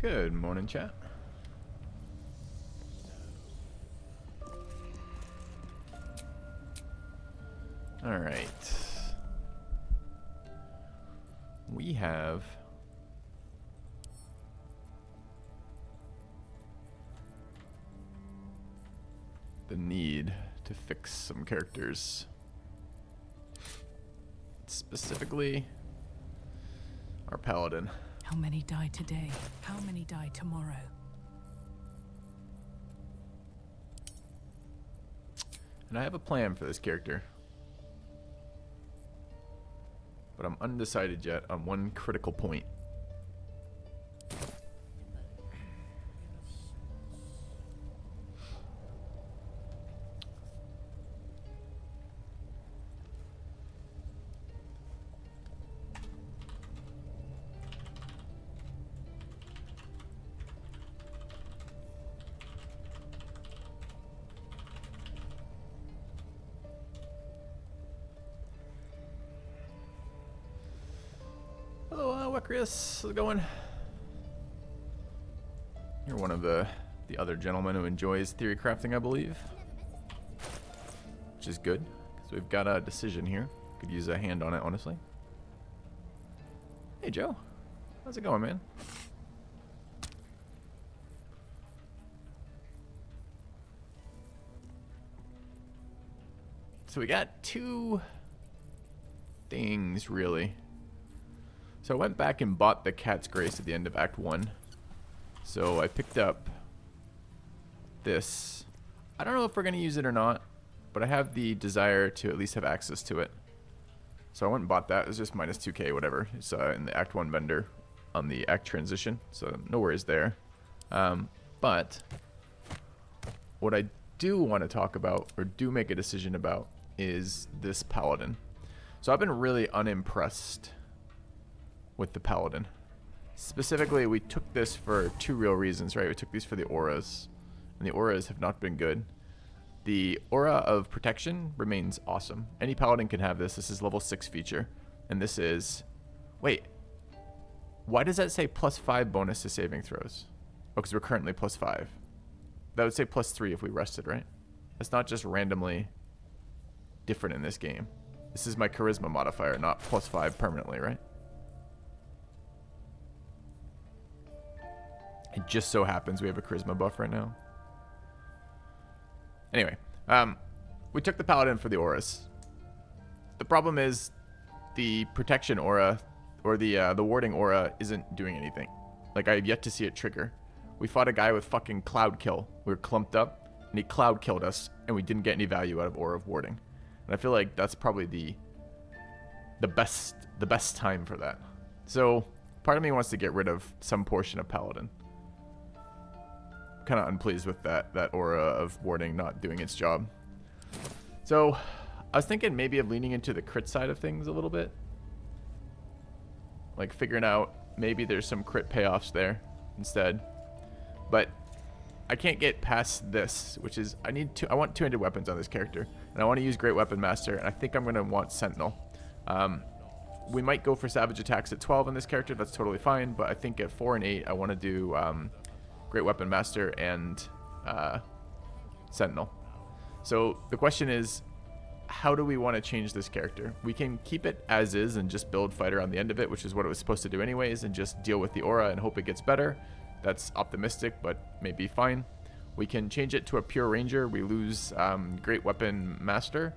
Good morning, chat. All right. We have the need to fix some characters. Specifically, our Paladin. How many die today? How many die tomorrow? And I have a plan for this character. But I'm undecided yet on one critical point. Hello, Chris. How's it going? You're one of the other gentlemen who enjoys theory crafting, I believe. Which is good. So we've got a decision here. Could use a hand on it, honestly. Hey, Joe. How's it going, man? So we got two things, really. So I went back and bought the Cat's Grace at the end of Act 1. So I picked up this. I don't know if we're going to use it or not, but I have the desire to at least have access to it. So I went and bought that. It was just minus 2k, whatever. It's in the Act 1 vendor on the Act transition. So no worries there. But what I do want to talk about, or do make a decision about, is this Paladin. So I've been really unimpressed with the Paladin. Specifically, we took this for two real reasons, right? We took these for the auras, and the auras have not been good. The aura of protection remains awesome. Any Paladin can have this. This is level 6 feature, and this is... Wait. Why does that say +5 bonus to saving throws? Oh, because we're currently +5. That would say +3 if we rested, right? It's not just randomly different in this game. This is my charisma modifier, not +5 permanently, right? It just so happens we have a charisma buff right now. Anyway, we took the Paladin for the auras. The problem is the protection aura, or the warding aura, isn't doing anything. Like, I have yet to see it trigger. We fought a guy with fucking cloud kill. We were clumped up, and he cloud killed us, and we didn't get any value out of aura of warding. And I feel like that's probably the best time for that. So part of me wants to get rid of some portion of Paladin. Kind of unpleased with that aura of warding not doing its job. So I was thinking maybe of leaning into the crit side of things a little bit, like figuring out maybe there's some crit payoffs there instead. But I can't get past this, which is I want two-handed weapons on this character, and I want to use Great Weapon Master, and I think I'm going to want Sentinel. We might go for Savage Attacks at 12 on this character. That's totally fine, but I think at 4 and 8 I want to do Great Weapon Master and Sentinel. So the question is, how do we want to change this character? We can keep it as is and just build fighter on the end of it, which is what it was supposed to do anyways, and just deal with the aura and hope it gets better. That's optimistic, but maybe fine. We can change it to a pure ranger. We lose Great Weapon Master.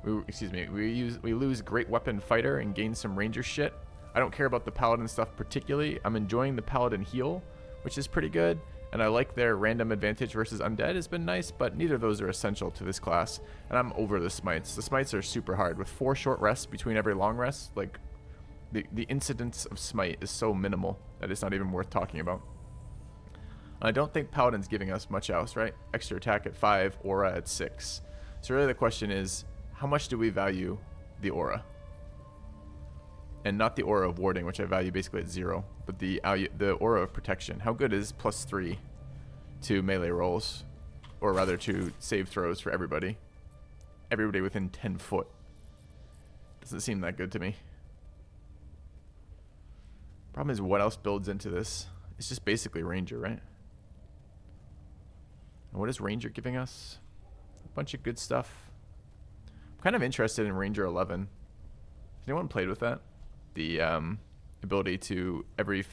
We lose Great Weapon Fighter and gain some ranger shit. I don't care about the Paladin stuff particularly. I'm enjoying the Paladin heal, which is pretty good, and I like their random advantage versus undead has been nice, but neither of those are essential to this class, and I'm over the smites. The smites are super hard. With 4 short rests between every long rest, like, the incidence of smite is so minimal that it's not even worth talking about. I don't think Paladin's giving us much else, right? Extra attack at 5, aura at 6. So really the question is, how much do we value the aura? And not the aura of warding, which I value basically at 0, but the aura of protection. How good is +3 to melee rolls, or rather to save throws for everybody? Everybody within 10 foot. Doesn't seem that good to me. Problem is, what else builds into this? It's just basically Ranger, right? And what is Ranger giving us? A bunch of good stuff. I'm kind of interested in Ranger 11. Has anyone played with that? The ability to every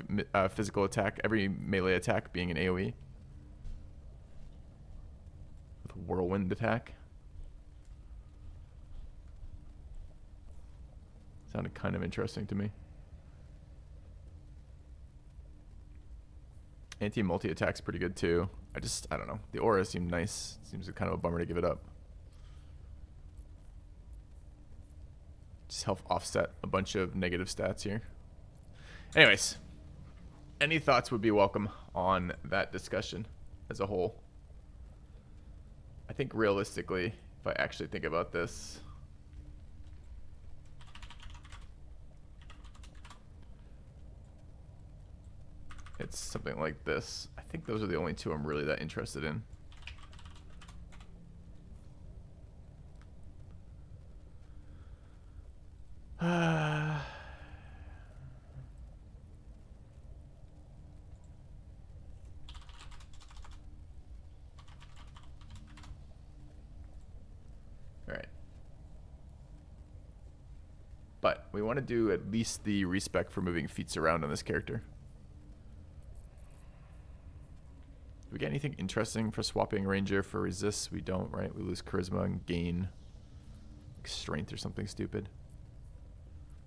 physical attack, every melee attack being an AoE. With a whirlwind attack. Sounded kind of interesting to me. Anti-multi attack's pretty good too. I don't know. The aura seemed nice. Seems kind of a bummer to give it up. Just help offset a bunch of negative stats here. Anyways, any thoughts would be welcome on that discussion as a whole. I think realistically, if I actually think about this, it's something like this. I think those are the only two I'm really that interested in. Alright. But we want to do at least the respec for moving feats around on this character. Do we get anything interesting for swapping Ranger for resist? We don't, right? We lose charisma and gain strength or something stupid.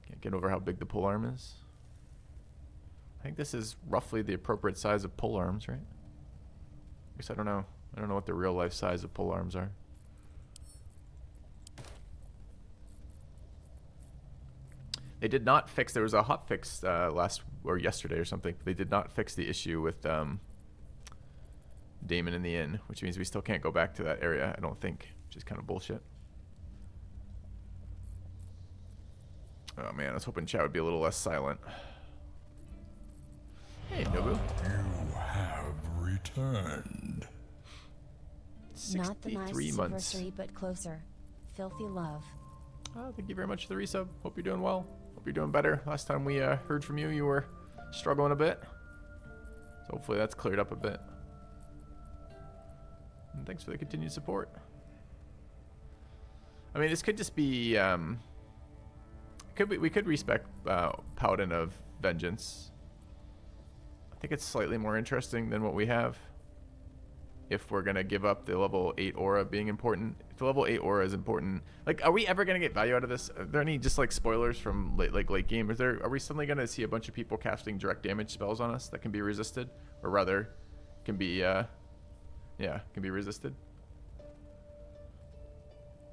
Can't get over how big the polearm is. I think this is roughly the appropriate size of polearms, right? I guess I don't know. I don't know what the real life size of polearms are. They did not fix, there was a hot fix last or yesterday or something. They did not fix the issue with Damon in the inn, which means we still can't go back to that area, I don't think, which is kind of bullshit. Oh man, I was hoping chat would be a little less silent. Hey, Nobu. You have returned. Not the nice 63 months. anniversary, but closer. Filthy love. Oh, thank you very much for the resub. Hope you're doing well. Hope you're doing better. Last time we heard from you, you were struggling a bit. So hopefully that's cleared up a bit. And thanks for the continued support. I mean, this could just be... we could respec Paladin of Vengeance. I think it's slightly more interesting than what we have. If we're going to give up the level 8 aura being important. If the level 8 aura is important... Like, are we ever going to get value out of this? Are there any just, like, spoilers from late game? Are we suddenly going to see a bunch of people casting direct damage spells on us that can be resisted? Or rather, can be, can be resisted?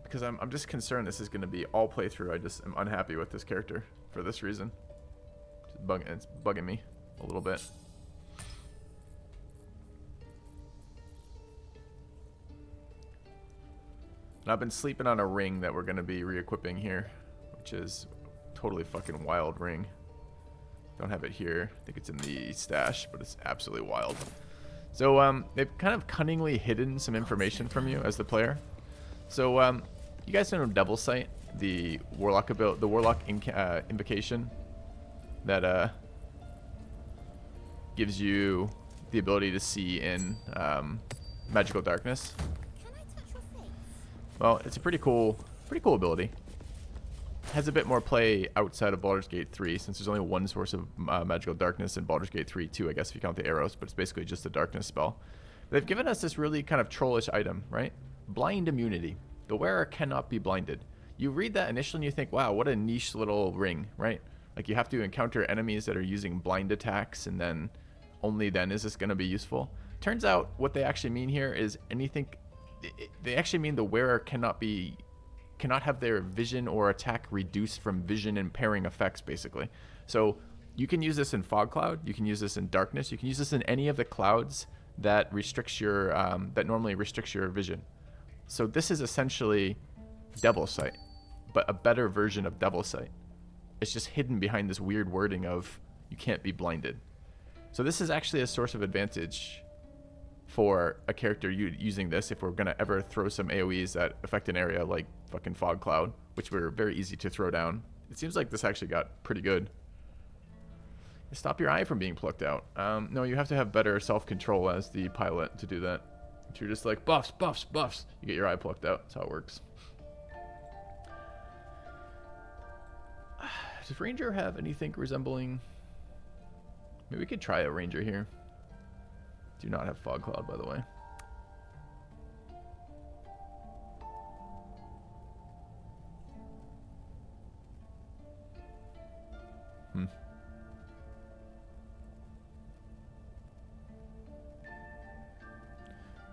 Because I'm just concerned this is going to be all playthrough. I just am unhappy with this character for this reason. It's bugging me a little bit. And I've been sleeping on a ring that we're going to be re-equipping here, which is totally fucking wild ring. Don't have it here. I think it's in the stash, but it's absolutely wild. So they've kind of cunningly hidden some information from you as the player. So you guys know Devil Sight, the warlock invocation that gives you the ability to see in magical darkness. Well, it's a pretty cool ability. Has a bit more play outside of Baldur's Gate 3, since there's only one source of magical darkness in Baldur's Gate 3, too, I guess, if you count the arrows, but it's basically just a darkness spell. They've given us this really kind of trollish item, right? Blind immunity. The wearer cannot be blinded. You read that initially and you think, wow, what a niche little ring, right? Like, you have to encounter enemies that are using blind attacks, and then only then is this going to be useful. Turns out what they actually mean here is anything... They actually mean the wearer cannot have their vision or attack reduced from vision impairing effects, basically. So you can use this in fog cloud, you can use this in darkness, you can use this in any of the clouds that restricts your that normally restricts your vision. So this is essentially Devil Sight, but a better version of Devil Sight. It's just hidden behind this weird wording of you can't be blinded. So this is actually a source of advantage for a character using this if we're going to ever throw some AoEs that affect an area like fucking Fog Cloud, which were very easy to throw down. It seems like this actually got pretty good. Stop your eye from being plucked out. No, you have to have better self-control as the pilot to do that. If you're just like, buffs, buffs, buffs, you get your eye plucked out. That's how it works. Does Ranger have anything resembling... Maybe we could try a Ranger here. Do not have Fog Cloud, by the way.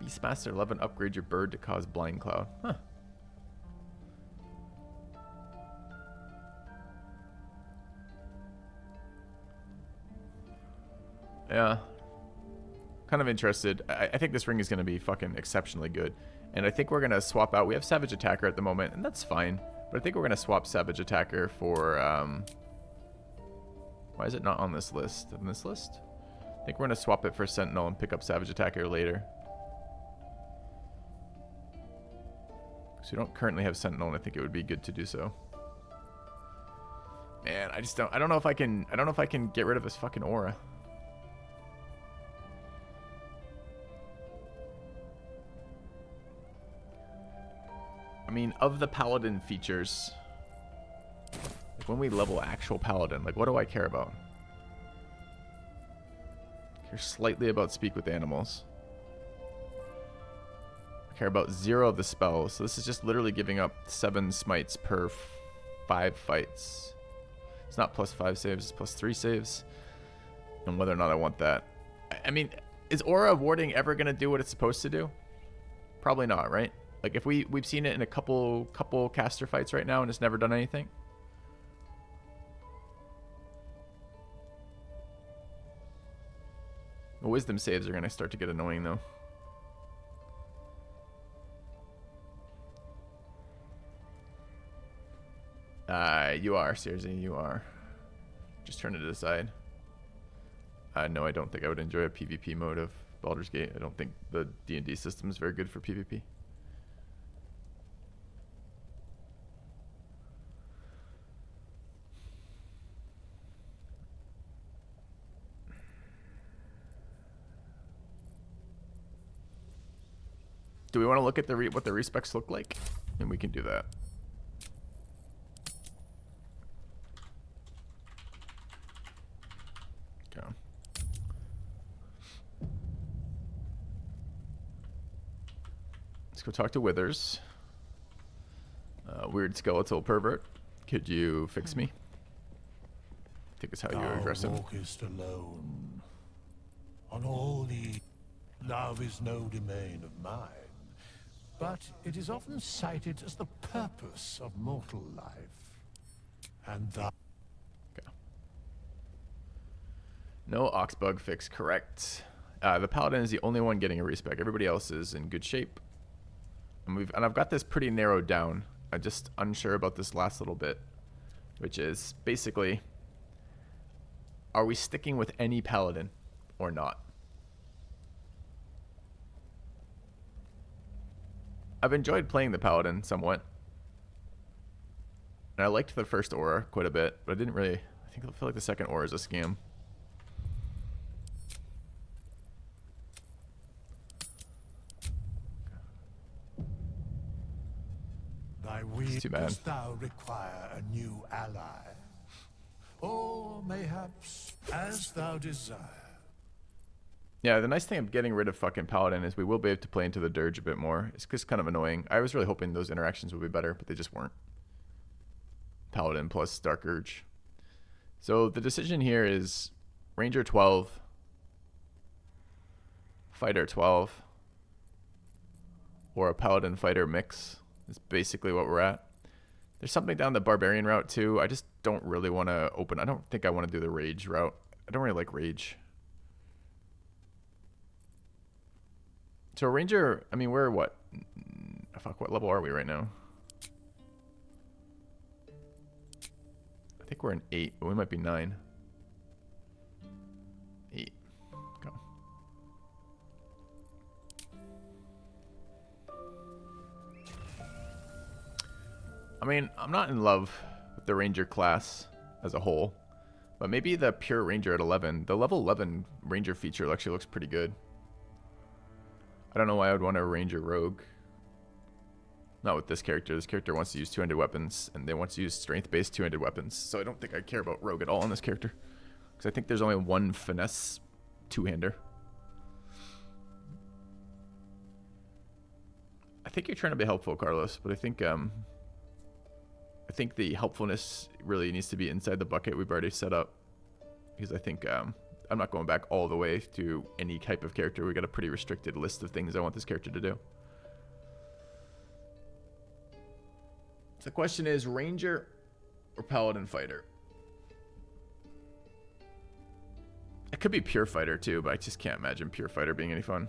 Beastmaster 11, upgrade your bird to cause Blind Cloud. Huh. Yeah. Kind of interested. I think this ring is going to be fucking exceptionally good. And I think we're going to swap out. We have Savage Attacker at the moment, and that's fine. But I think we're going to swap Savage Attacker for... Why is it not on this list? On this list? I think we're going to swap it for Sentinel and pick up Savage Attacker later. So we don't currently have Sentinel, and I think it would be good to do so. Man, I don't know if I can get rid of this fucking aura. I mean, of the Paladin features, like when we level actual Paladin, like what do I care about? I care slightly about Speak with Animals. I care about 0 of the spells. So this is just literally giving up 7 smites per 5 fights. It's not plus 5 saves, it's plus 3 saves. And whether or not I want that. I mean, is Aura Warding ever going to do what it's supposed to do? Probably not, right? Like if we've seen it in a couple caster fights right now and it's never done anything. The wisdom saves are going to start to get annoying though. You are, seriously, you are. Just turn it to the side. No, I don't think I would enjoy a PvP mode of Baldur's Gate. I don't think the D&D system is very good for PvP. Do we want to look at what the respecs look like? And we can do that. Okay. Let's go talk to Withers. Weird skeletal pervert. Could you fix me? I think it's how you address him. Thou walkest alone. On all the love is no domain of mine. But it is often cited as the purpose of mortal life. And thou... Okay. No Oxbug fix, correct. The Paladin is the only one getting a respec. Everybody else is in good shape. And I've got this pretty narrowed down. I'm just unsure about this last little bit, which is basically, are we sticking with any Paladin or not? I've enjoyed playing the Paladin somewhat. And I liked the first aura quite a bit, but I didn't really... I feel like the second aura is a scam. Thy weed too bad. dost thou require a new ally? Or mayhaps as thou desire. Yeah, the nice thing of getting rid of fucking Paladin is we will be able to play into the Dirge a bit more. It's just kind of annoying. I was really hoping those interactions would be better, but they just weren't. Paladin plus Dark Urge. So the decision here is Ranger 12, Fighter 12, or a Paladin Fighter mix is basically what we're at. There's something down the Barbarian route too. I just don't really want to open. I don't think I want to do the Rage route. I don't really like Rage. So Ranger, I mean, we're what? Fuck, what level are we right now? I think we're an 8, but we might be 9. 8. Go. I mean, I'm not in love with the Ranger class as a whole, But maybe the pure ranger at 11. The level 11 ranger feature actually looks pretty good. I don't know why I would want a ranger rogue. Not with this character. This character wants to use two-handed weapons, and they want to use strength-based two-handed weapons. So I don't think I care about rogue at all on this character. Because I think there's only one finesse two-hander. I think you're trying to be helpful, Carlos, but I think the helpfulness really needs to be inside the bucket we've already set up. Because I think I'm not going back all the way to any type of character. We got a pretty restricted list of things I want this character to do. So the question is, ranger or paladin fighter? It could be pure fighter too, but I just can't imagine pure fighter being any fun.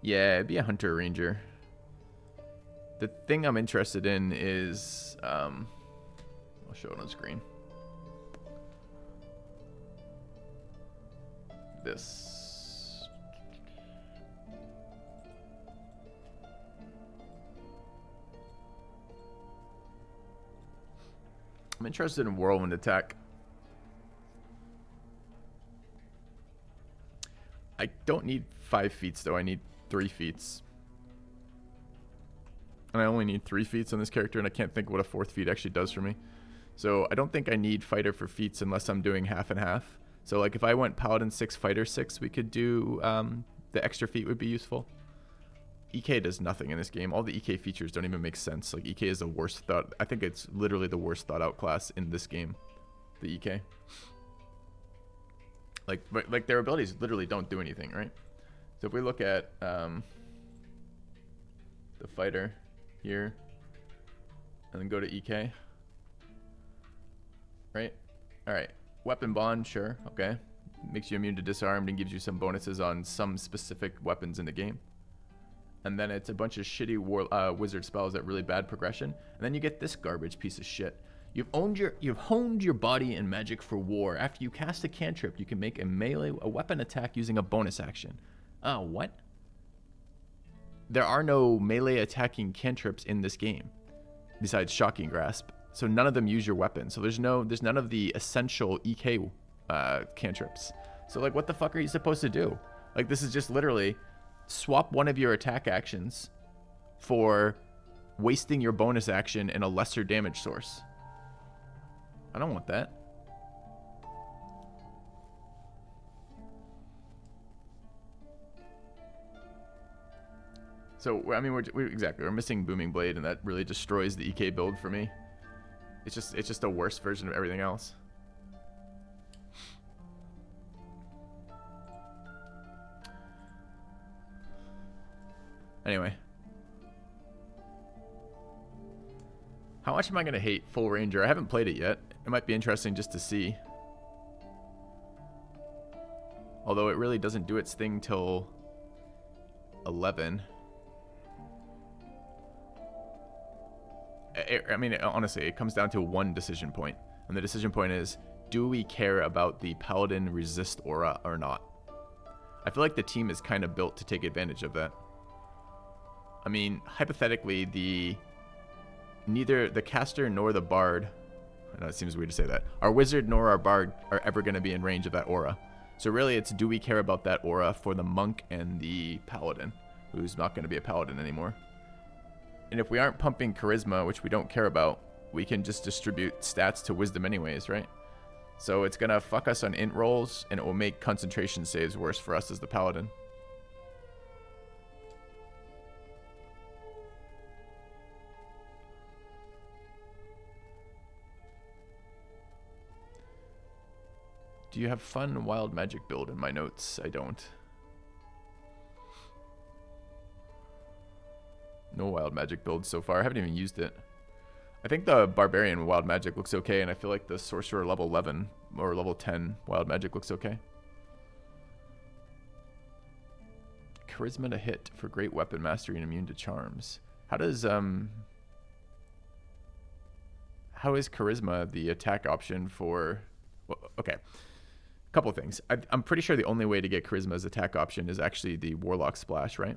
Yeah, it'd be a hunter ranger. The thing I'm interested in is, I'll show it on screen. This. I'm interested in whirlwind attack. I don't need 5 feats though, I need 3 feats. And I only need 3 feats on this character, and I can't think what a 4th feat actually does for me. So I don't think I need fighter for feats unless I'm doing half and half. So like if I went paladin 6, fighter 6, we could do the extra feat would be useful. EK does nothing in this game. All the EK features don't even make sense. Like EK is the worst thought. I think it's literally the worst thought out class in this game. The EK. Like their abilities literally don't do anything, right? So if we look at the fighter here, and then go to EK, right? All right, weapon bond, sure, okay. Makes you immune to disarmed and gives you some bonuses on some specific weapons in the game. And then it's a bunch of shitty wizard spells at really bad progression. And then you get this garbage piece of shit. You've honed your body in magic for war. After you cast a cantrip, you can make a weapon attack using a bonus action. What? There are no melee attacking cantrips in this game besides Shocking Grasp. So none of them use your weapon. So there's none of the essential EK cantrips. So like what the fuck are you supposed to do? Like this is just literally swap one of your attack actions for wasting your bonus action in a lesser damage source. I don't want that. So, I mean, we're missing Booming Blade, and that really destroys the EK build for me. It's just a worse version of everything else. Anyway. How much am I going to hate Full Ranger? I haven't played it yet. It might be interesting just to see. Although it really doesn't do its thing till 11. I mean, honestly, it comes down to one decision point. And the decision point is, do we care about the Paladin resist aura or not? I feel like the team is kind of built to take advantage of that. I mean, hypothetically, neither the caster nor the bard, I know it seems weird to say that, our wizard nor our bard are ever going to be in range of that aura. So really it's, do we care about that aura for the monk and the paladin, who's not going to be a paladin anymore? And if we aren't pumping charisma, which we don't care about, we can just distribute stats to wisdom anyways, right? So it's going to fuck us on int rolls, and it will make concentration saves worse for us as the paladin. Do you have fun wild magic build in my notes? I don't. No wild magic builds so far. I haven't even used it. I think the barbarian wild magic looks okay, and I feel like the sorcerer level 11 or level 10 wild magic looks okay. Charisma to hit for great weapon mastery and immune to charms. How is charisma the attack option for... Well, okay. Couple things. I'm pretty sure the only way to get charisma as attack option is actually the warlock splash, right?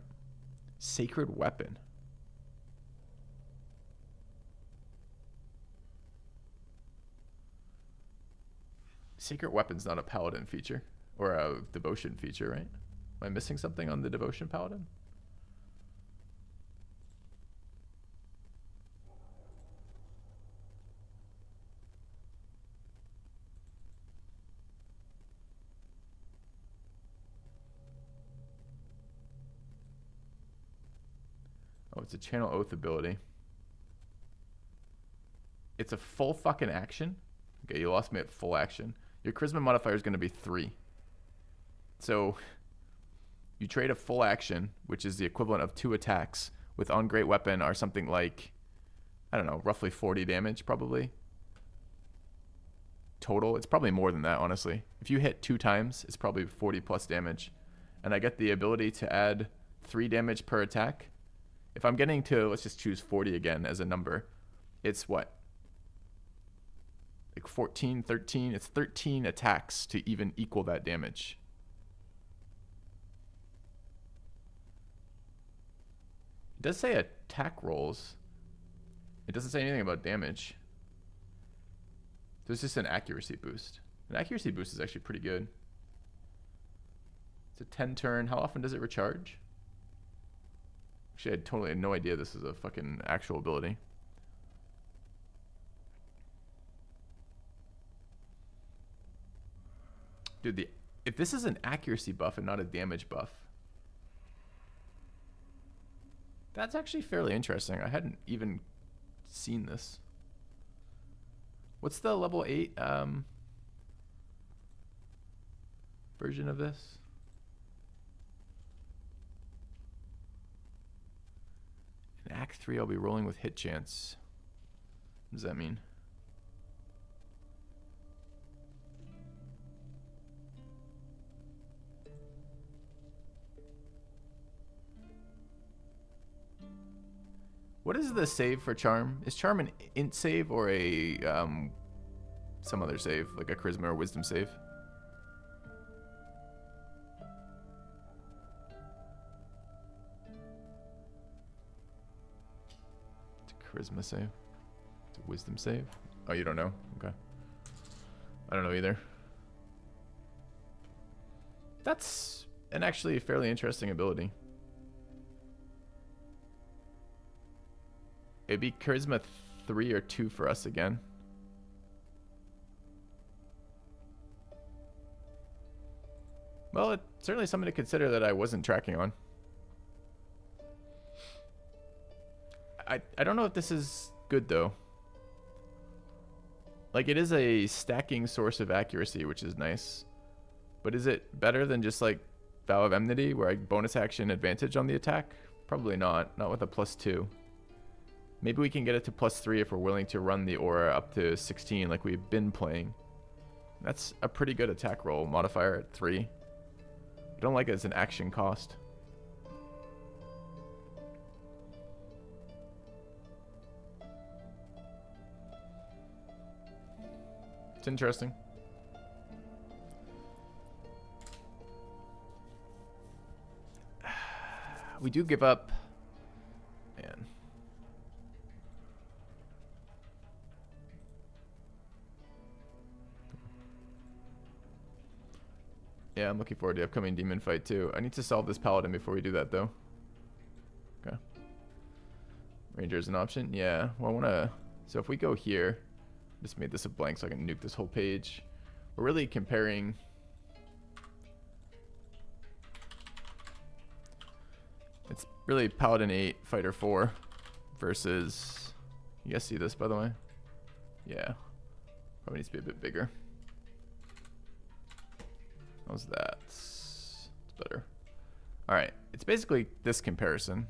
Sacred weapon. Secret weapon's not a paladin feature or a devotion feature, right? Am I missing something on the devotion paladin? Oh, it's a channel oath ability. It's a full fucking action. Okay, you lost me at full action. Your charisma modifier is going to be 3. So you trade a full action, which is the equivalent of 2 attacks, with on great weapon are something like, I don't know, roughly 40 damage probably. Total. It's probably more than that, honestly. If you hit 2 times, it's probably 40 plus damage. And I get the ability to add 3 damage per attack. If I'm getting to, let's just choose 40 again as a number. It's what? Like 14, 13? It's 13 attacks to even equal that damage. It does say attack rolls. It doesn't say anything about damage. There's just an accuracy boost. An accuracy boost is actually pretty good. It's a 10 turn. How often does it recharge? Actually, I totally had no idea this is a fucking actual ability. Dude, if this is an accuracy buff and not a damage buff, that's actually fairly interesting. I hadn't even seen this. What's the level 8 version of this? In Act 3, I'll be rolling with hit chance. What does that mean? What is the save for Charm? Is Charm an int save or a some other save, like a charisma or wisdom save? It's a charisma save. It's a wisdom save. Oh, you don't know? Okay. I don't know either. That's an actually fairly interesting ability. It'd be charisma 3 or 2 for us again. Well, it's certainly something to consider that I wasn't tracking on. I don't know if this is good though. Like, it is a stacking source of accuracy, which is nice. But is it better than just like Vow of Enmity, where I bonus action advantage on the attack? Probably not. Not with a +2. Maybe we can get it to +3 if we're willing to run the aura up to 16 like we've been playing. That's a pretty good attack roll modifier at 3. I don't like it as an action cost. It's interesting. We do give up. Man. Yeah, I'm looking forward to the upcoming demon fight too. I need to solve this paladin before we do that though. Okay. Ranger is an option? Yeah. Well, I want to... So if we go here... Just made this a blank so I can nuke this whole page. We're really comparing... It's really Paladin 8, Fighter 4 versus... You guys see this, by the way? Yeah. Probably needs to be a bit bigger. How's that? It's better. Alright. It's basically this comparison.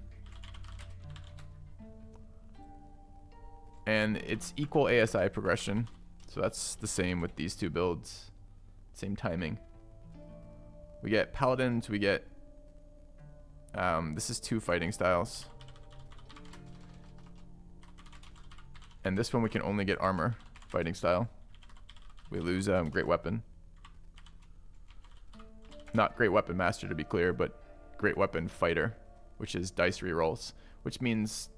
And it's equal ASI progression. So that's the same with these two builds. Same timing. We get Paladins, we get... this is 2 fighting styles. And this one we can only get armor fighting style. We lose Great Weapon. Not Great Weapon Master to be clear, but Great Weapon Fighter, which is dice rerolls. Which means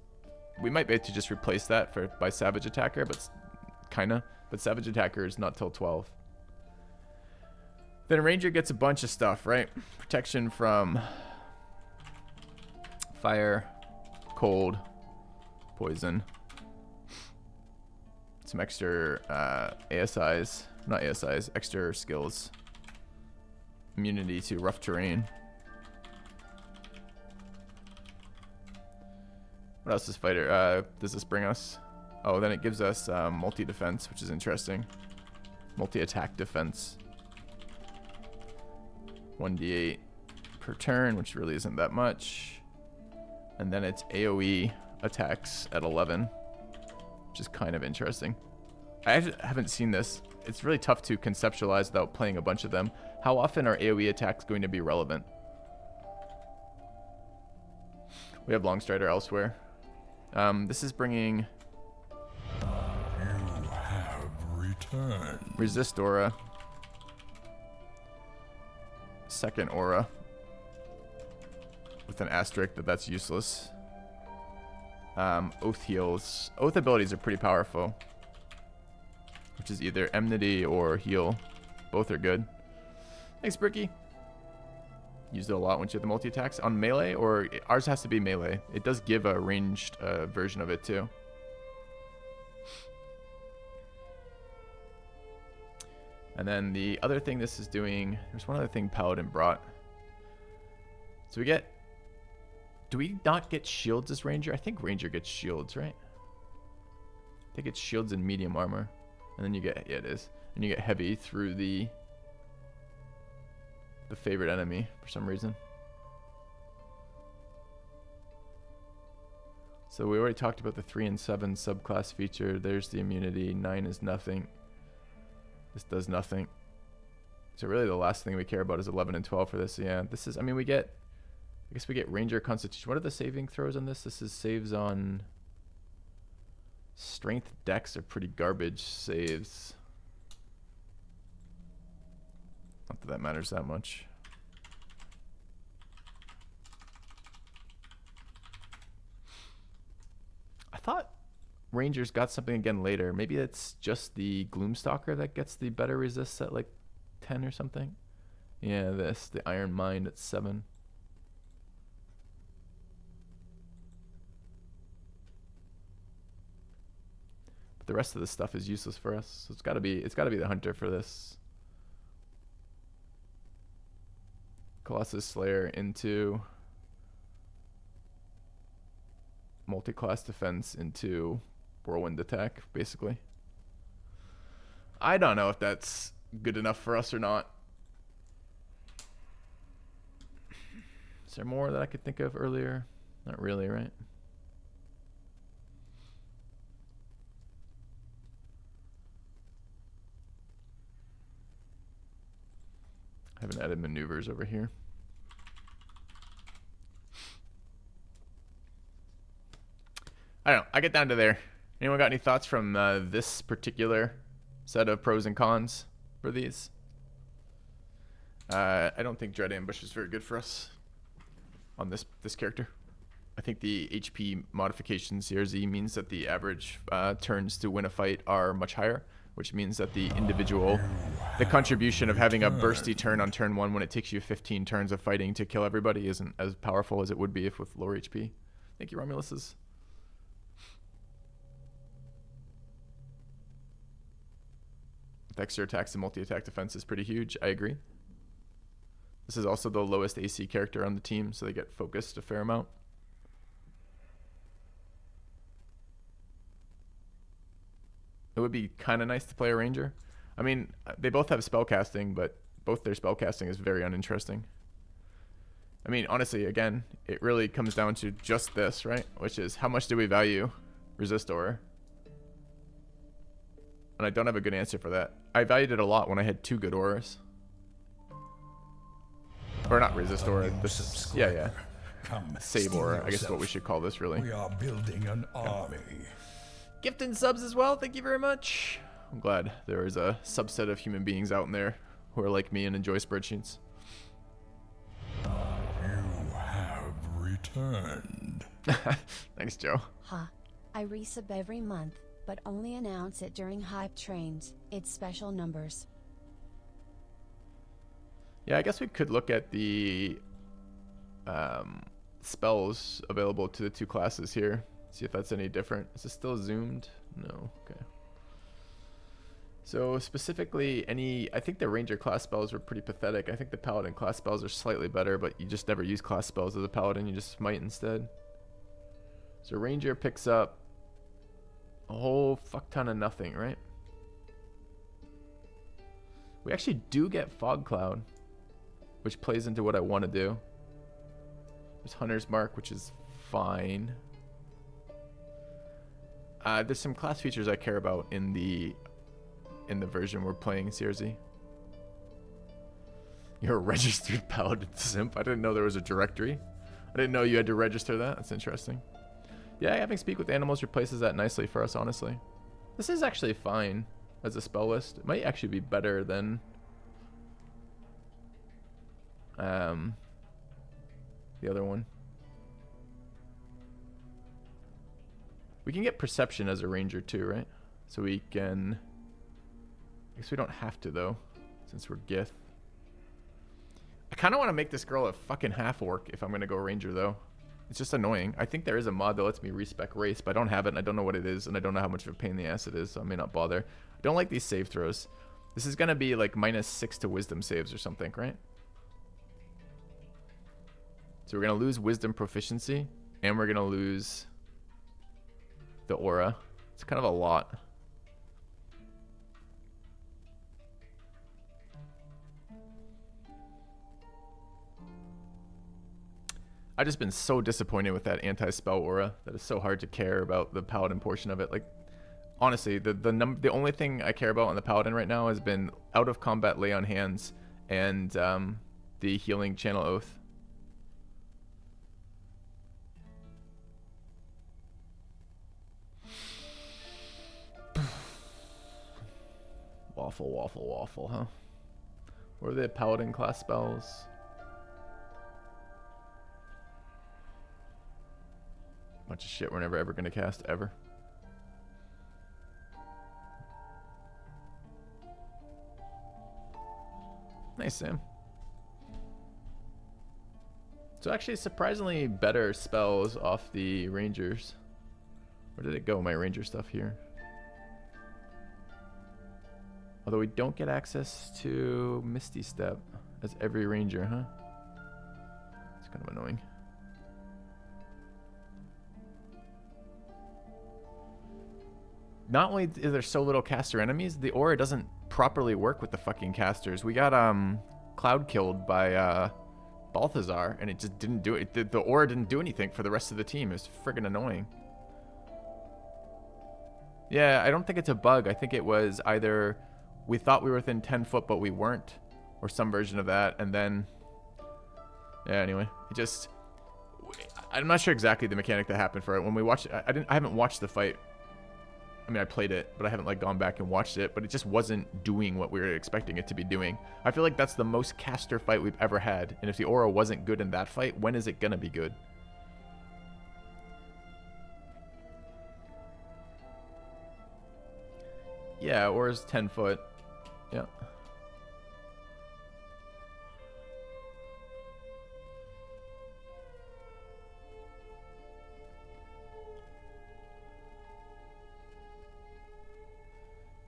we might be able to just replace that by Savage Attacker, but kinda. But Savage Attacker is not till 12. Then Ranger gets a bunch of stuff, right? Protection from fire, cold, poison. Some extra ASIs. Not ASIs, extra skills. Immunity to rough terrain. What else does fighter does this bring us? Oh, then it gives us multi-defense, which is interesting. Multi-attack defense. 1d8 per turn, which really isn't that much. And then it's AoE attacks at 11, which is kind of interesting. I haven't seen this. It's really tough to conceptualize without playing a bunch of them. How often are AoE attacks going to be relevant? We have Longstrider elsewhere. This is bringing... You have returned. Resist aura. Second aura. With an asterisk that's useless. Oath heals. Oath abilities are pretty powerful. Which is either enmity or heal. Both are good. Thanks, Bricky. Used it a lot when you have the multi-attacks. On melee, or ours has to be melee. It does give a ranged version of it too. And then the other thing this is doing, there's one other thing Paladin brought. So we get, do we not get shields as Ranger? I think Ranger gets shields, right? I think it's shields and medium armor. And then you get, yeah, it is. And you get heavy through the favorite enemy for some reason. So we already talked about the 3 and 7 subclass feature. There's the immunity. 9 is nothing. This does nothing. So really the last thing we care about is 11 and 12 for this. Yeah, this is, I mean, we get, I guess we get Ranger Constitution. What are the saving throws on this? This is saves on Strength, Dex are pretty garbage saves. Not that that matters that much. I thought Rangers got something again later. Maybe it's just the Gloomstalker that gets the better resist at like 10 or something. Yeah, this, the Iron Mind at 7. But the rest of this stuff is useless for us. So it's gotta be the Hunter for this. Colossus Slayer into multi-class defense into whirlwind attack, basically. I don't know if that's good enough for us or not. Is there more that I could think of earlier? Not really, right? I haven't added maneuvers over here. I don't know. I get down to there. Anyone got any thoughts from this particular set of pros and cons for these? I don't think Dread Ambush is very good for us on this character. I think the HP modification CRZ means that the average turns to win a fight are much higher, which means that the contribution of having a bursty turn on turn 1 when it takes you 15 turns of fighting to kill everybody isn't as powerful as it would be if with lower HP. Thank you, Romulus's. With extra attacks and multi-attack defense is pretty huge. I agree. This is also the lowest AC character on the team, so they get focused a fair amount. It would be kind of nice to play a Ranger. I mean, they both have spellcasting, but both their spellcasting is very uninteresting. I mean, honestly, again, it really comes down to just this, right? Which is, how much do we value Resist Aura? And I don't have a good answer for that. I valued it a lot when I had 2 good auras. Or not Resist Aura. This, yeah. Save Aura, I guess is what we should call this, really. We are building an army. Gifting subs as well, thank you very much. I'm glad there is a subset of human beings out in there who are like me and enjoy spreadsheets. You have returned. Thanks, Joe. Ha. I resub every month, but only announce it during hype trains. It's special numbers. Yeah, I guess we could look at the spells available to the two classes here. See if that's any different. Is it still zoomed? No. Okay. So specifically, I think the ranger class spells were pretty pathetic. I think the paladin class spells are slightly better, but you just never use class spells as a paladin. You just smite instead. So ranger picks up a whole fuck ton of nothing, right? We actually do get fog cloud, which plays into what I want to do. There's hunter's mark, which is fine. There's some class features I care about in the version we're playing, CRZ. You're a registered paladin simp. I didn't know there was a directory. I didn't know you had to register that. That's interesting. Yeah, having speak with animals replaces that nicely for us, honestly. This is actually fine as a spell list. It might actually be better than the other one. We can get perception as a ranger too, right? So we can... I guess we don't have to, though, since we're Gith. I kind of want to make this girl a fucking half-orc if I'm going to go ranger, though. It's just annoying. I think there is a mod that lets me respec race, but I don't have it, and I don't know what it is, and I don't know how much of a pain in the ass it is, so I may not bother. I don't like these save throws. This is going to be like -6 to wisdom saves or something, right? So we're going to lose wisdom proficiency, and we're going to lose the aura. It's kind of a lot. I've just been so disappointed with that anti-spell aura that it's so hard to care about the paladin portion of it. Like, honestly, the only thing I care about on the paladin right now has been out of combat lay on hands and the healing channel oath. Waffle, waffle, waffle, huh? What are the paladin class spells? Bunch of shit we're never ever gonna cast ever. Nice, Sam. So actually surprisingly better spells off the rangers. Where did it go, my ranger stuff here? Although we don't get access to Misty Step as every ranger, huh? It's kind of annoying. Not only is there so little caster enemies, the aura doesn't properly work with the fucking casters. We got cloud killed by Balthazar, and it just didn't do it. The aura didn't do anything for the rest of the team. It was friggin' annoying. Yeah, I don't think it's a bug. I think it was either we thought we were within 10 foot, but we weren't, or some version of that. And then, yeah, anyway, it just, I'm not sure exactly the mechanic that happened for it. When we watched, I haven't watched the fight. I mean, I played it, but I haven't like gone back and watched it, but it just wasn't doing what we were expecting it to be doing. I feel like that's the most caster fight we've ever had. And if the aura wasn't good in that fight, when is it gonna be good? Yeah, aura's 10 foot. Yeah.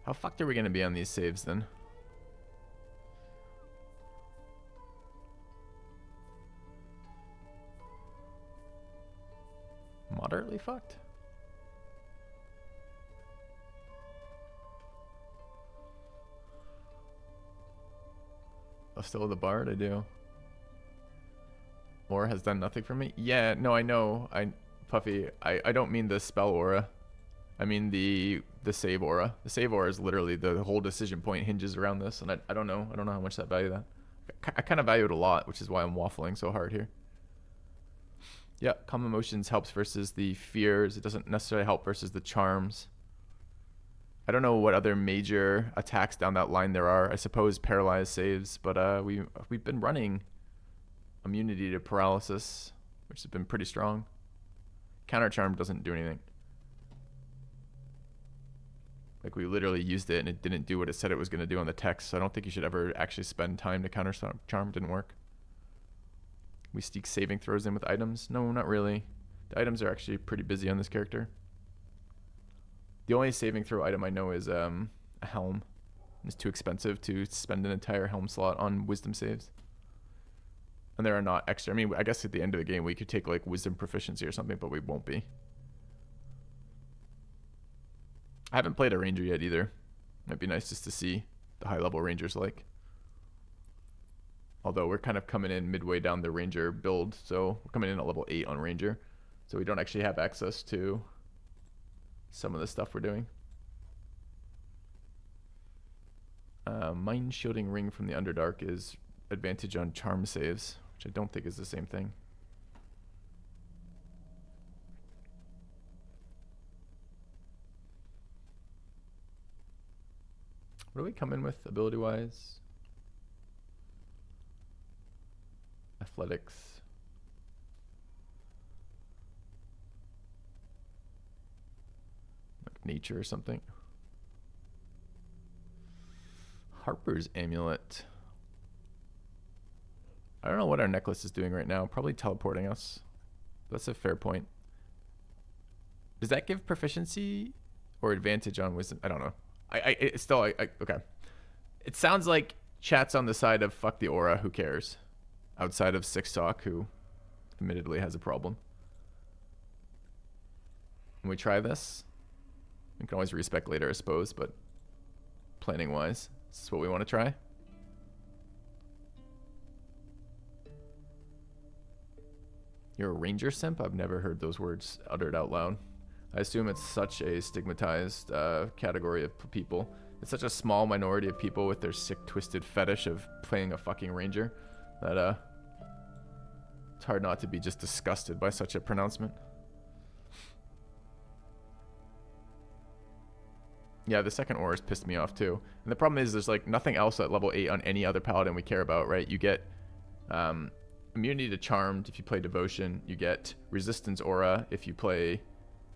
How fucked are we gonna be on these saves then? Moderately fucked? Oh, still the bard? I do. Aura has done nothing for me? Yeah, no, I know. Puffy, I don't mean the spell aura. I mean the save aura. The save aura is literally the whole decision point hinges around this, and I don't know. I don't know how much that value that. I kind of value it a lot, which is why I'm waffling so hard here. Yeah, calm emotions helps versus the fears. It doesn't necessarily help versus the charms. I don't know what other major attacks down that line there are. I suppose paralyzed saves, but we've been running immunity to paralysis, which has been pretty strong. Counter charm doesn't do anything. Like, we literally used it and it didn't do what it said it was going to do on the text. So I don't think you should ever actually spend time to counter charm. Didn't work. We sneak saving throws in with items. No, not really. The items are actually pretty busy on this character. The only saving throw item I know is a helm. It's too expensive to spend an entire helm slot on wisdom saves. And there are not extra. I mean, I guess at the end of the game we could take like wisdom proficiency or something, but we won't be. I haven't played a ranger yet either. Might be nice just to see the high level rangers like. Although we're kind of coming in midway down the ranger build, so we're coming in at level 8 on ranger. So we don't actually have access to some of the stuff we're doing. Mind shielding ring from the Underdark is advantage on charm saves, which I don't think is the same thing. What do we come in with ability wise? Athletics. Like nature or something. Harper's amulet. I don't know what our necklace is doing right now. Probably teleporting us. That's a fair point. Does that give proficiency or advantage on wisdom? I don't know. It's still, okay. It sounds like chat's on the side of fuck the aura, who cares? Outside of Six Sock, who admittedly has a problem. Can we try this? We can always respec later, I suppose, but planning wise, this is what we want to try. You're a ranger simp? I've never heard those words uttered out loud. I assume it's such a stigmatized category of people. It's such a small minority of people with their sick, twisted fetish of playing a fucking ranger that it's hard not to be just disgusted by such a pronouncement. Yeah, the second aura has pissed me off too. And the problem is there's like nothing else at level 8 on any other paladin we care about, right? You get immunity to charmed if you play devotion. You get resistance aura if you play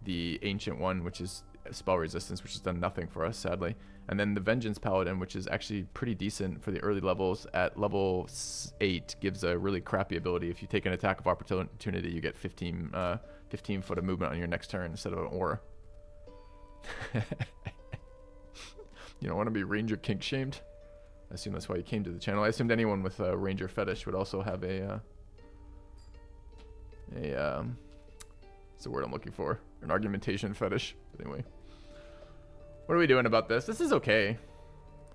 the ancient one, which is spell resistance, which has done nothing for us, sadly. And then the vengeance paladin, which is actually pretty decent for the early levels, at level 8 gives a really crappy ability. If you take an attack of opportunity, you get 15 foot of movement on your next turn instead of an aura. You don't want to be ranger kink shamed? I assume that's why you came to the channel. I assumed anyone with a ranger fetish would also have what's the word I'm looking for? An argumentation fetish. But anyway, what are we doing about this? This is okay.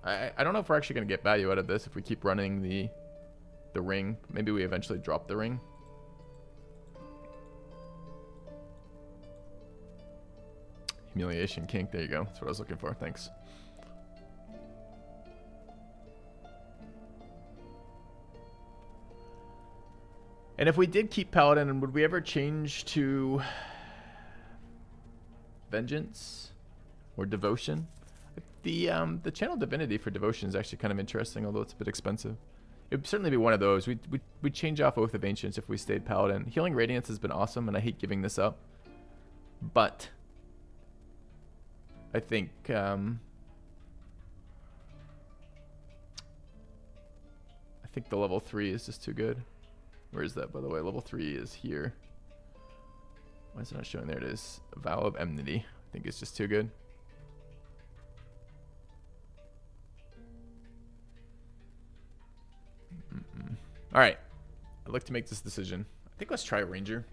I don't know if we're actually going to get value out of this if we keep running the ring. Maybe we eventually drop the ring. Humiliation kink. There you go. That's what I was looking for. Thanks. And if we did keep Paladin, would we ever change to Vengeance or Devotion? The channel Divinity for Devotion is actually kind of interesting, although it's a bit expensive. It would certainly be one of those. We'd change off Oath of Ancients if we stayed Paladin. Healing Radiance has been awesome, and I hate giving this up. But I think the level 3 is just too good. Where is that, by the way? Level 3 is here. Why is it not showing? There it is. Vow of Enmity. I think it's just too good. All right. I'd like to make this decision. I think let's try Ranger.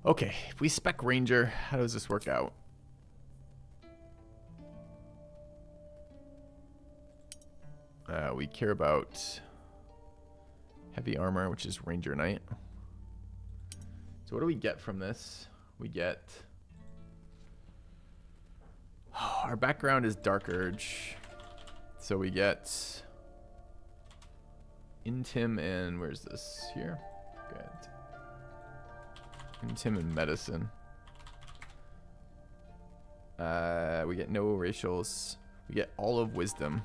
Okay. If we spec Ranger, how does this work out? We care about heavy armor, which is Ranger Knight. So what do we get from this? We get... our background is Dark Urge. So we get... Intim and... where's this? Here? Good. Intim and Medicine. We get no racials. We get all of Wisdom.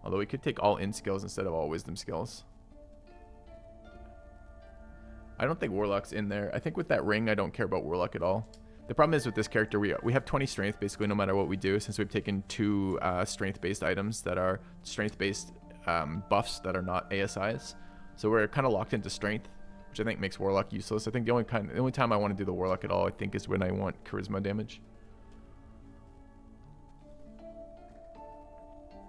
Although we could take all in skills instead of all wisdom skills. I don't think Warlock's in there. I think with that ring, I don't care about Warlock at all. The problem is with this character, we have 20 strength basically no matter what we do, since we've taken 2 strength-based items that are strength-based buffs that are not ASIs. So we're kind of locked into strength, which I think makes Warlock useless. I think the only time I want to do the Warlock at all, I think, is when I want charisma damage.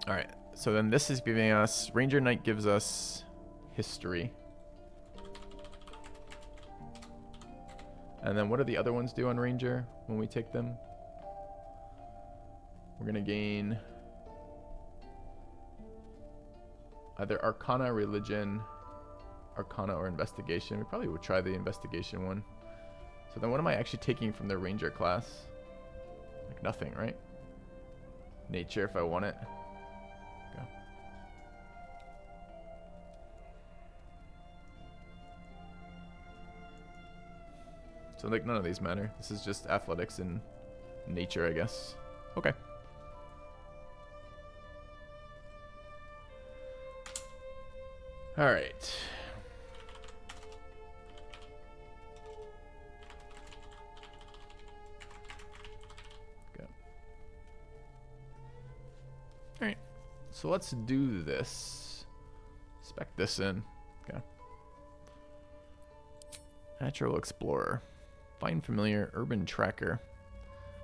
All right, so then this is giving us, Ranger Knight gives us history. And then what do the other ones do on Ranger when we take them? We're going to gain either Arcana, Religion, Arcana, or Investigation. We probably would try the Investigation one. So then what am I actually taking from the Ranger class? Like nothing, right? Nature if I want it. Go. So like none of these matter. This is just athletics and nature, I guess. Okay. All right. Go. All right. So let's do this. Spec this in. Okay. Natural Explorer. Find Familiar, Urban Tracker.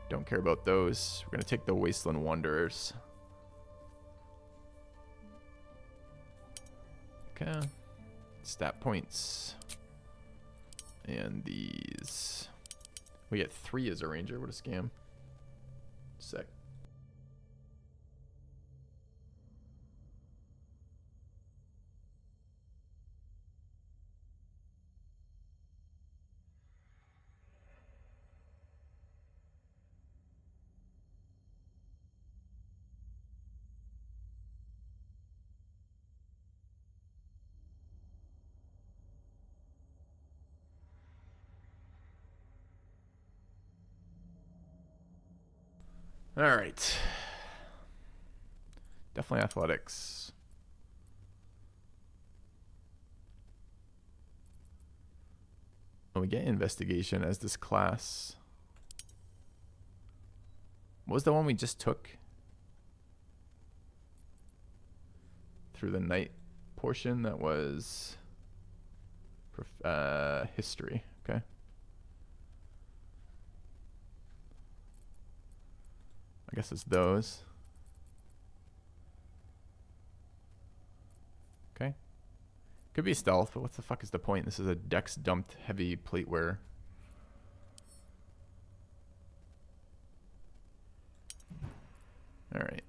Don't care about those. We're going to take the Wasteland Wanderers. Okay. Stat points. And these. We get 3 as a ranger. What a scam. Sick. All right. Definitely athletics. Oh, we get investigation as this class. What was the one we just took? Through the night portion, that was history. Okay. I guess it's those. Okay. Could be stealth, but what the fuck is the point? This is a dex dumped heavy plate wearer. All right.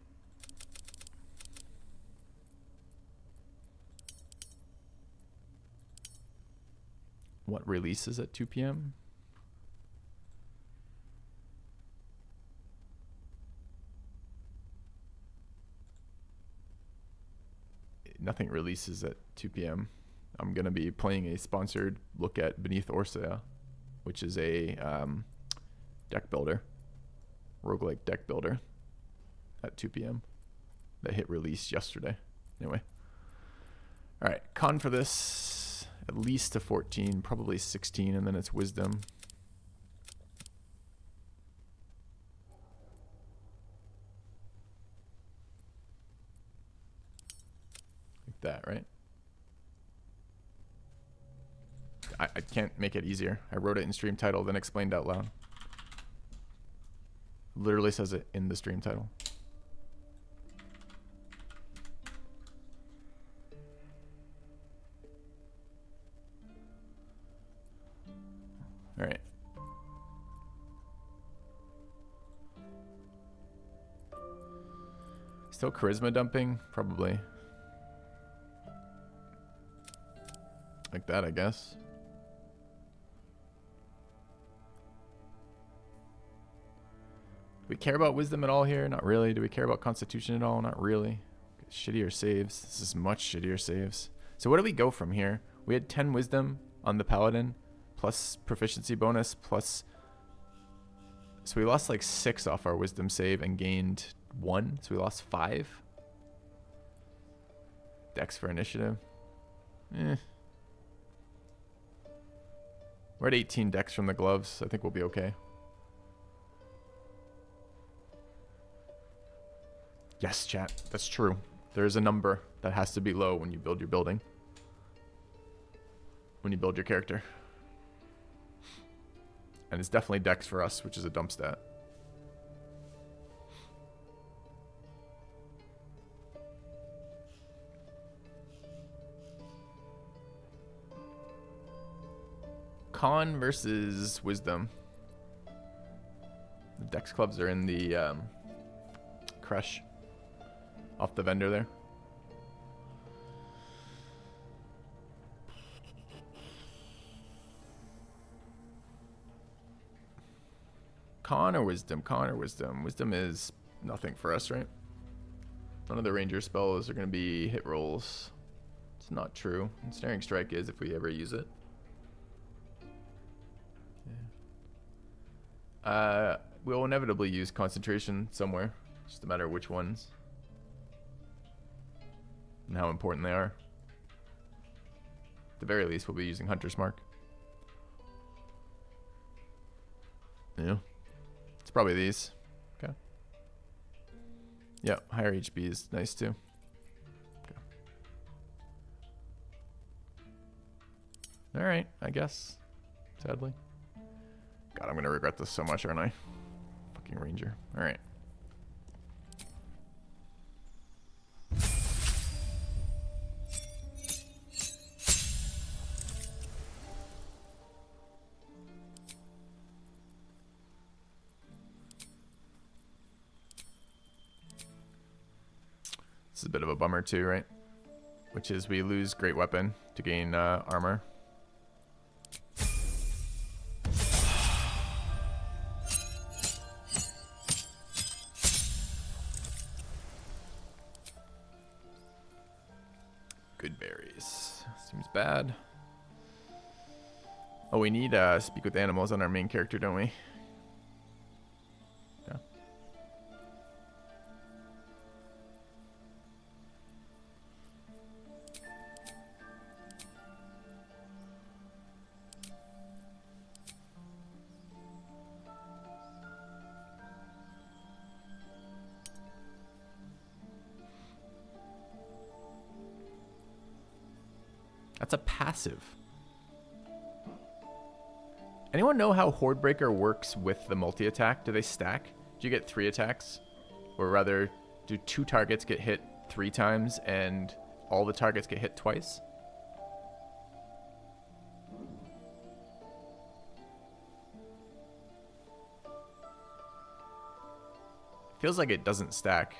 What releases at 2 p.m.? Nothing releases at 2 p.m. I'm going to be playing a sponsored look at Beneath Orsea, which is a deck builder, roguelike deck builder at 2 p.m. that hit release yesterday. Anyway. All right, con for this, at least to 14, probably 16, and then it's wisdom. That, right? I can't make it easier. I wrote it in stream title, then explained out loud. Literally says it in the stream title. All right. Still charisma dumping? Probably. Like that, I guess. Do we care about wisdom at all here? Not really. Do we care about constitution at all? Not really. Shittier saves. This is much shittier saves. So what do we go from here? We had 10 wisdom on the paladin, plus proficiency bonus, plus... So we lost like 6 off our wisdom save and gained 1. So we lost 5. Dex for initiative. Eh. We're at 18 dex from the gloves. I think we'll be okay. Yes, chat. That's true. There's a number that has to be low when you build your building. When you build your character. And it's definitely dex for us, which is a dump stat. Con versus wisdom. The dex clubs are in the crush off the vendor there. Con or wisdom? Con or wisdom? Wisdom is nothing for us, right? None of the ranger spells are going to be hit rolls. It's not true. Ensnaring strike is if we ever use it. We'll inevitably use concentration somewhere. Just a matter of which ones. And how important they are. At the very least, we'll be using Hunter's Mark. Yeah. It's probably these. Okay. Yeah, higher HP is nice too. Okay. Alright, I guess. Sadly. God, I'm gonna regret this so much, aren't I? Fucking ranger. Alright. This is a bit of a bummer too, right? Which is we lose great weapon to gain armor. Good berries. Seems bad. Oh, we need speak with animals on our main character, don't we? Yeah. That's a passive. Anyone know how Hordebreaker works with the multi-attack? Do they stack? Do you get 3 attacks? Or rather, do 2 targets get hit 3 times and all the targets get hit twice? Feels like it doesn't stack.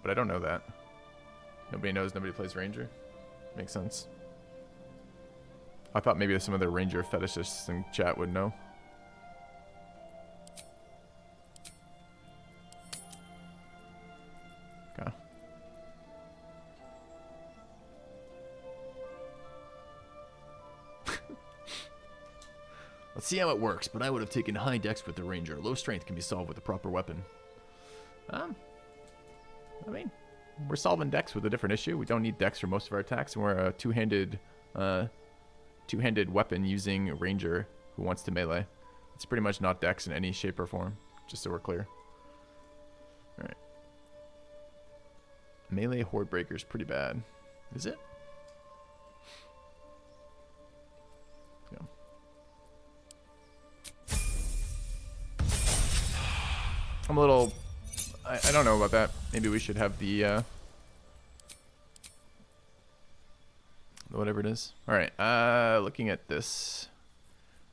But I don't know that. Nobody knows, nobody plays Ranger. Makes sense. I thought maybe some of the ranger fetishists in chat would know. Okay. Let's see how it works, but I would have taken high dex with the ranger. Low strength can be solved with a proper weapon. I mean, we're solving dex with a different issue. We don't need dex for most of our attacks, and we're a two-handed weapon using ranger who wants to melee. It's pretty much not dex in any shape or form, just so we're clear. Alright. Melee Hordebreaker is pretty bad. Is it? Yeah. I'm a little... I don't know about that. Maybe we should have the... whatever it is. Alright, looking at this.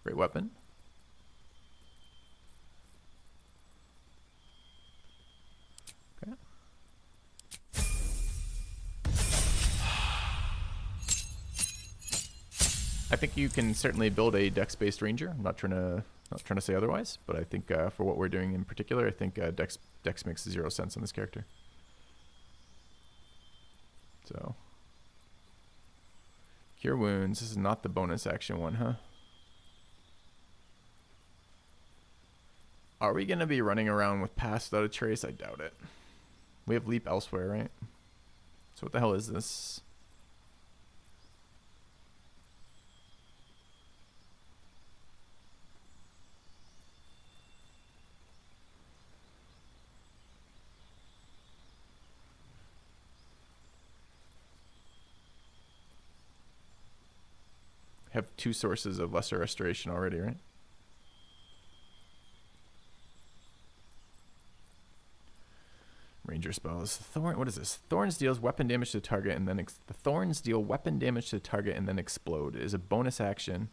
Great weapon. Okay. I think you can certainly build a dex-based ranger. I'm not trying to say otherwise, but I think for what we're doing in particular, I think dex makes 0 sense on this character. So... Cure wounds. This is not the bonus action one, huh? Are we going to be running around with Pass without a trace? I doubt it. We have leap elsewhere, right? So what the hell is this? have 2 sources of lesser restoration already, right? Ranger spells. Thorn. What is this? Thorns deals weapon damage to the target, and then the thorns deal weapon damage to the target and then explode. It is a bonus action.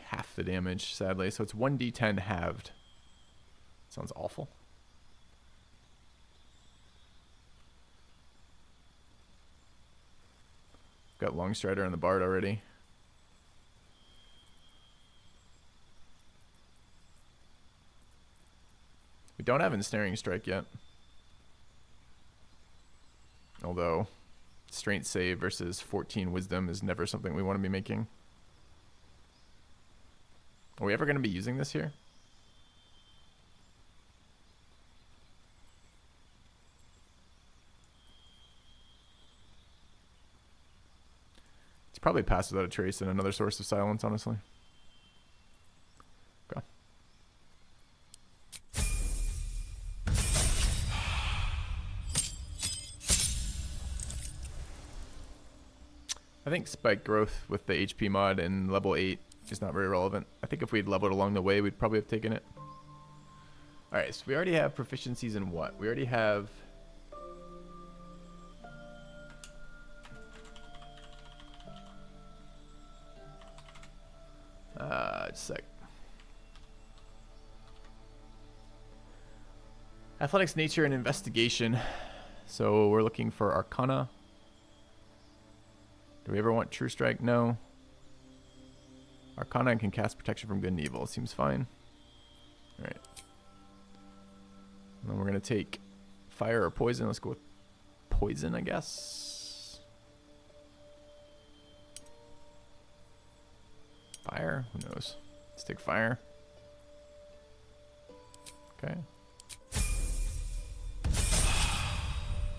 Half the damage, sadly. So it's 1d10 halved. Sounds awful. Got Longstrider on the Bard already. We don't have Ensnaring Strike yet. Although, Strength save versus 14 Wisdom is never something we want to be making. Are we ever going to be using this here? It's probably Pass Without a Trace and another source of silence, honestly. Okay. I think Spike Growth with the HP mod in level 8 is not very relevant. I think if we'd leveled along the way, we'd probably have taken it. Alright, so we already have proficiencies in what? We already have... just a sec. Athletics, Nature, and Investigation. So we're looking for Arcana. Do we ever want True Strike? No. Arcana can cast protection from good and evil. Seems fine. Alright. And then we're going to take fire or poison. Let's go with poison, I guess. Fire? Who knows? Let's take fire. Okay.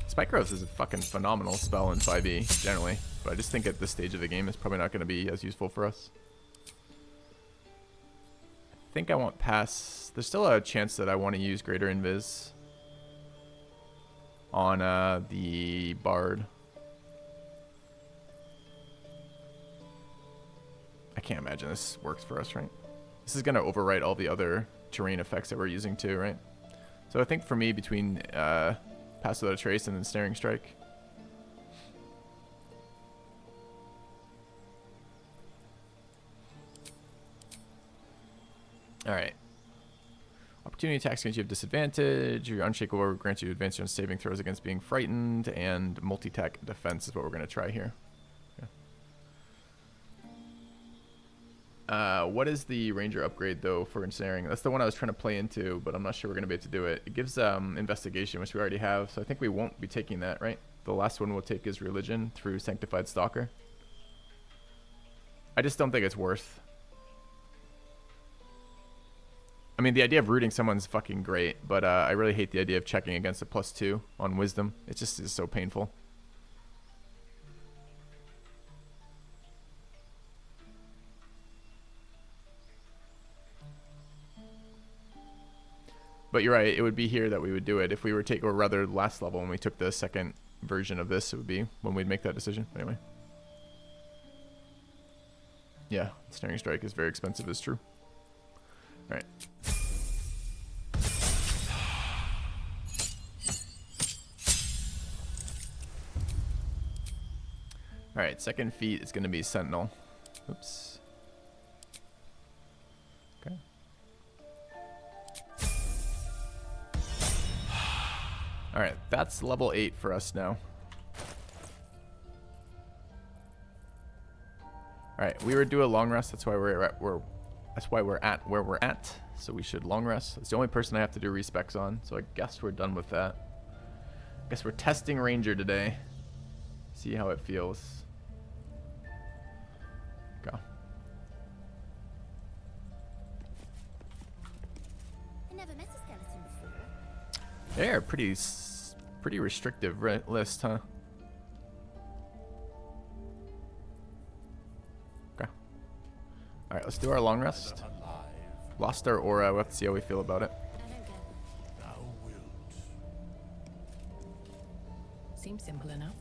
Spike Growth is a fucking phenomenal spell in 5e, generally. But I just think at this stage of the game, it's probably not going to be as useful for us. I think I want Pass. There's still a chance that I want to use Greater Invis on the Bard. I can't imagine this works for us, right? This is going to overwrite all the other terrain effects that we're using too, right? So I think for me, between Pass Without a Trace and Ensnaring Strike. Alright. Opportunity attacks against you have disadvantage. Your Unshakable grants you advantage on saving throws against being frightened. And multi-attack defense is what we're going to try here. What is the Ranger upgrade, though, for Ensnaring? That's the one I was trying to play into, but I'm not sure we're going to be able to do it. It gives Investigation, which we already have, so I think we won't be taking that, right? The last one we'll take is Religion through Sanctified Stalker. I just don't think it's worth. I mean, the idea of rooting someone's fucking great, but I really hate the idea of checking against a +2 on Wisdom. It just is so painful. But you're right, it would be here that we would do it. If we were or rather last level when we took the second version of this, it would be when we'd make that decision. Anyway. Yeah, Snaring Strike is very expensive, is true. Alright. Alright, second feat is going to be Sentinel. Oops. Okay. Alright, that's level 8 for us now. Alright, we would do a long rest, that's why we're at where we're at. So we should long rest. It's the only person I have to do respecs on, so I guess we're done with that. I guess we're testing Ranger today. See how it feels. Go. I never met a skeleton before. They're pretty restrictive list, huh? Okay. All right, let's do our long rest. Lost our aura. We'll have to see how we feel about it. I don't get it. Thou wilt. Seems simple enough.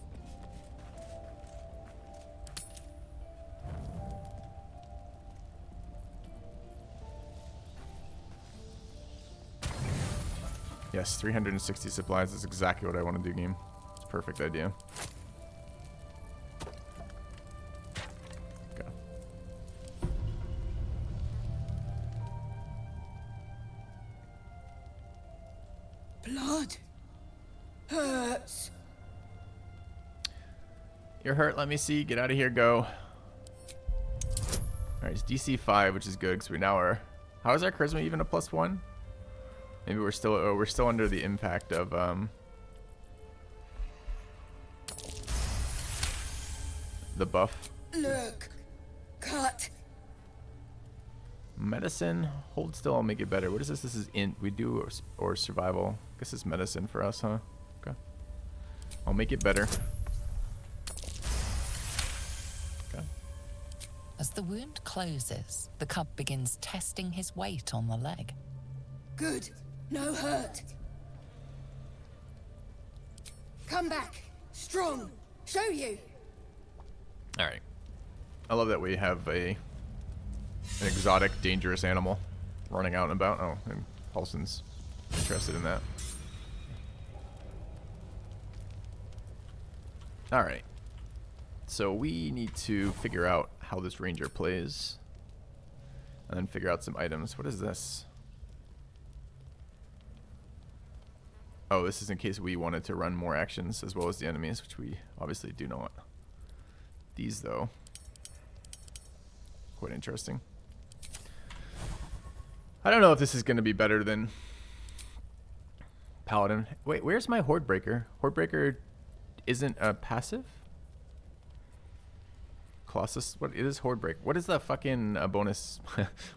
Yes, 360 supplies is exactly what I want to do, game. It's a perfect idea. Okay. Blood hurts. You're hurt. Let me see. Get out of here. Go. All right, it's DC 5, which is good because we now are. How is our charisma even a +1? Maybe we're still under the impact of the buff. Look, cut. Medicine. Hold still. I'll make it better. What is this? This is int. We do or survival. Guess it's medicine for us, huh? Okay. I'll make it better. Okay. As the wound closes, the cub begins testing his weight on the leg. Good. No hurt. Come back. Strong. Show you. All right. I love that we have an exotic, dangerous animal running out and about. Oh, and Paulson's interested in that. All right. So we need to figure out how this ranger plays, and then figure out some items. What is this? Oh, this is in case we wanted to run more actions as well as the enemies, which we obviously do not. These, though, quite interesting. I don't know if this is going to be better than Paladin. Wait, where's my Horde Breaker? Horde Breaker isn't a passive? Colossus? What is Horde Breaker? What is the fucking bonus?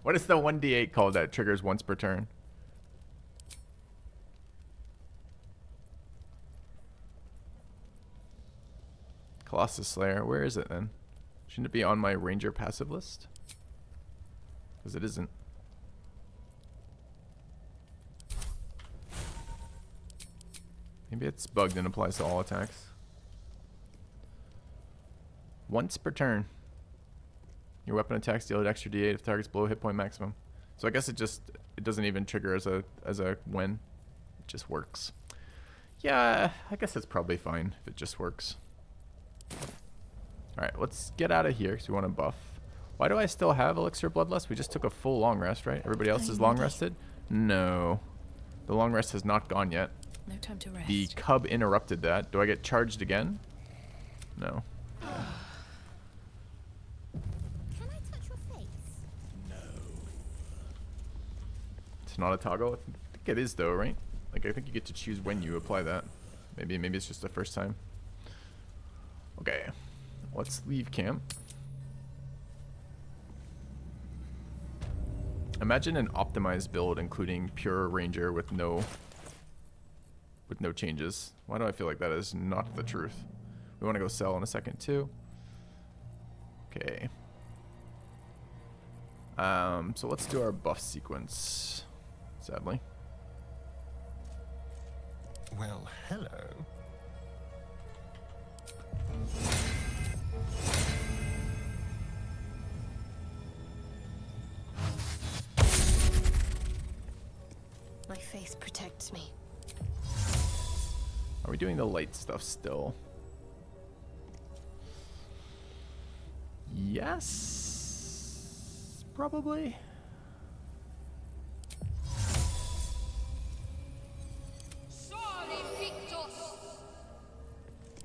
What is the 1d8 called that triggers once per turn? Colossus Slayer. Where is it then? Shouldn't it be on my Ranger passive list? Because it isn't. Maybe it's bugged and applies to all attacks. Once per turn. Your weapon attacks deal an extra d8 if targets below hit point maximum. So I guess it doesn't even trigger as a when. It just works. Yeah, I guess it's probably fine if it just works. Alright, let's get out of here because we want to buff. Why do I still have Elixir Bloodlust? We just took a full long rest, right? Everybody else is long rested? No. The long rest has not gone yet. No time to rest. The cub interrupted that. Do I get charged again? No. Can I touch your face? It's not a toggle? I think it is though, right? Like I think you get to choose when you apply that. Maybe it's just the first time. Okay. Let's leave camp. Imagine an optimized build including pure ranger with no changes. Why do I feel like that is not the truth? We want to go sell in a second too. Okay. So let's do our buff sequence. Sadly. Well, hello. My faith protects me. Are we doing the light stuff still? Yes. Probably.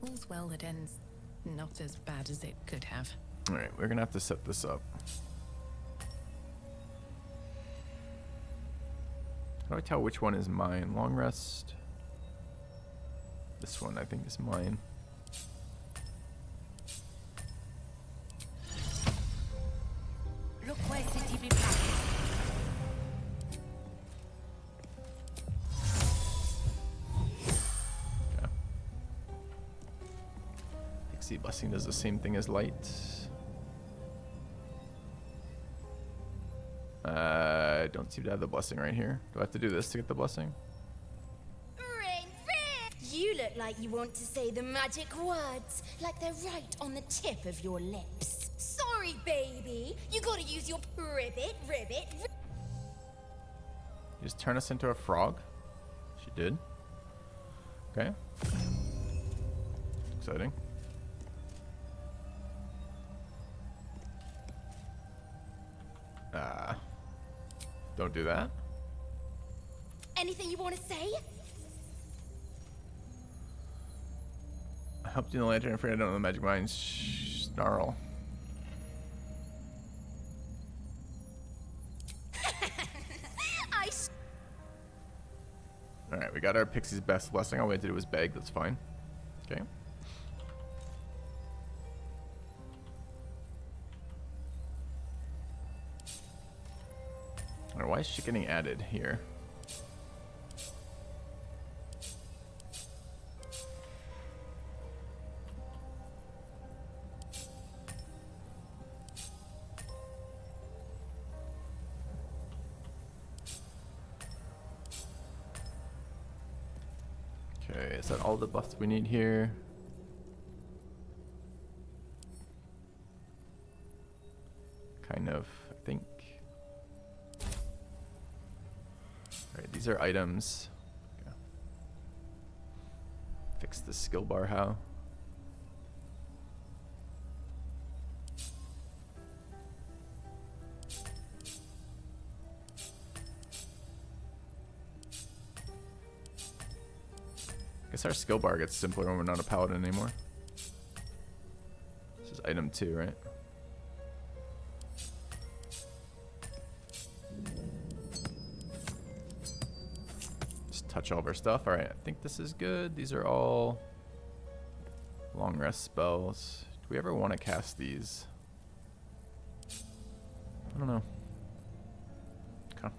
All's well that ends not as bad as it could have. Alright, we're gonna have to set this up. How do I tell which one is mine? Long rest. This one I think is mine. Look where city be back. Okay. Pixie Blessing does the same thing as light. I don't seem to have the blessing right here. Do I have to do this to get the blessing? Rain fit. You look like you want to say the magic words, like they're right on the tip of your lips. Sorry, baby. You gotta use your ribbit. You just turn us into a frog? She did. Okay. Exciting. Don't do that. Anything you want to say? I helped you in the lantern. I'm afraid I don't know the magic mind. Snarl. Alright, we got our Pixie's best blessing. All we had to do was beg. That's fine. Okay. Alright, why is she getting added here? Okay, is that all the buffs we need here? Kind of, I think. Alright, these are items. Okay. Fix the skill bar how? I guess our skill bar gets simpler when we're not a paladin anymore. This is item 2, right? Just touch all of our stuff. Alright, I think this is good. These are all long rest spells. Do we ever want to cast these? I don't know. Okay.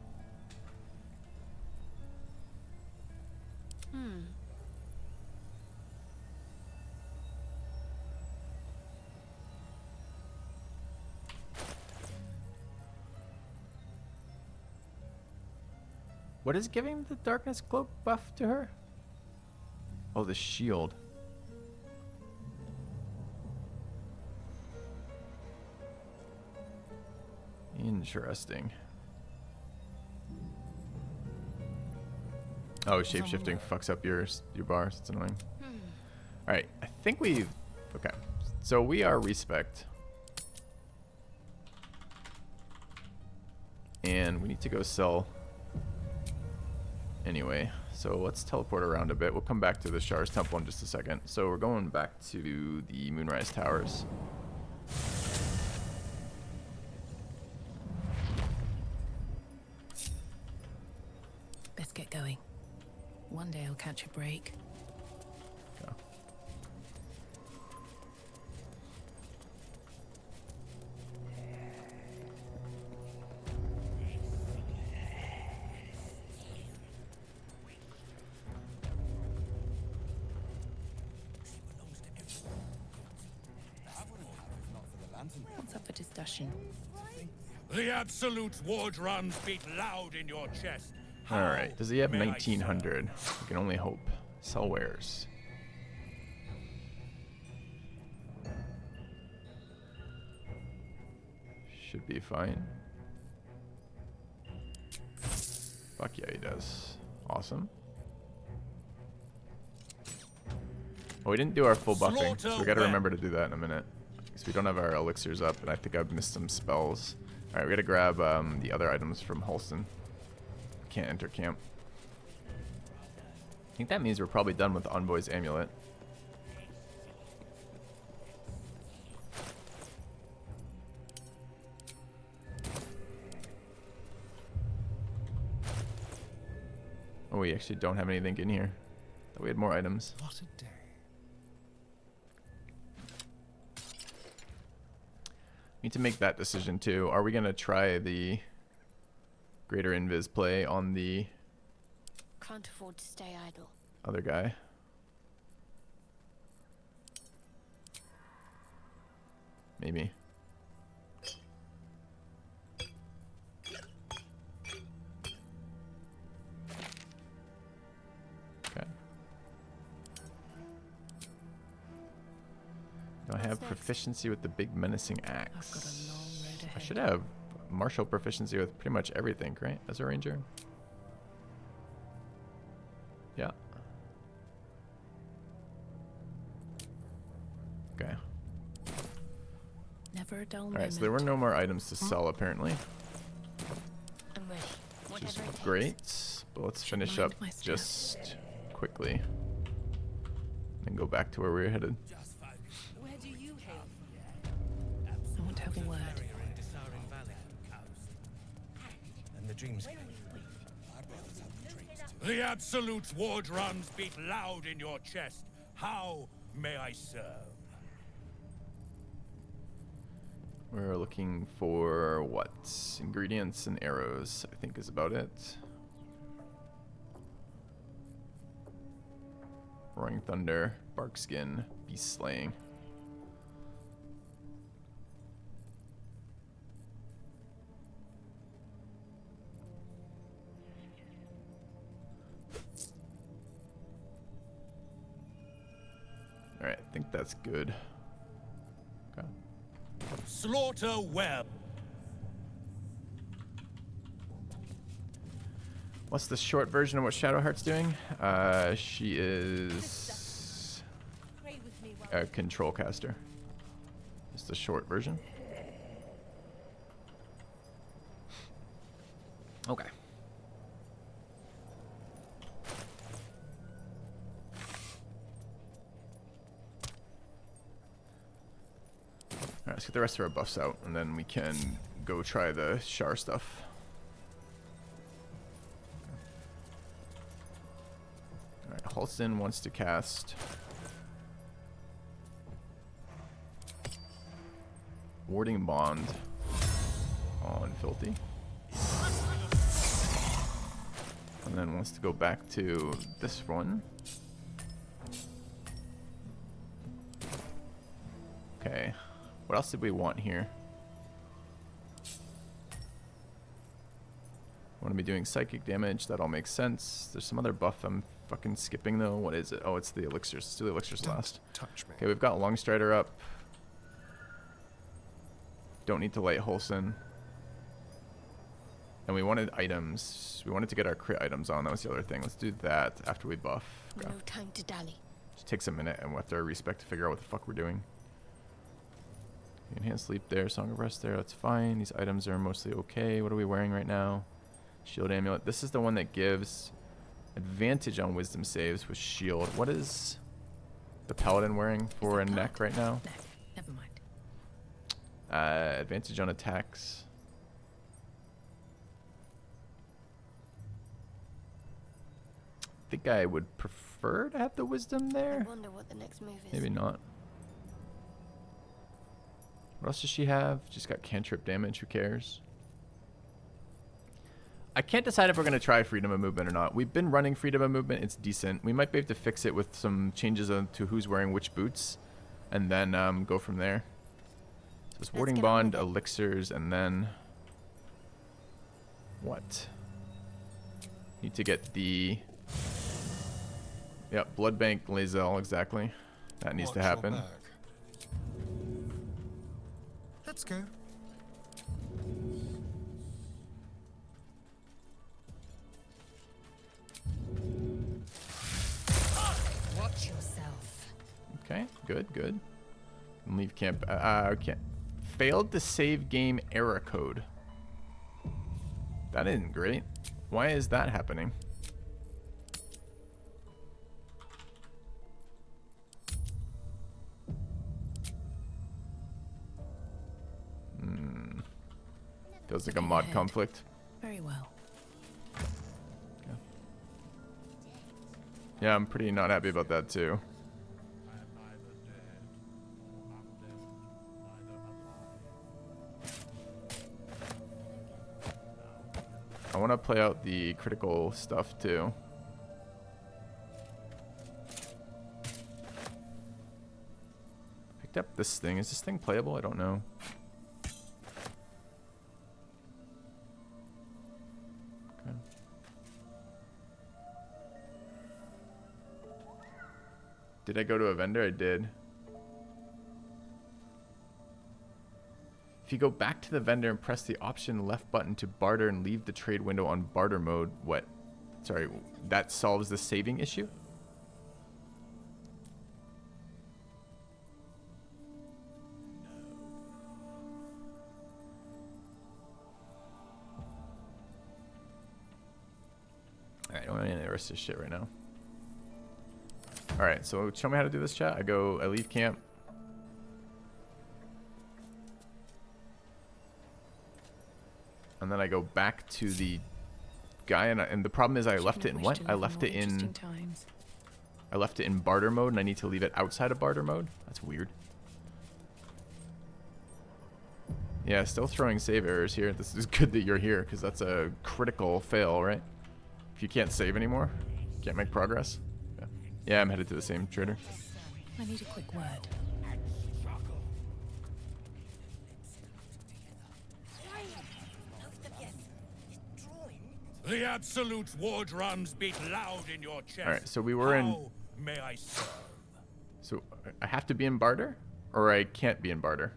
What is giving the darkness cloak buff to her? Oh, the shield. Interesting. Oh, shapeshifting fucks up your bars. It's annoying. Alright, I think we've... Okay. So we are respect. And we need to go sell... Anyway, so let's teleport around a bit. We'll come back to the Shar's Temple in just a second. So we're going back to the Moonrise Towers. Best get going. One day I'll catch a break. Okay. What's up for discussion? The Absolute war drums beat loud in your chest. Alright, does he have May I 1900? We can only hope. Sell wares. Should be fine. Fuck yeah, he does. Awesome. Oh, we didn't do our full buffing, so we gotta remember to do that in a minute. Because we don't have our elixirs up, and I think I've missed some spells. Alright, we gotta grab the other items from Holston. Can't enter camp. I think that means we're probably done with the Envoy's amulet. Oh, we actually don't have anything in here. Thought we had more items. What a day. Need to make that decision too. Are we gonna try the greater invis play on the Can't afford to stay idle. other guy? Maybe. Okay. have next? proficiency with the big menacing axe. I've got a long road ahead. I should have martial proficiency with pretty much everything, right? As a ranger. Yeah. Okay. Never a dull All moment. right. So there were no more items to sell apparently, I'm ready. which is Whatever it takes. great. But let's finish mind up my step. just quickly and go back to where we were headed. Where do you hail I want to have a word. and the dreams? The absolute war drums beat loud in your chest. How may I serve? We're looking for what? Ingredients and arrows, I think is about it. Roaring Thunder, Bark Skin, Beast Slaying. Alright, I think that's good. Okay. Slaughter web. What's the short version of what Shadowheart's doing? She is a control caster. It's the short version. Okay. Alright, let's get the rest of our buffs out, and then we can go try the Shar stuff. Alright, Halston wants to cast Warding Bond on Filthy. And then wants to go back to this one. Okay. What else did we want here? Want to be doing psychic damage. That all makes sense. There's some other buff I'm fucking skipping though. What is it? Oh, it's the elixirs. Let's do the elixirs last. Touch me. Okay, we've got Longstrider up. Don't need to light Holson. And we wanted items. We wanted to get our crit items on. That was the other thing. Let's do that after we buff. Okay. No time to dally. Just takes a minute and we'll have to respec to figure out what the fuck we're doing. Enhanced sleep there, Song of Rest there, that's fine. These items are mostly okay. What are we wearing right now? Shield amulet. This is the one that gives advantage on wisdom saves with shield. What is the Paladin wearing for a neck right now? Neck. Never mind. Advantage on attacks. I think I would prefer to have the wisdom I there. wonder what the next move is. Maybe not. What else does she have? She's got cantrip damage. Who cares? I can't decide if we're going to try freedom of movement or not. We've been running freedom of movement. It's decent. We might be able to fix it with some changes to who's wearing which boots. And then go from there. So it's Warding get on Bond, with it. elixirs, and then... What? Need to get the... Yep, Blood Bank Lae'zel, exactly. That needs to Watch your happen. back. Let's go. Watch yourself. Okay, good, good. And leave camp. Okay. Failed to save game error code. That isn't great. Why is that happening? Feels like a mod Ahead. conflict. Very well. Yeah, I'm pretty not happy about that too. I want to play out the critical stuff too. Picked up this thing. Is this thing playable? I don't know. Okay. Did I go to a vendor? I did. If you go back to the vendor and press the option left button to barter and leave the trade window on barter mode, what? Sorry, that solves the saving issue? Alright, I don't want any of the rest of this shit right now. Alright, so show me how to do this, chat. I leave camp. And then I go back to the guy, and the problem is I left it in what? I left it in barter mode, and I need to leave it outside of barter mode? That's weird. Yeah, still throwing save errors here. This is good that you're here, because that's a critical fail, right? If you can't save anymore, can't make progress. Yeah, I'm headed to the same trader. I need a quick word. The absolute war drums beat loud in your chest. Alright, so we were in... How may I serve? So I have to be in barter? Or I can't be in barter?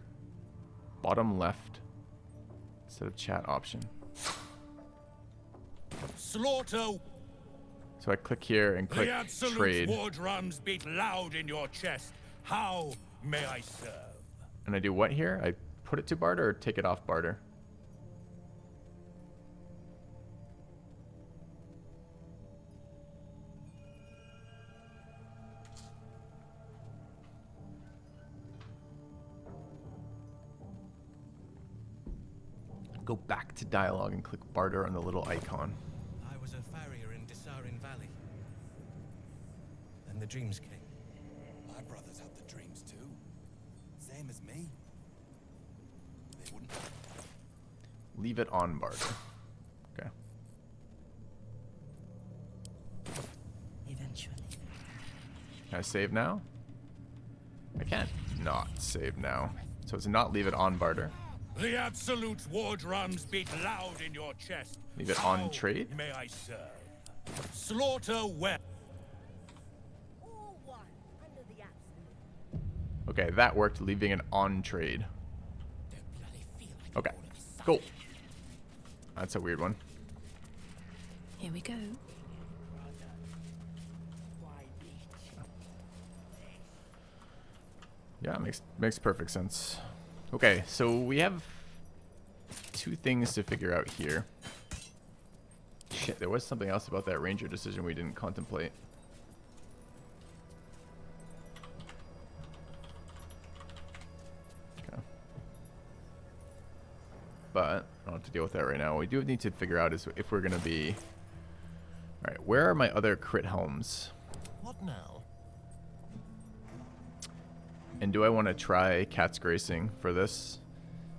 Bottom left. Instead of chat option. Slaughter. So I click here and click The absolute trade. war drums beat loud in your chest. How may I serve? And I do what here? I put it to barter or take it off barter? Go back to dialogue and click barter on the little icon. I was a farrier in Dissarin Valley. Then the dreams came. My brothers had the dreams too. Same as me. They wouldn't. Leave it on barter. Okay. Eventually. Can I save now? I can't not save now. So it's not leave it on barter. The absolute war drums beat loud in your chest. Leave it How on trade? may I serve? Slaughter well. Okay, that worked, leaving it on trade. Okay, cool. That's a weird one. Here we go. Yeah, makes perfect sense. Okay, so we have two things to figure out here. Shit, there was something else about that ranger decision we didn't contemplate. Okay. But I don't have to deal with that right now. What we do need to figure out is if we're going to be... Alright, where are my other crit helms? What now? And do I want to try Cat's Gracing for this?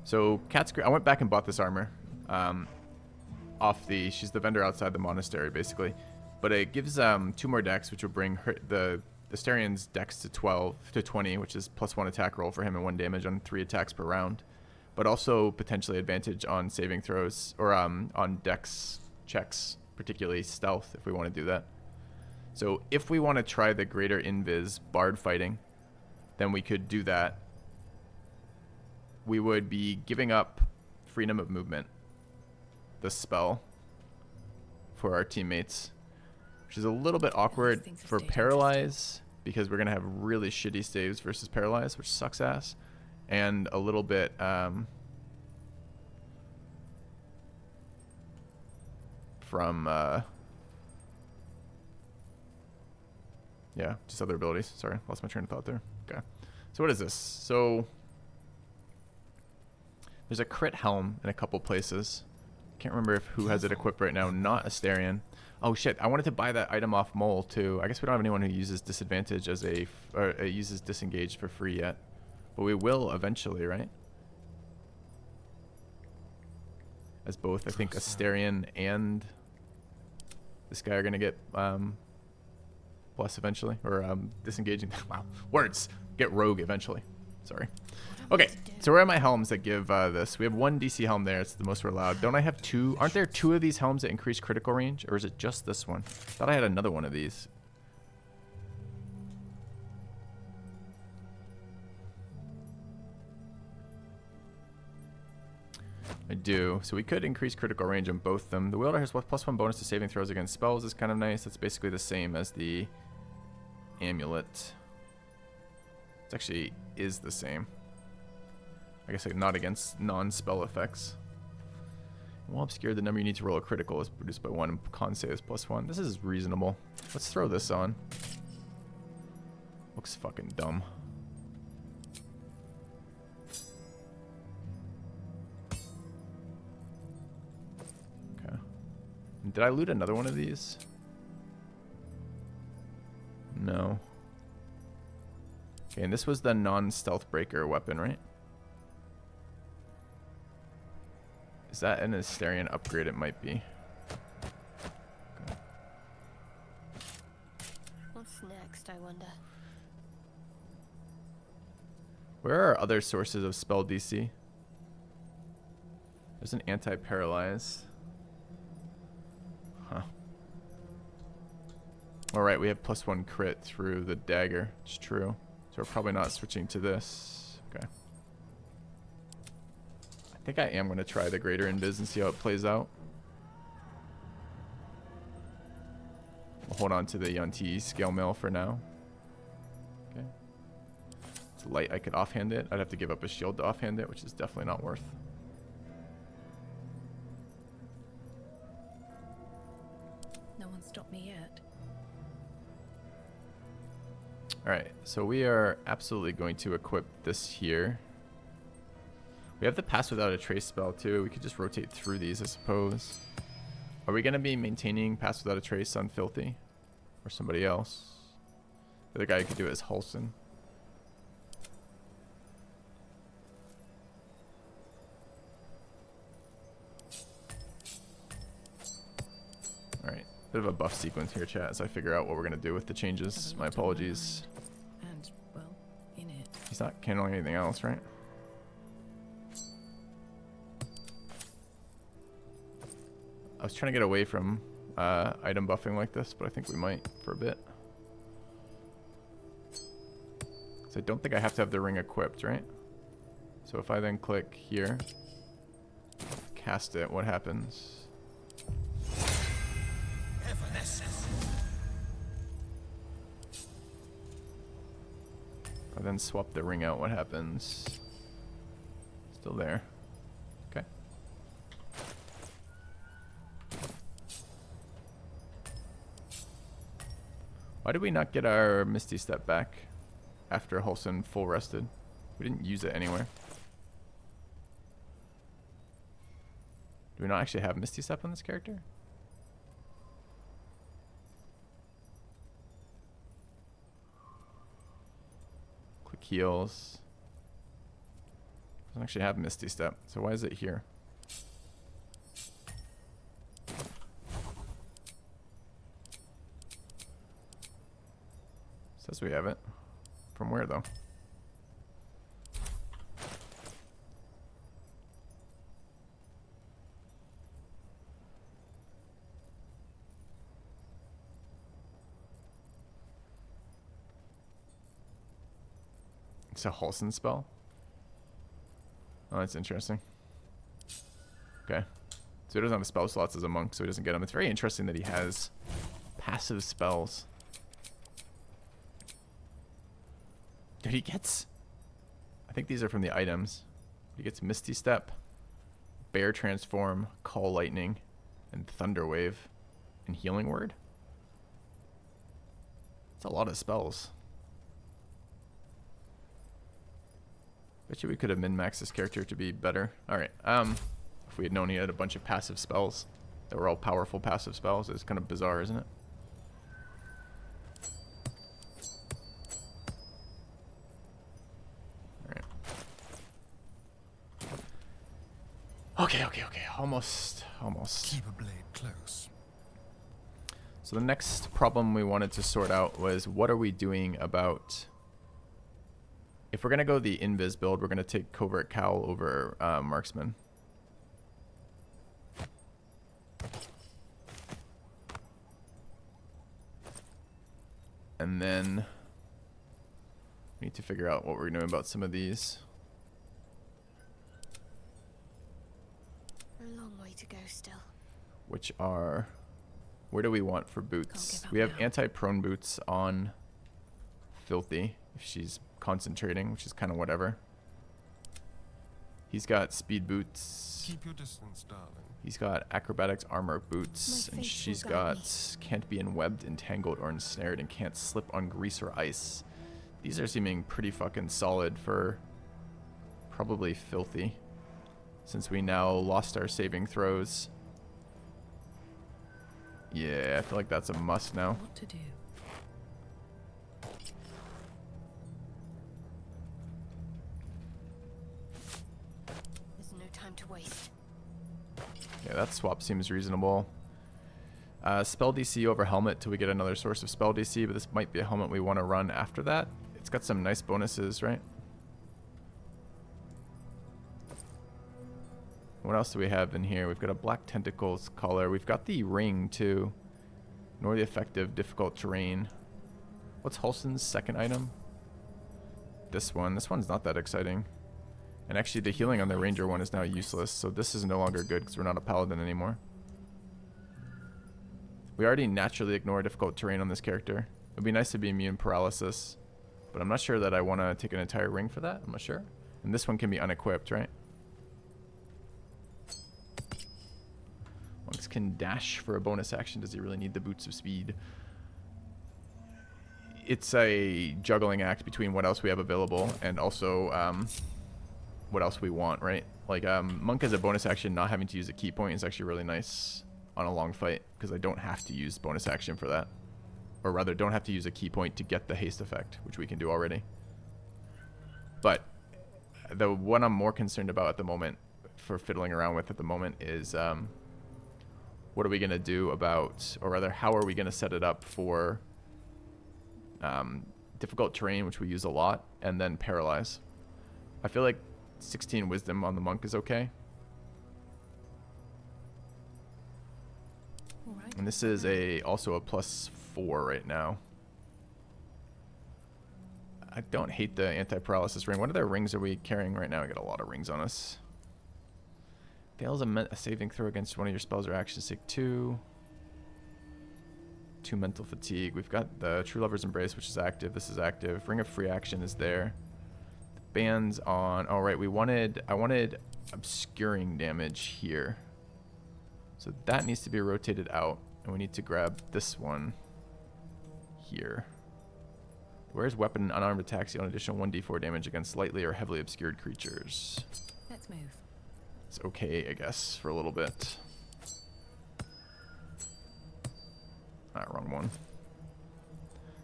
So I went back and bought this armor. She's the vendor outside the monastery, basically. But it gives 2 more dex, which will bring the Asterian's dex to 20, which is +1 attack roll for him and 1 damage on 3 attacks per round. But also potentially advantage on saving throws, or on dex checks, particularly stealth, if we want to do that. So if we want to try the greater invis bard fighting, then we could do that. We would be giving up freedom of movement, the spell, for our teammates, which is a little bit awkward for paralyze, because we're going to have really shitty saves versus paralyze, which sucks ass, and a little bit from yeah, just other abilities. Sorry, lost my train of thought there. Okay. So what is this? So there's a crit helm in a couple places. Can't remember who has it equipped right now. Not Asterian. Oh shit, I wanted to buy that item off Mole too. I guess we don't have anyone who uses disadvantage as or uses disengage for free yet. But we will eventually, right? As both, I think Asterian and this guy are gonna get plus eventually, or disengaging. Wow, words. Get rogue eventually. Sorry. Okay, so where are my helms that give this? We have 1 DC helm there. It's the most we're allowed. Don't I have 2? Aren't there 2 of these helms that increase critical range, or is it just this one? Thought I had another one of these. I do. So we could increase critical range on both of them. The wielder has +1 bonus to saving throws against spells is kind of nice. That's basically the same as the amulet. It actually is the same. I guess like not against non-spell effects. While obscured, the number you need to roll a critical is reduced by 1 and con save is +1. This is reasonable. Let's throw this on. Looks fucking dumb. Okay. Did I loot another one of these? No. Okay, and this was the non-stealth breaker weapon, right? Is that an Asterian upgrade? It might be. Okay. What's next, I wonder? Where are other sources of spell DC? There's an anti-paralyze. Huh. Alright, we have +1 crit through the dagger. It's true. So we're probably not switching to this. Okay. I think I am going to try the greater invis and see how it plays out. We'll hold on to the Yunti scale mail for now. Okay. It's light. I could offhand it. I'd have to give up a shield to offhand it, which is definitely not worth. No one stopped me yet. Alright, so we are absolutely going to equip this here. We have the pass without a trace spell too. We could just rotate through these, I suppose. Are we going to be maintaining pass without a trace on Filthy? Or somebody else? The other guy who could do it is Hulson. Alright, bit of a buff sequence here, chat, as I figure out what we're going to do with the changes. My apologies. And, well, in it. He's not handling anything else, right? I was trying to get away from item buffing like this, but I think we might for a bit. So I don't think I have to have the ring equipped, right? So if I then click here, cast it, what happens? If I then swap the ring out, what happens? Still there. Okay. Why did we not get our Misty Step back after Hulson full rested? We didn't use it anywhere. Do we not actually have Misty Step on this character? Click heals. Doesn't actually have Misty Step, so why is it here? Says we have it. From where though? It's a Hulson spell? Oh, that's interesting. Okay. So he doesn't have spell slots as a monk, so he doesn't get them. It's very interesting that he has passive spells. Dude, he gets... I think these are from the items. He gets Misty Step, Bear Transform, Call Lightning, and Thunder Wave, and Healing Word. That's a lot of spells. Bet you we could have min-maxed this character to be better. Alright, if we had known he had a bunch of passive spells that were all powerful passive spells, it's kind of bizarre, isn't it? Okay. Almost. Keep a blade close. So the next problem we wanted to sort out was what are we doing about... If we're going to go the invis build, we're going to take Covert Cowl over Marksman. And then we need to figure out what we're doing about some of these. A long way to go still. which are, where do we want for boots? give up We have now. anti-prone boots on Filthy if she's concentrating, which is kind of whatever. He's got speed boots. Keep your distance, darling. He's got acrobatics armor boots, My and faith she's will guide got can't be enwebbed, entangled, or ensnared, and can't slip on grease or ice. These are seeming pretty fucking solid for probably Filthy, since we now lost our saving throws. Yeah, I feel like that's a must now. What to do? There's no time to waste. Yeah, that swap seems reasonable. Spell DC over helmet till we get another source of spell DC, but this might be a helmet we want to run after that. It's got some nice bonuses, right? What else do we have in here? We've got a black tentacles collar. We've got the ring too. Nor the effective difficult terrain. What's Hulson's second item? This one. This one's not that exciting. And actually the healing on the ranger one is now useless, so this is no longer good because we're not a paladin anymore. We already naturally ignore difficult terrain on this character. It would be nice to be immune paralysis, but I'm not sure that I want to take an entire ring for that. I'm not sure. And this one can be unequipped, right? Monks can dash for a bonus action. Does he really need the boots of speed? It's a juggling act between what else we have available and also what else we want, right? Like monk as a bonus action, not having to use a key point is actually really nice on a long fight because I don't have to use bonus action for that. Or rather, don't have to use a key point to get the haste effect, which we can do already. But the one I'm more concerned about at the moment, for fiddling around with at the moment, is what are we going to do about, or rather, how are we going to set it up for difficult terrain, which we use a lot, and then paralyze. I feel like 16 wisdom on the monk is okay. All right. And this is also a +4 right now. I don't hate the anti-paralysis ring. What other rings are we carrying right now? We got a lot of rings on us. Fails a saving throw against one of your spells or actions. Take 2. 2 mental fatigue. We've got the True Lover's Embrace, which is active. This is active. Ring of Free Action is there. The band's on. Oh, right. I wanted obscuring damage here. So that needs to be rotated out. And we need to grab this one here. Where's weapon and unarmed attacks deal an additional 1d4 damage against lightly or heavily obscured creatures? Let's move. It's okay, I guess, for a little bit. Wrong one.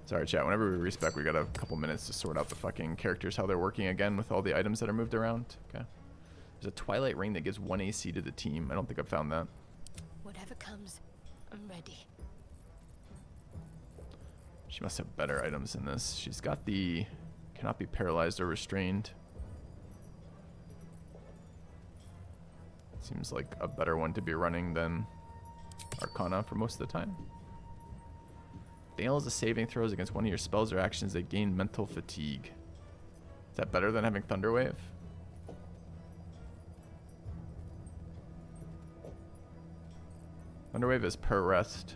Sorry, chat. Whenever we respec, we got a couple minutes to sort out the fucking characters, how they're working again with all the items that are moved around. Okay. There's a Twilight Ring that gives 1 AC to the team. I don't think I've found that. Whatever comes, I'm ready. She must have better items than this. She's got the cannot be paralyzed or restrained. Seems like a better one to be running than Arcana for most of the time. Fails a saving throws against one of your spells or actions that gain mental fatigue. Is that better than having Thunderwave? Thunderwave is per rest.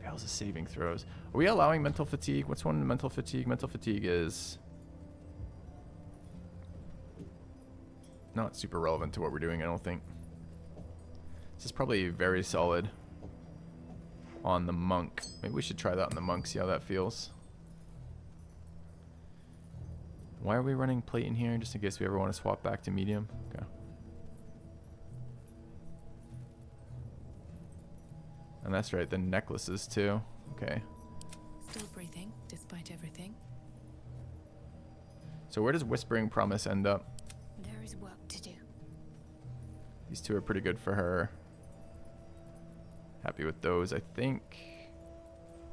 Fails a saving throws. Are we allowing mental fatigue? What's one mental fatigue? Mental fatigue is not super relevant to what we're doing, I don't think. This is probably very solid on the monk. Maybe we should try that on the monk, see how that feels. Why are we running plate in here? Just in case we ever want to swap back to medium. Okay. And that's right, the necklaces too. Okay. Still breathing, despite everything. So where does Whispering Promise end up? There is work to do. These two are pretty good for her. Happy with those, I think.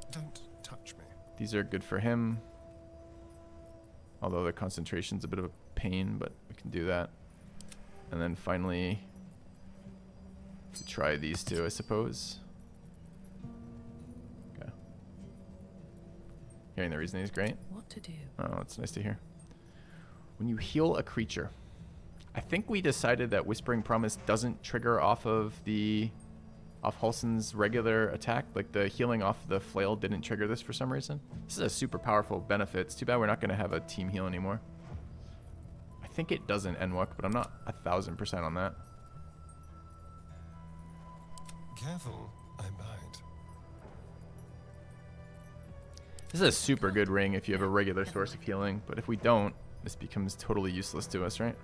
Don't touch me. These are good for him. Although the concentration's a bit of a pain, but we can do that. And then finally, try these two, I suppose. Okay. Hearing the reasoning is great. What to do? Oh, that's nice to hear. When you heal a creature, I think we decided that Whispering Promise doesn't trigger off of Halsin's regular attack. Like the healing off the flail didn't trigger this for some reason. This is a super powerful benefit. It's too bad we're not going to have a team heal anymore. I think it doesn't Enwok, but I'm not 1000% on that. Careful, I bite. This is a super good ring if you have a regular source of healing, but if we don't, this becomes totally useless to us, right?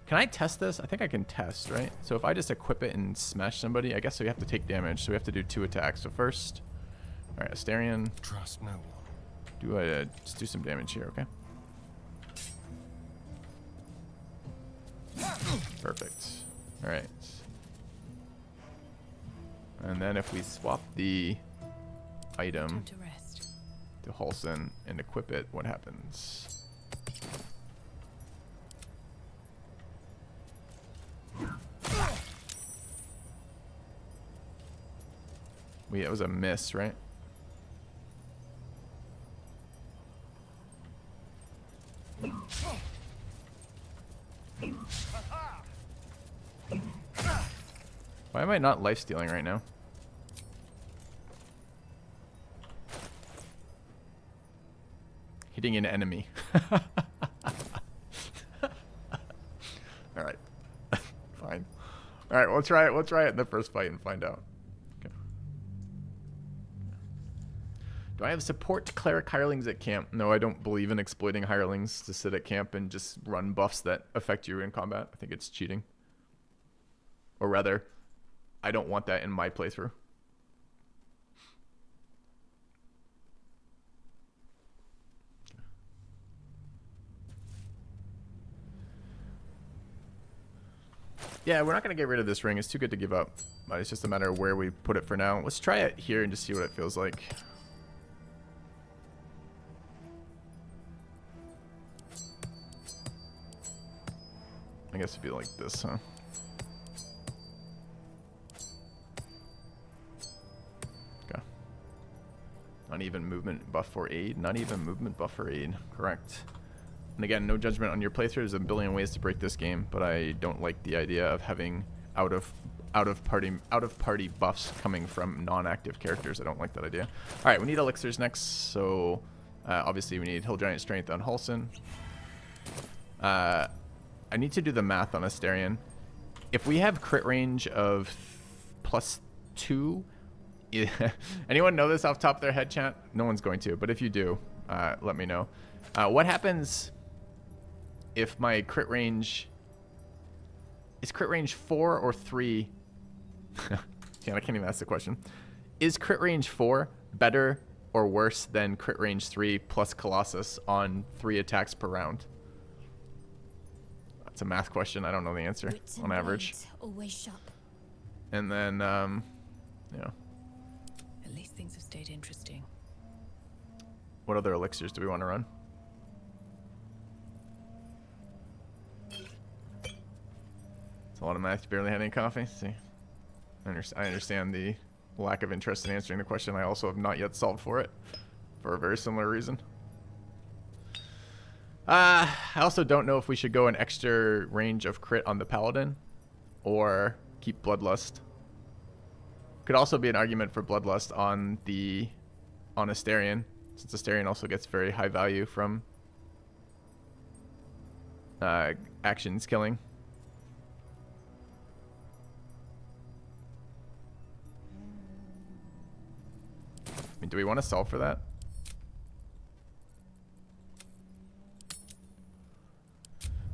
Can I test this? I think I can test, right? So if I just equip it and smash somebody, I guess we have to take damage, so we have to do 2 attacks. So first, all right, Asterion. Trust no one. Do I just do some damage here, okay? Perfect. All right. And then if we swap the item to Halsin and equip it, what happens? It was a miss, right? Why am I not life stealing right now? Hitting an enemy. Alright. Fine. Alright, we'll try it. We'll try it in the first fight and find out. Okay. Do I have support cleric hirelings at camp? No, I don't believe in exploiting hirelings to sit at camp and just run buffs that affect you in combat. I think it's cheating. Or rather, I don't want that in my playthrough. Yeah, we're not going to get rid of this ring. It's too good to give up. But it's just a matter of where we put it for now. Let's try it here and just see what it feels like. I guess it'd be like this, huh? Okay. Uneven movement buff for aid. Not even movement buff for aid. Correct. And again, no judgment on your playthrough. There's a billion ways to break this game, but I don't like the idea of having out of party buffs coming from non-active characters. I don't like that idea. All right, we need elixirs next. So obviously we need Hill Giant Strength on Halsin. I need to do the math on Asterion. If we have crit range of +2, anyone know this off the top of their head, chat? No one's going to, but if you do, let me know. What happens if my crit range is crit range 4 or 3? Yeah, I can't even ask the question. Is crit range 4 better or worse than crit range 3 plus Colossus on 3 attacks per round? That's a math question. I don't know the answer on average. Always sharp. And then, yeah. At least things have stayed interesting. What other elixirs do we want to run? It's a lot of math. You barely had any coffee. See, I understand the lack of interest in answering the question. I also have not yet solved for it for a very similar reason. I also don't know if we should go an extra range of crit on the Paladin or keep Bloodlust. Could also be an argument for Bloodlust on Asterion, since Asterion also gets very high value from actions killing. I mean, do we want to solve for that?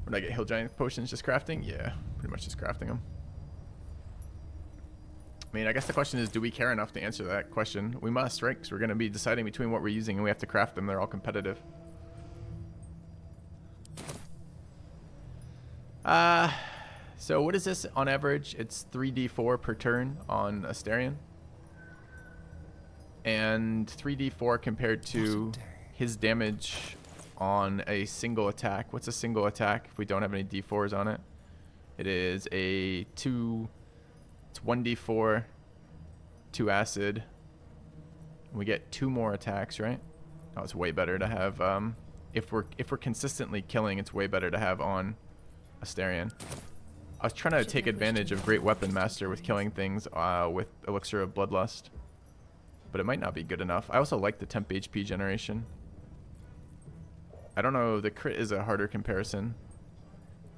Would I get Hill Giant potions just crafting? Yeah, pretty much just crafting them. I mean, I guess the question is, do we care enough to answer that question? We must, right? Because we're going to be deciding between what we're using and we have to craft them. They're all competitive. So what is this on average? It's 3d4 per turn on Asterion. And 3d4 compared to his damage on a single attack. What's a single attack if we don't have any d4s on it? It is a 2... It's 1d4, 2 acid. We get 2 more attacks, right? Oh, it's way better to have if we're consistently killing, it's way better to have on Astarion. I was trying to take advantage of Great Weapon Master with killing things with Elixir of Bloodlust, but it might not be good enough. I also like the temp HP generation. I don't know, the crit is a harder comparison.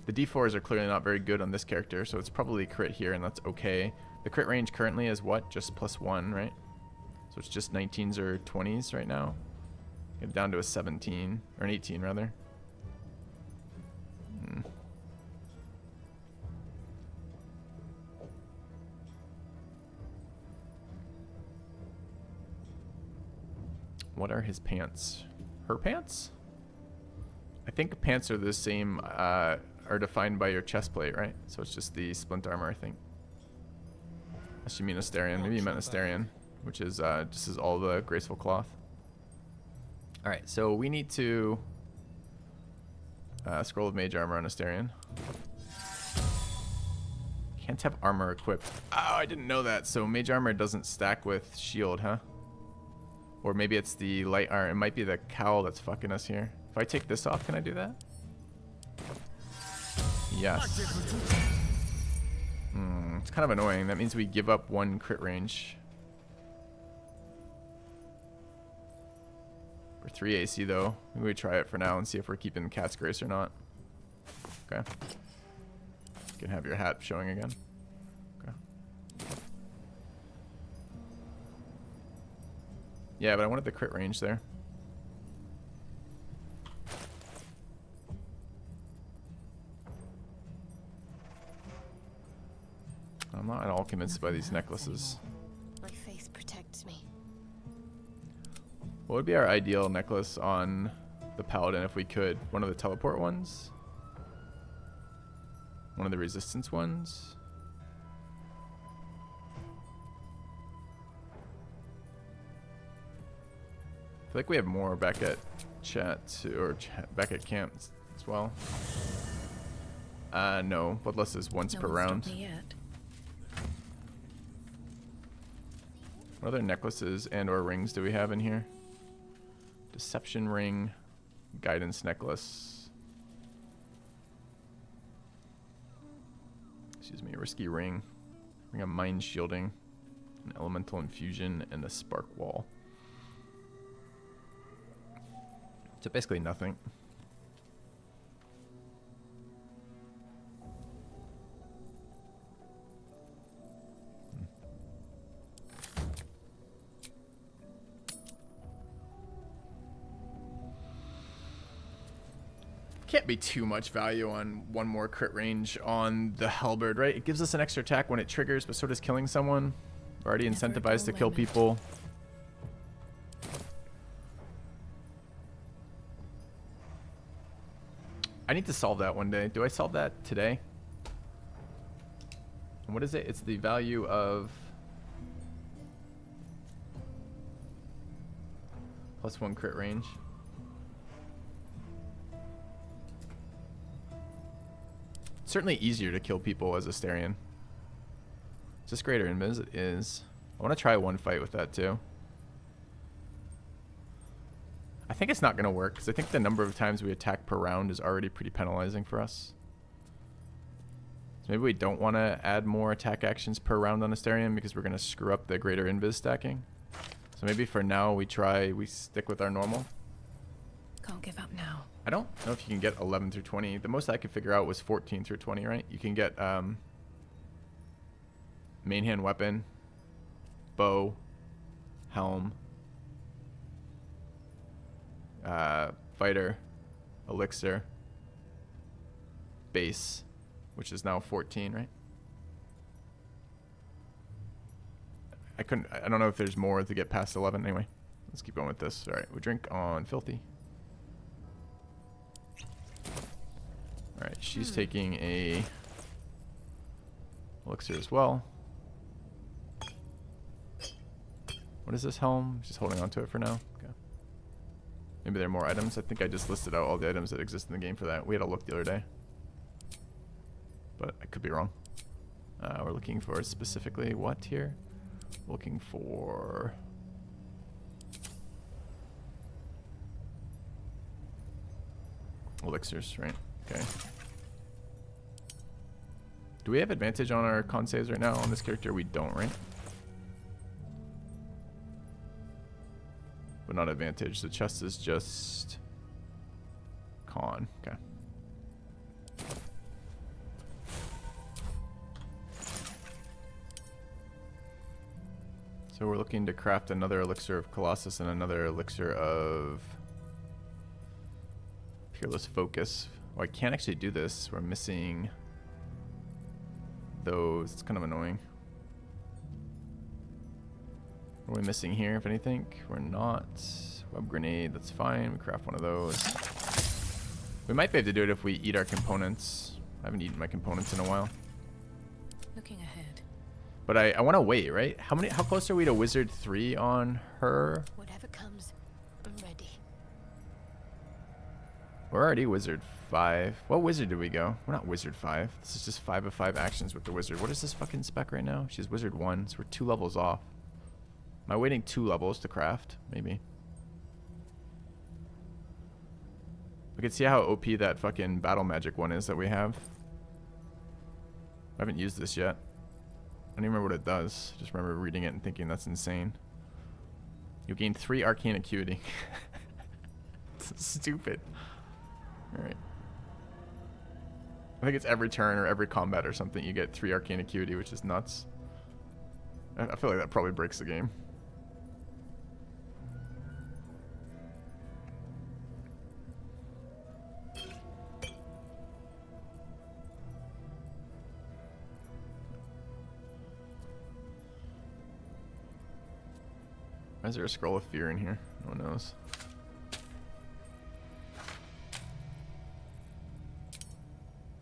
The D4s are clearly not very good on this character, so it's probably crit here, and that's okay. The crit range currently is what? Just +1, right? So it's just 19s or 20s right now. Get it down to a 17, or an 18 rather. What are his pants? Her pants? I think pants are the same, are defined by your chest plate, right? So it's just the splint armor, I think. Unless you mean Astarion. Maybe you meant Astarion, which is just is all the graceful cloth. Alright, so we need to scroll of mage armor on Astarion. Can't have armor equipped. Oh, I didn't know that. So mage armor doesn't stack with shield, huh? Or maybe it's the light armor. It might be the cowl that's fucking us here. If I take this off, can I do that? Yes. It's kind of annoying. That means we give up 1 crit range. For 3 AC though. Maybe we try it for now and see if we're keeping Cat's Grace or not. Okay. You can have your hat showing again. Okay. Yeah, but I wanted the crit range there. I'm not at all convinced by these necklaces. My faith protects me. What would be our ideal necklace on the Paladin if we could? One of the teleport ones? One of the resistance ones? I feel like we have more back at back at camp as well. No. Bloodlust is once per round. What other necklaces and or rings do we have in here? Deception ring, guidance necklace. Excuse me, risky ring. Ring of mind shielding, an elemental infusion, and a spark wall. So basically nothing. Can't be too much value on 1 more crit range on the halberd, right? It gives us an extra attack when it triggers, but so does killing someone. We're already incentivized to kill people. I need to solve that one day. Do I solve that today? And what is it? It's the value of +1 crit range. Certainly easier to kill people as Astarion. Is this greater invis? It is. I want to try 1 fight with that too. I think it's not going to work because I think the number of times we attack per round is already pretty penalizing for us. So maybe we don't want to add more attack actions per round on Astarion because we're going to screw up the greater invis stacking. So maybe for now we stick with our normal. Can't give up now. I don't know if you can get 11 through 20. The most I could figure out was 14 through 20, right? You can get main hand weapon, bow, helm, fighter, elixir, base, which is now 14, right? I don't know if there's more to get past 11. Anyway, let's keep going with this. All right, we drink on Filthy. All right, she's taking a elixir as well. What is this helm? Just holding on to it for now. Okay. Maybe there are more items. I think I just listed out all the items that exist in the game for that. We had a look the other day, but I could be wrong. We're looking for specifically what here? Looking for Elixirs, right? Okay. Do we have advantage on our con saves right now on this character? We don't, right? But not advantage. The chest is just con. Okay. So we're looking to craft another elixir of Colossus and another elixir of Peerless Focus. Oh, I can't actually do this. We're missing those. It's kind of annoying. What are we missing here, if anything? We're not. Web grenade, that's fine. We craft one of those. We might be able to do it if we eat our components. I haven't eaten my components in a while. Looking ahead. But I want to wait, right? How close are we to Wizard 3 on her? Whatever comes, I'm ready. We're already Wizard 5. What wizard did we go? We're not Wizard 5. This is just 5 of 5 actions with the wizard. What is this fucking spec right now? She's Wizard 1, so we're 2 levels off. Am I waiting 2 levels to craft? Maybe. We can see how OP that fucking battle magic one is that we have. I haven't used this yet. I don't even remember what it does. I just remember reading it and thinking that's insane. You gain 3 arcane acuity. It's stupid. Alright. I think it's every turn or every combat or something you get 3 arcane acuity, which is nuts. I feel like that probably breaks the game. Why is there a scroll of fear in here? No one knows.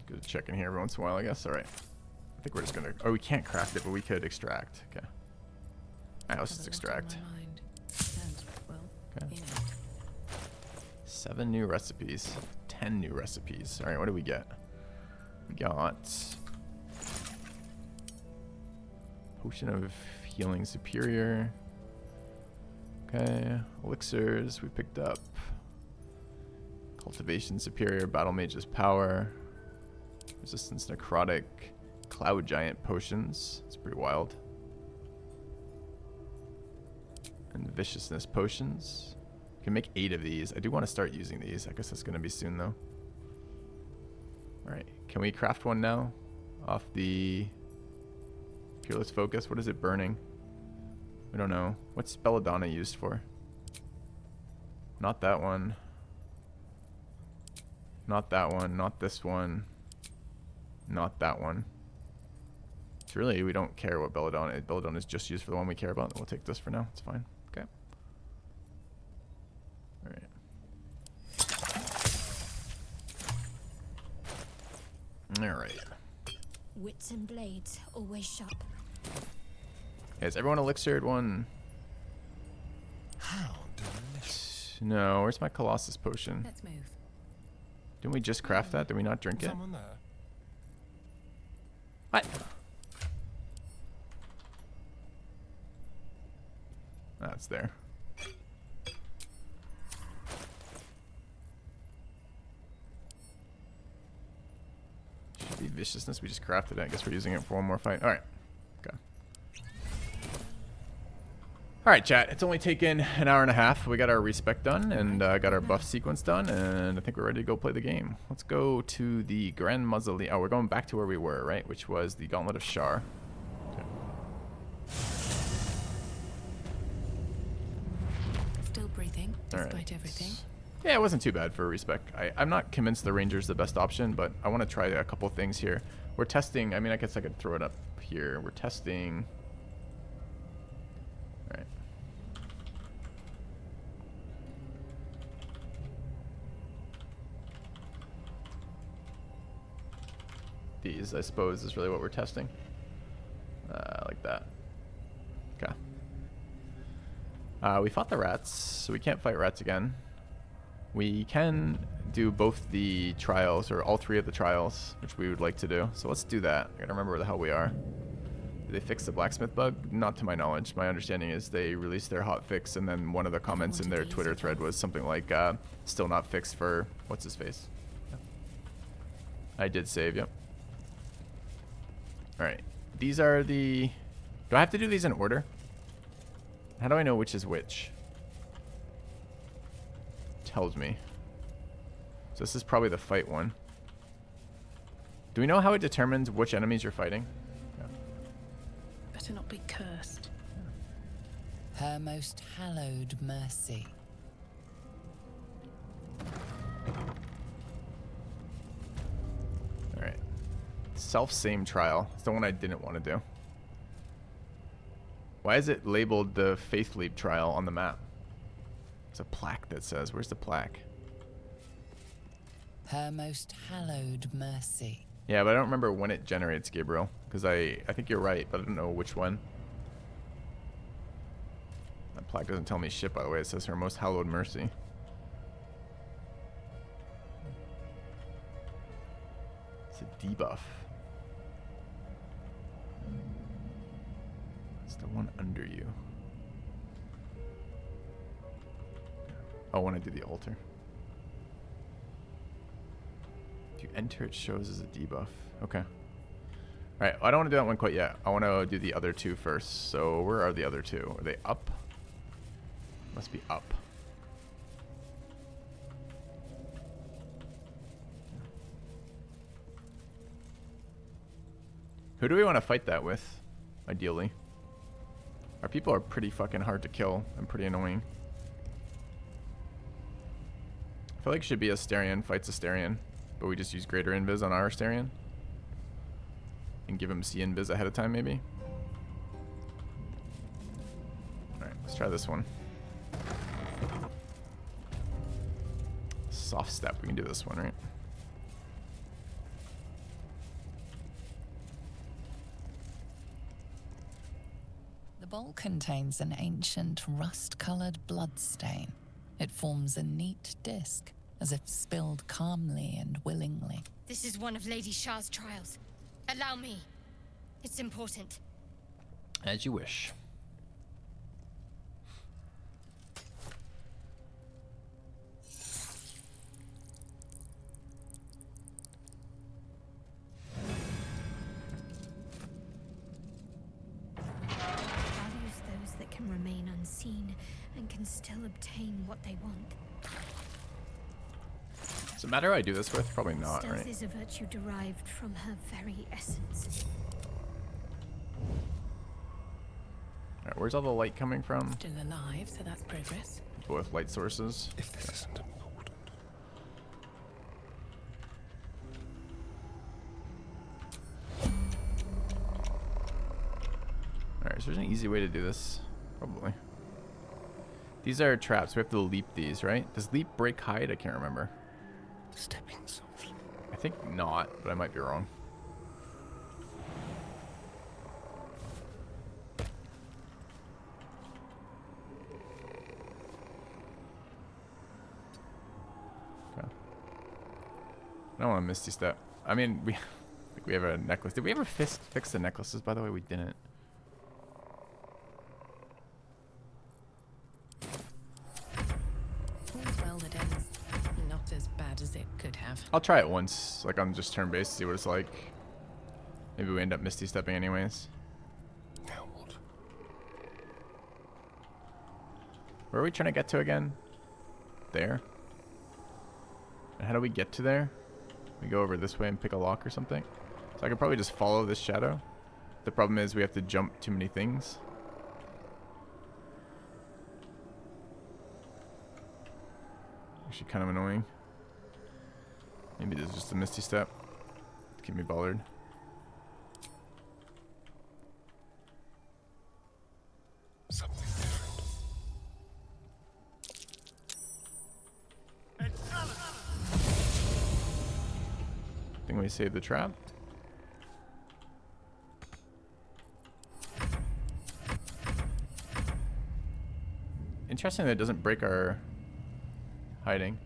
Good to check in here every once in a while, I guess. Alright. I think we're just gonna... Oh, we can't craft it, but we could extract. Okay. Alright, let's just extract. Okay. 7 new recipes. 10 new recipes. Alright, what do we get? We got... Potion of Healing Superior. Okay, elixirs we picked up. Cultivation Superior, Battle Mage's Power. Resistance Necrotic, Cloud Giant Potions. It's pretty wild. And Viciousness Potions. You can make 8 of these. I do want to start using these. I guess that's going to be soon though. Alright, can we craft one now? Off the Peerless Focus. What is it burning? We don't know. What's Belladonna used for? Not that one. Not that one. Not this one. Not that one. It's really, we don't care what Belladonna is. Belladonna is just used for the one we care about. We'll take this for now. It's fine. Okay. Alright. Alright. Wits and blades, always sharp. Is everyone elixired one? How delicious. No, where's my Colossus potion? Let's move. Didn't we just craft that? Did we not drink it? Someone there. What? That's there. Should be viciousness. We just crafted it. I guess we're using it for one more fight. All right. Okay. All right, chat. It's only taken an hour and a half. We got our respec done and got our buff sequence done, and I think we're ready to go play the game. Let's go to the Grand Mausoleum. Oh, we're going back to where we were, right? Which was the Gauntlet of Shar. Okay. Still breathing, despite right. everything. Yeah, it wasn't too bad for a respec. I'm not convinced the Ranger's the best option, but I want to try a couple things here. We're testing. I mean, I guess I could throw it up here. We're testing. All right. These, I suppose, is really what we're testing. Like that. Okay. We fought the rats, so we can't fight rats again. We can do both the trials, or all 3 of the trials, which we would like to do. So let's do that. I gotta remember where the hell we are. Did they fix the blacksmith bug? Not to my knowledge. My understanding is they released their hot fix, and then one of the comments in their Twitter thread was something like, still not fixed for, what's his face? I did save, yep. Alright. These are the... Do I have to do these in order? How do I know which is which? Tells me. So this is probably the fight one. Do we know how it determines which enemies you're fighting? Yeah. Better not be cursed. Her most hallowed mercy. Alright. Self-same trial. It's the one I didn't want to do. Why is it labeled the Faith Leap trial on the map? There's a plaque that says, where's the plaque? Her most hallowed mercy. Yeah, but I don't remember when it generates, Gabriel. Because I think you're right, but I don't know which one. That plaque doesn't tell me shit, by the way. It says her most hallowed mercy. It's a debuff. It's the one under you. Oh, when I do the altar. If you enter, it shows as a debuff. Okay. Alright, I don't want to do that one quite yet. I want to do the other two first. So, where are the other two? Are they up? Must be up. Who do we want to fight that with, ideally? Our people are pretty fucking hard to kill and pretty annoying. I feel like it should be Astarion fights Astarion, but we just use greater invis on our Astarion. And give him C invis ahead of time, maybe? Alright, let's try this one. Soft step, we can do this one, right? The bowl contains an ancient rust-colored bloodstain. It forms a neat disc, as if spilled calmly and willingly. This is one of Lady Shah's trials. Allow me. It's important. As you wish. Values those that can remain unseen and can still obtain what they want. Does it matter who I do this with? Probably not, Stealth right? is a virtue derived from her very essence. Alright, where's all the light coming from? Still alive, so that's progress. Both light sources. If this isn't important. Alright, so there's an easy way to do this. Probably. These are traps. We have to leap these, right? Does leap break hide? I can't remember. Stepping softly. I think not, but I might be wrong. Okay. I don't want to Misty Step. I mean, I think we have a necklace. Did we ever fix the necklaces, by the way? We didn't. All's well that ends not as bad as it could have. I'll try it once, like on just turn-based, see what it's like. Maybe we end up Misty Stepping anyways. Now what? Where are we trying to get to again? There? And how do we get to there? We go over this way and pick a lock or something? So I could probably just follow this shadow. The problem is we have to jump too many things. Actually kind of annoying. Maybe this is just a Misty Step. Keep me Baldur. Something different. Think we saved the trap. Interesting that it doesn't break our hiding.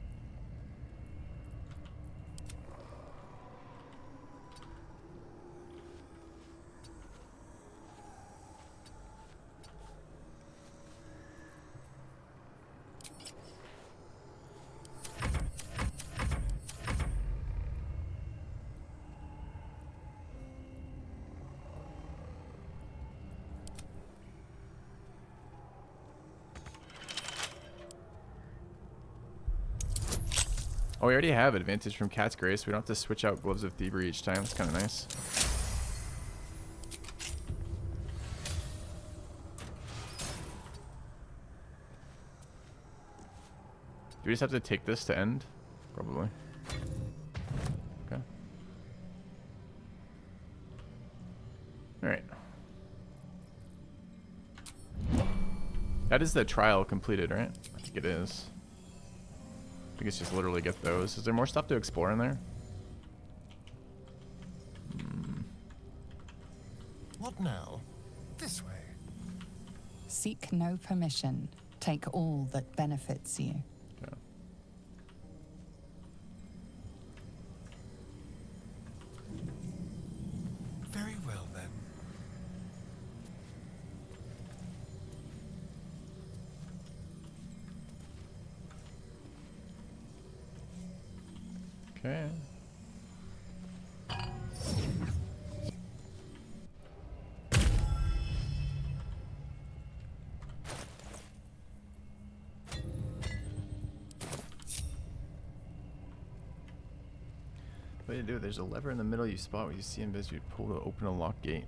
Oh, we already have advantage from Cat's Grace. We don't have to switch out Gloves of Thievery each time. It's kind of nice. Do we just have to take this to end? Probably. Okay. Alright. That is the trial completed, right? I think it is. I think it's just literally get those. Is there more stuff to explore in there? What now? This way. Seek no permission. Take all that benefits you. Okay. Very well then. Okay. What do you do? There's a lever in the middle you spot where you see invis you pull to open a locked gate.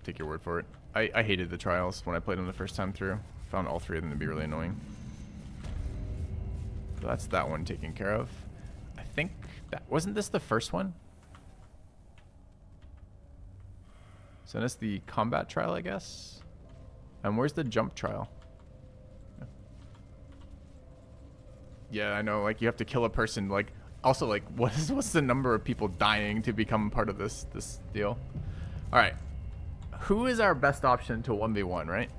Take your word for it. I hated the trials when I played them the first time through. Found all three of them to be really annoying. So that's that one taken care of. I think that wasn't this the first one? So that's the combat trial, I guess. And where's the jump trial? Yeah, I know. Like you have to kill a person. Like also, like what's the number of people dying to become part of this deal? All right, who is our best option to 1v1? Right,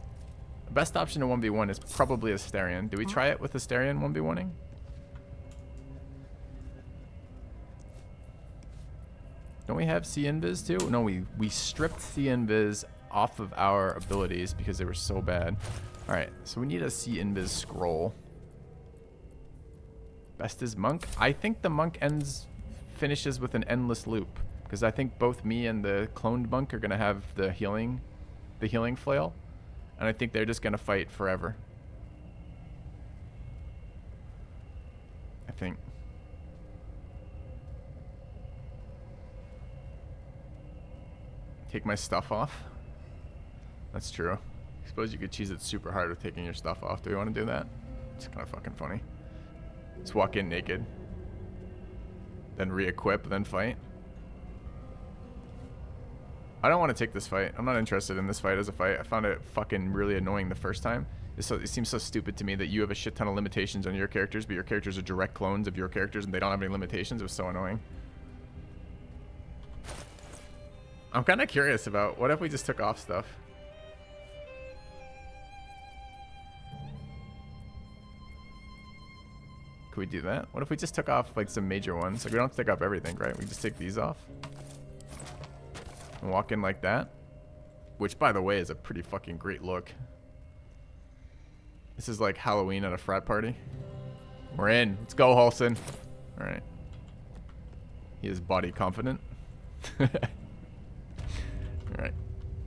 best option to 1v1 is probably Astarion. Do we try it with Astarion 1v1ing? Don't we have C Invis too? No, we stripped C Invis off of our abilities because they were so bad. All right, so we need a C Invis scroll. Best is Monk. I think the Monk finishes with an endless loop because I think both me and the cloned Monk are gonna have the healing flail, and I think they're just gonna fight forever. I think. Take my stuff off. That's true. I suppose you could cheese it super hard with taking your stuff off. Do we want to do that? It's kind of fucking funny. Just walk in naked. Then re-equip, then fight. I don't want to take this fight. I'm not interested in this fight as a fight. I found it fucking really annoying the first time. It seems so stupid to me that you have a shit ton of limitations on your characters, but your characters are direct clones of your characters and they don't have any limitations. It was so annoying. I'm kind of curious about what if we just took off stuff. Could we do that? What if we just took off like some major ones? Like we don't have to take off everything, right? We just take these off and walk in like that, which by the way is a pretty fucking great look. This is like Halloween at a frat party. We're in. Let's go, Halson. All right. He is body confident. Alright.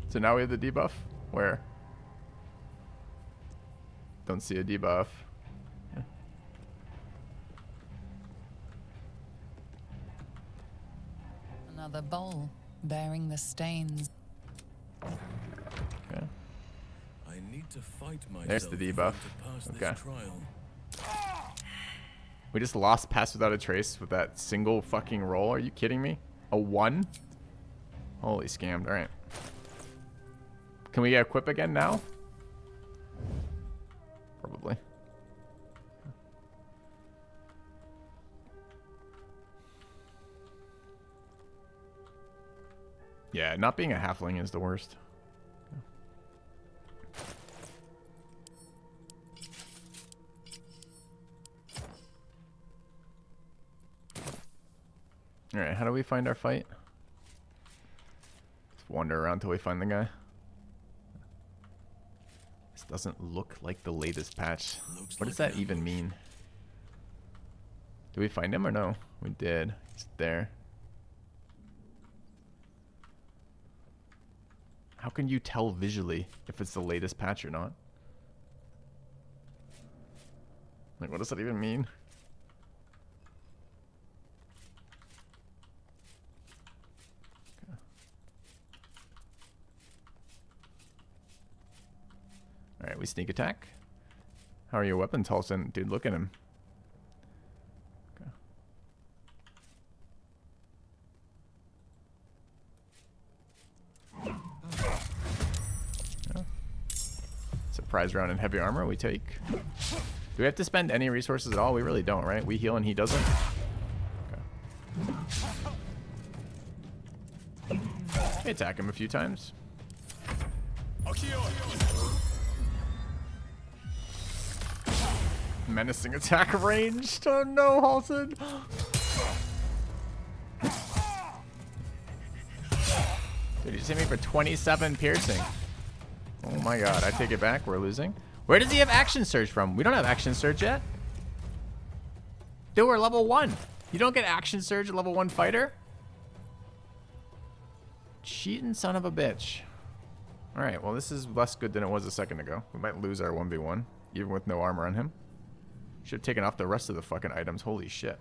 So now we have the debuff? Where? Don't see a debuff. Yeah. Another bowl bearing the stains. Okay. I need to fight myself. There's the debuff. Okay. Trial. We just lost Pass Without a Trace with that single fucking roll. Are you kidding me? A 1? Holy scammed. Alright. Can we equip again now? Probably. Yeah, not being a halfling is the worst. Alright, how do we find our fight? Just wander around till we find the guy. This doesn't look like the latest patch. What does that even mean? Do we find him or no? We did. He's there. How can you tell visually if it's the latest patch or not? Like, what does that even mean? Alright, we sneak attack. How are your weapons, Halson? Dude, look at him. Okay. Yeah. Surprise round in heavy armor we take. Do we have to spend any resources at all? We really don't, right? We heal and he doesn't. Okay. We attack him a few times. Menacing attack ranged. Oh no, Halson. Dude, he just hit me for 27 piercing. Oh my god, I take it back. We're losing. Where does he have action surge from? We don't have action surge yet. Dude, we're level 1. You don't get action surge at level 1 fighter? Cheating son of a bitch. Alright, well this is less good than it was a second ago. We might lose our 1v1, even with no armor on him. Should have taken off the rest of the fucking items. Holy shit.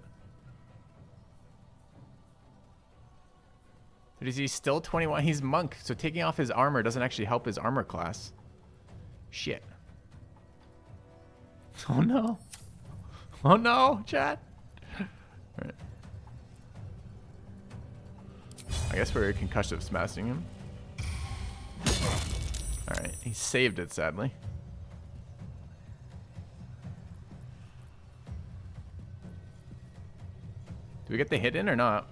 Dude, is he still 21? He's monk, so taking off his armor doesn't actually help his armor class. Shit. Oh no. Oh no, chat. Alright. I guess we're concussive smashing him. Alright, he saved it, sadly. Do we get the hit in or not?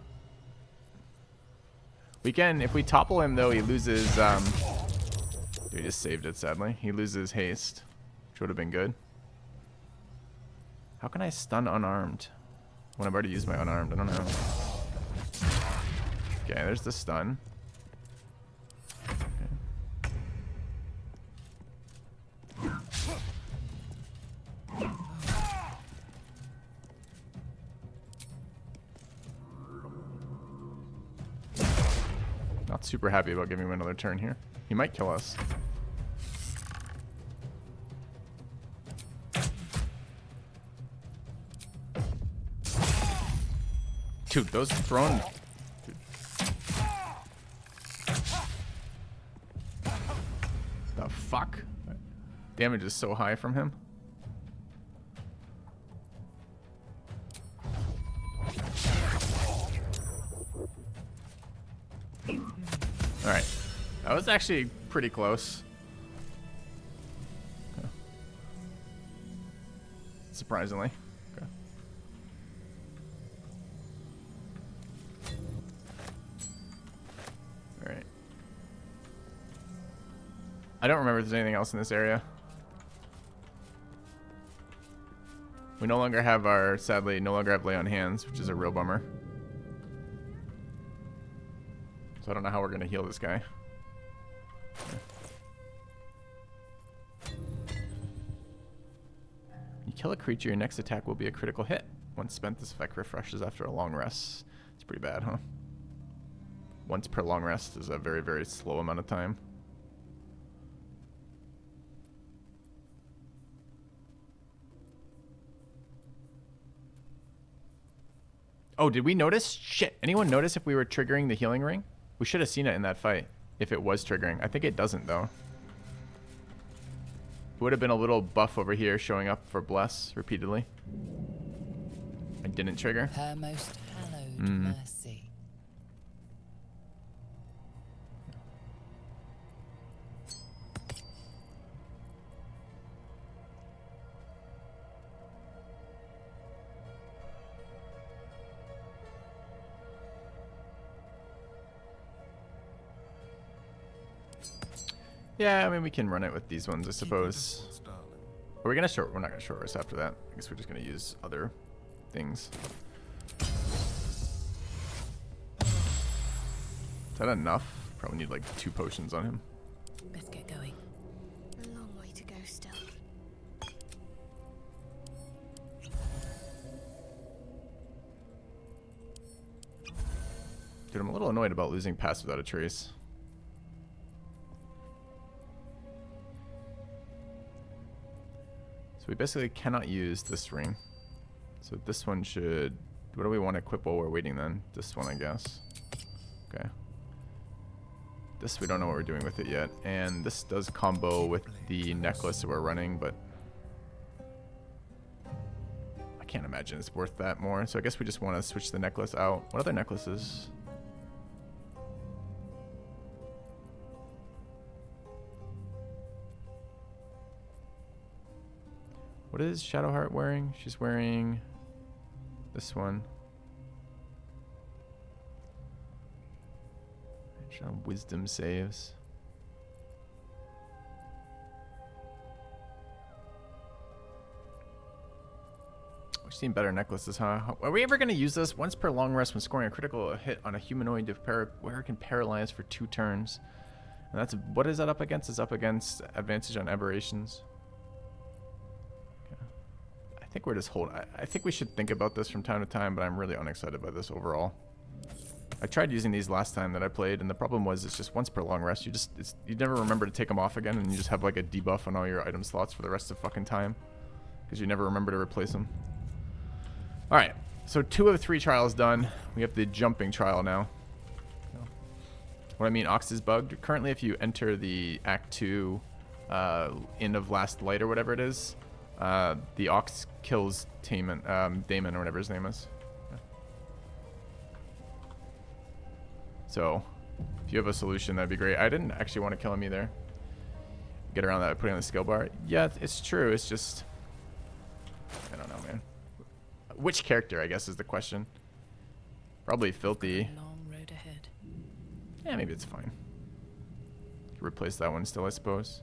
We can, if we topple him though, he loses, dude, he just saved it, sadly. He loses haste, which would have been good. How can I stun unarmed? When I've already used my unarmed, I don't know. Okay, there's the stun. Not super happy about giving him another turn here. He might kill us. Dude, those thrown... Dude. The fuck? Damage is so high from him. Alright. That was actually pretty close. Okay. Surprisingly. Okay. Alright. I don't remember if there's anything else in this area. We no longer have our, sadly, no longer have lay on hands, which is a real bummer. So I don't know how we're going to heal this guy. Okay. You kill a creature, your next attack will be a critical hit. Once spent, this effect refreshes after a long rest. It's pretty bad, huh? Once per long rest is a very, very slow amount of time. Oh, did we notice? Shit. Anyone notice if we were triggering the healing ring? We should have seen it in that fight. If it was triggering. I think it doesn't, though. It would have been a little buff over here showing up for Bless repeatedly. I didn't trigger. Her most hallowed mercy. Yeah, I mean, we can run it with these ones, I suppose. Are we gonna short? We're not gonna short rest after that. I guess we're just gonna use other things. Is that enough? Probably need like 2 potions on him. Let's get going. A long way to go still. Dude, I'm a little annoyed about losing Pass Without a Trace. We basically cannot use this ring. So this one should... What do we want to equip while we're waiting then? This one, I guess. Okay. This we don't know what we're doing with it yet. And this does combo with the necklace that we're running, but I can't imagine it's worth that more. So I guess we just want to switch the necklace out. What other necklaces? What is Shadowheart wearing? She's wearing this one. Wisdom saves. We've seen better necklaces, huh? Are we ever going to use this? Once per long rest when scoring a critical hit on a humanoid where it can paralyze for 2 turns. And that's, what is that up against? It's up against advantage on aberrations. Okay. I think we're just holding. I think we should think about this from time to time, but I'm really unexcited by this overall. I tried using these last time that I played, and the problem was it's just once per long rest. You never remember to take them off again, and you just have like a debuff on all your item slots for the rest of fucking time, because you never remember to replace them. All right, so 2 of 3 trials done. We have the jumping trial now. What I mean, Ox is bugged. Currently, if you enter the Act 2 end of Last Light or whatever it is, the Ox kills Damon or whatever his name is. So, if you have a solution, that'd be great. I didn't actually want to kill him either. Get around that by putting on the skill bar. Yeah, it's true. It's just, I don't know, man. Which character, I guess, is the question. Probably Filthy. Long road ahead. Yeah, maybe it's fine. Replace that one still, I suppose.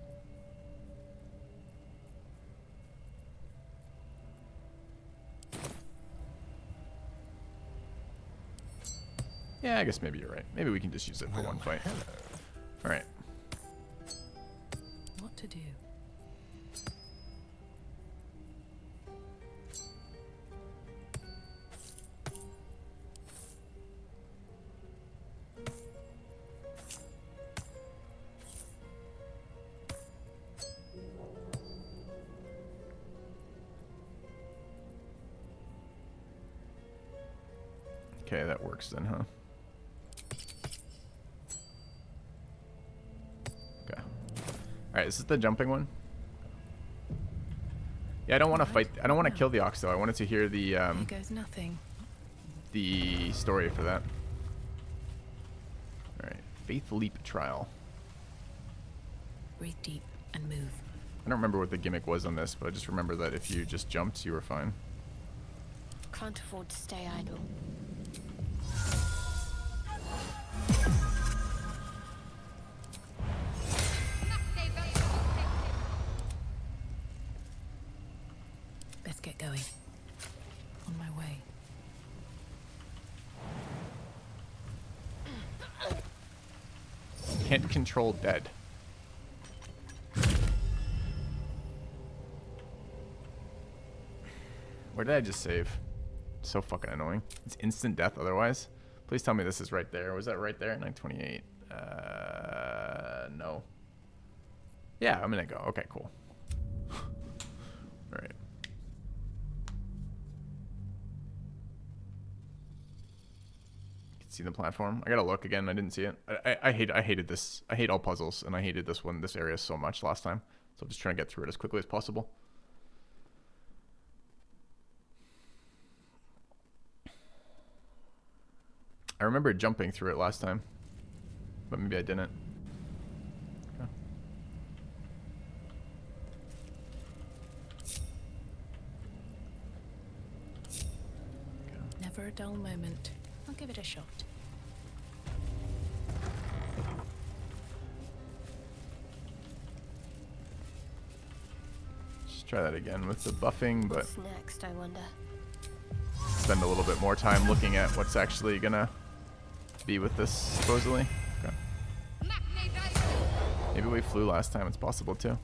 Yeah, I guess maybe you're right. Maybe we can just use it for one fight. All right. What to do? Okay, that works then, huh? Okay. Alright, this is the jumping one. Yeah, I don't want to fight. I don't want to kill the Ox, though. I wanted to hear the, Here goes nothing. the story for that. Alright, Faith Leap Trial. Breathe deep and move. I don't remember what the gimmick was on this, but I just remember that if you just jumped, you were fine. Can't afford to stay idle. Let's get going. On my way. Can't control dead. Where did I just save? So fucking annoying. It's instant death otherwise. Please tell me this is right there. Was that right there? 928. No. Yeah, I'm gonna go. Okay, cool. Alright. See the platform. I gotta look again. I didn't see it. I hated this. I hate all puzzles, and I hated this one, this area so much last time. So I'm just trying to get through it as quickly as possible. I remember jumping through it last time, but maybe I didn't. Okay. Never a dull moment. I'll give it a shot. Just try that again with the buffing, but What's next, I wonder? spend a little bit more time looking at what's actually gonna be with this, supposedly. Okay. Maybe we flew last time. It's possible, too. Okay.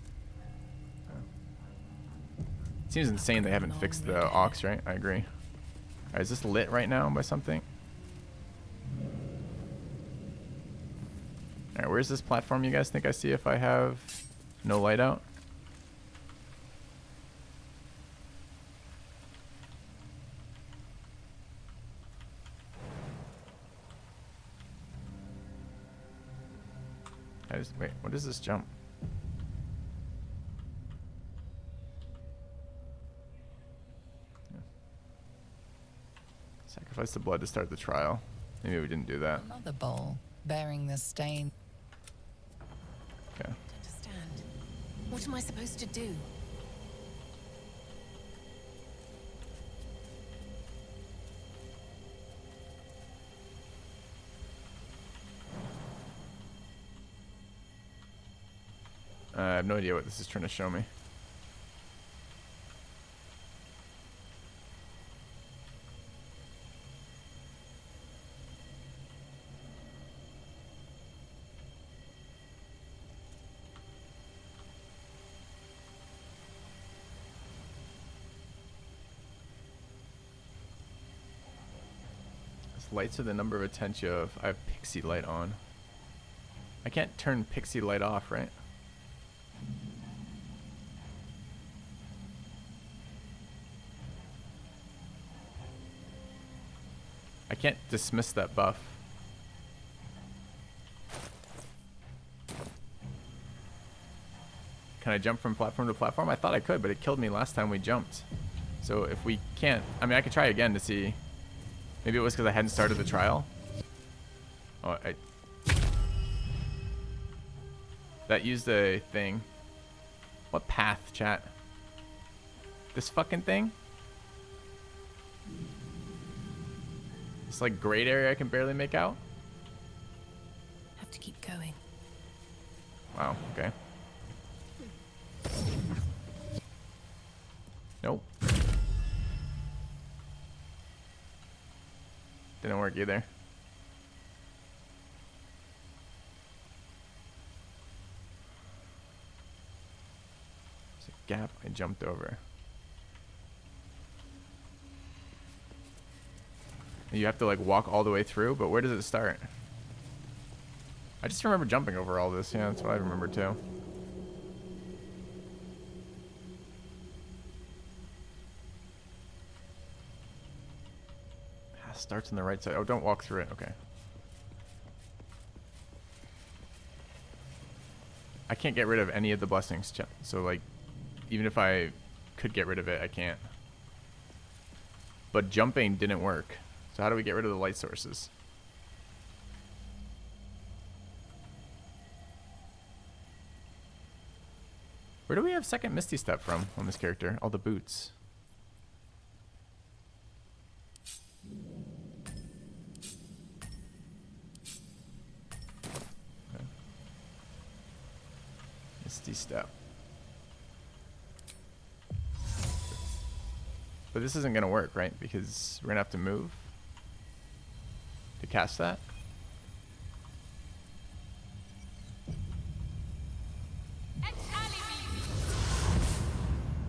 It seems insane they haven't fixed the Ox, right? I agree. Alright, is this lit right now by something? Alright, where's this platform you guys think I see if I have no light out? Wait, what is this jump? Yeah. Sacrifice the blood to start the trial. Maybe we didn't do that. Another bowl bearing the stain. Okay. Understand. What am I supposed to do? I have no idea what this is trying to show me. Lights are the number of attention of. I have pixie light on. I can't turn pixie light off, right? I can't dismiss that buff. Can I jump from platform to platform? I thought I could, but it killed me last time we jumped. So if we can't, I mean, I could try again to see. Maybe it was because I hadn't started the trial. Oh, that used a thing. What path, chat? This fucking thing? This like grayed area I can barely make out? Have to keep going. Wow, okay. Nope. Didn't work either. There's a gap I jumped over. You have to like walk all the way through, but where does it start? I just remember jumping over all this. Yeah, that's what I remember too. Starts on the right side. Oh, don't walk through it. Okay. I can't get rid of any of the blessings. So, like, even if I could get rid of it, I can't. But jumping didn't work. So how do we get rid of the light sources? Where do we have second Misty Step from on this character? All the boots. Misty Step. But this isn't going to work, right? Because we're going to have to move to cast that.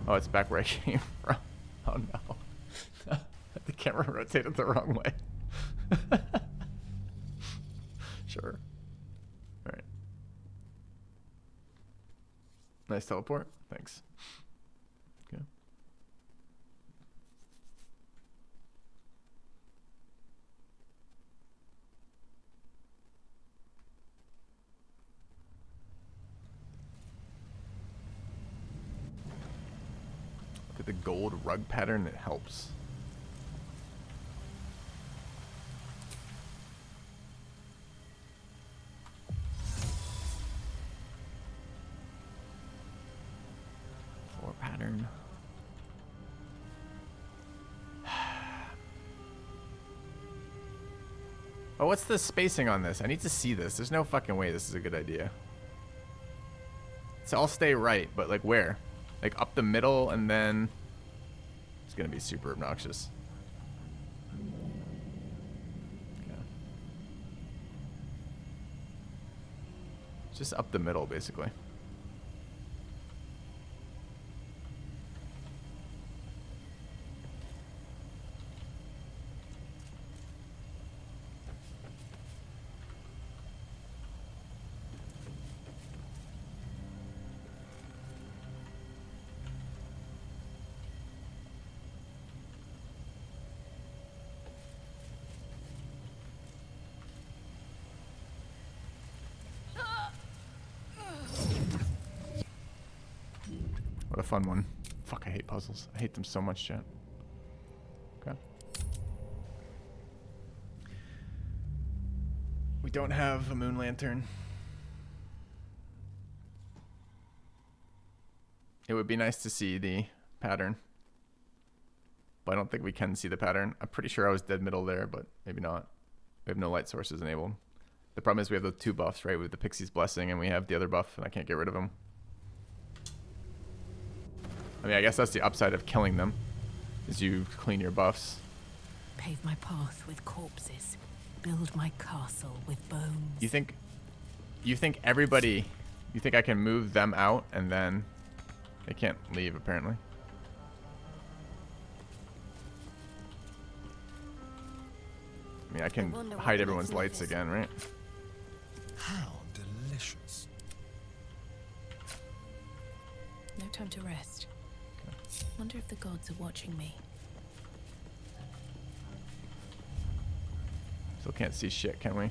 Oh, it's back where I came from. Oh no. The camera rotated the wrong way. Sure. Alright. Nice teleport. Thanks. Okay. Look at the gold rug pattern. It helps. Floor pattern. Oh, what's the spacing on this? I need to see this. There's no fucking way this is a good idea. So I'll stay right, but like where? Like up the middle and then it's gonna be super obnoxious. Okay. Just up the middle basically. What a fun one. Fuck, I hate puzzles. I hate them so much, chat. Okay. We don't have a moon lantern. It would be nice to see the pattern. But I don't think we can see the pattern. I'm pretty sure I was dead middle there, but maybe not. We have no light sources enabled. The problem is we have the 2 buffs, right? We have the Pixie's Blessing and we have the other buff, and I can't get rid of them. I mean, I guess that's the upside of killing them, is you clean your buffs. Pave my path with corpses. Build my castle with bones. You think everybody, you think I can move them out and then they can't leave apparently? I mean, I can hide everyone's lights again, right? How delicious. No time to rest. Wonder if the gods are watching me. Still can't see shit, can we?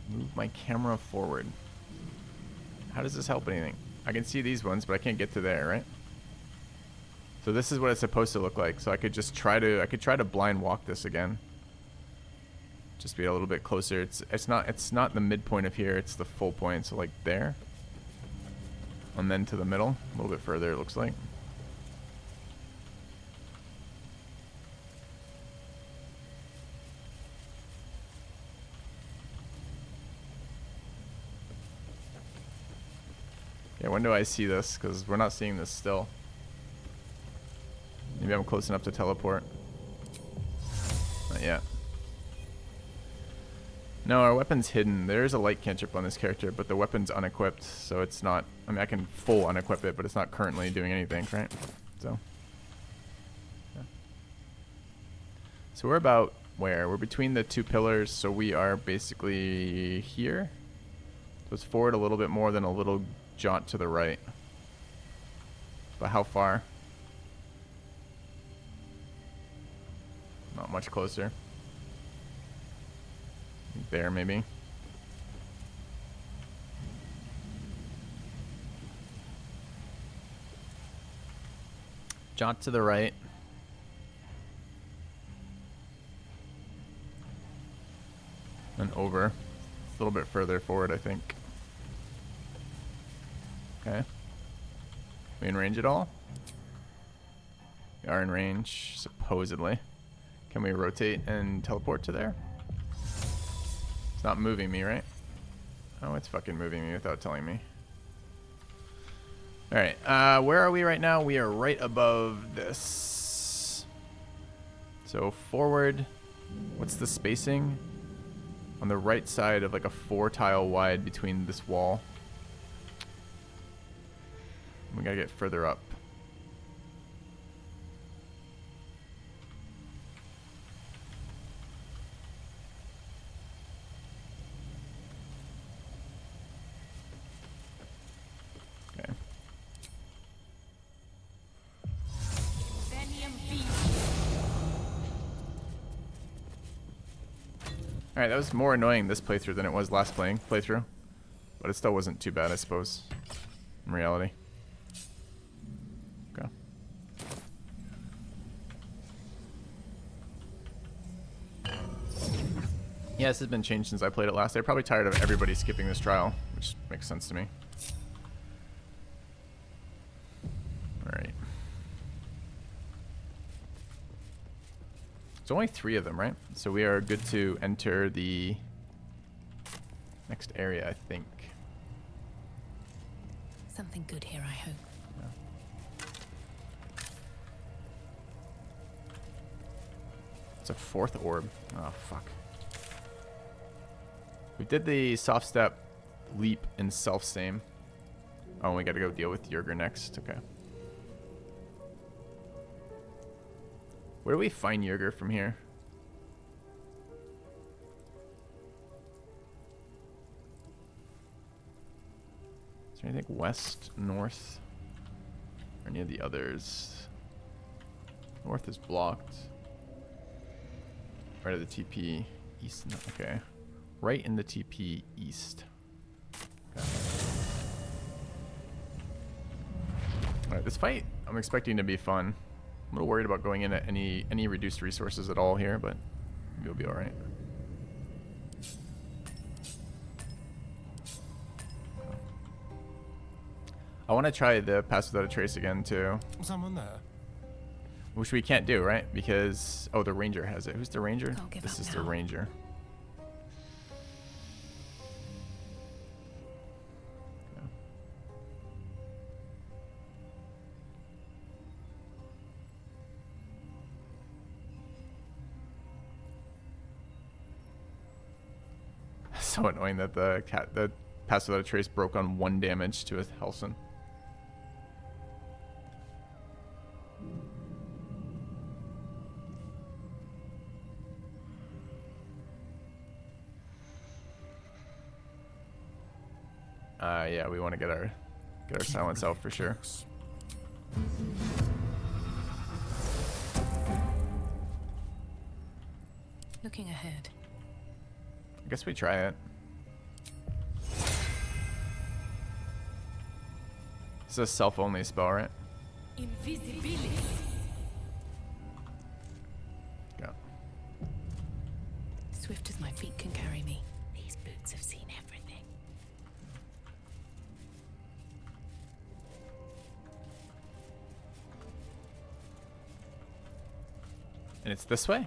Move my camera forward. How does this help anything? I can see these ones, but I can't get to there, right? So this is what it's supposed to look like. So I could just try to blind walk this again. Just be a little bit closer. It's not the midpoint of here, it's the full point, so like there. And then to the middle, a little bit further it looks like. Okay, when do I see this? Because we're not seeing this still. Maybe I'm close enough to teleport. Not yet. No, our weapon's hidden. There is a light cantrip on this character, but the weapon's unequipped, so it's not... I mean, I can full unequip it, but it's not currently doing anything, right? So... yeah. So we're about where? We're between the 2 pillars, so we are basically here. So it's forward a little bit more than a little jaunt to the right. But how far? Not much closer. There, maybe. Jaunt to the right. And over. It's a little bit further forward, I think. Okay. We in range at all? We are in range, supposedly. Can we rotate and teleport to there? It's not moving me, right? Oh, it's fucking moving me without telling me. Alright, where are we right now? We are right above this. So forward, what's the spacing? On the right side of like a 4 tile wide between this wall. We gotta get further up. Alright, that was more annoying this playthrough than it was last playthrough. But it still wasn't too bad, I suppose. In reality. Okay. Yeah, this has been changed since I played it last. They're probably tired of everybody skipping this trial, which makes sense to me. Alright. There's only 3 of them, right? So we are good to enter the next area, I think. Something good here, I hope. Yeah. It's a 4th orb. Oh, fuck. We did the soft step, leap, and self-same. Oh, we gotta go deal with Yerger next. Okay. Where do we find Yerger from here? Is there anything west, north, or any of the others? North is blocked. Right of the TP east. No, okay. Right in the TP east. Okay. This fight, I'm expecting to be fun. I'm a little worried about going in at any reduced resources at all here, but you'll be all right. I want to try the pass without a trace again too. Someone there? Which we can't do, right? Because the ranger has it. Who's the ranger? Don't give This up is now. the ranger. Yeah. So annoying that the pass without a trace broke on 1 damage to a Helson. Yeah, we want to get our silence out for sure. Looking ahead. I guess we try it. It's a self-only spell, right? Invisibility. Go. Swift as my feet can carry me. These boots have seen everything. And it's this way? I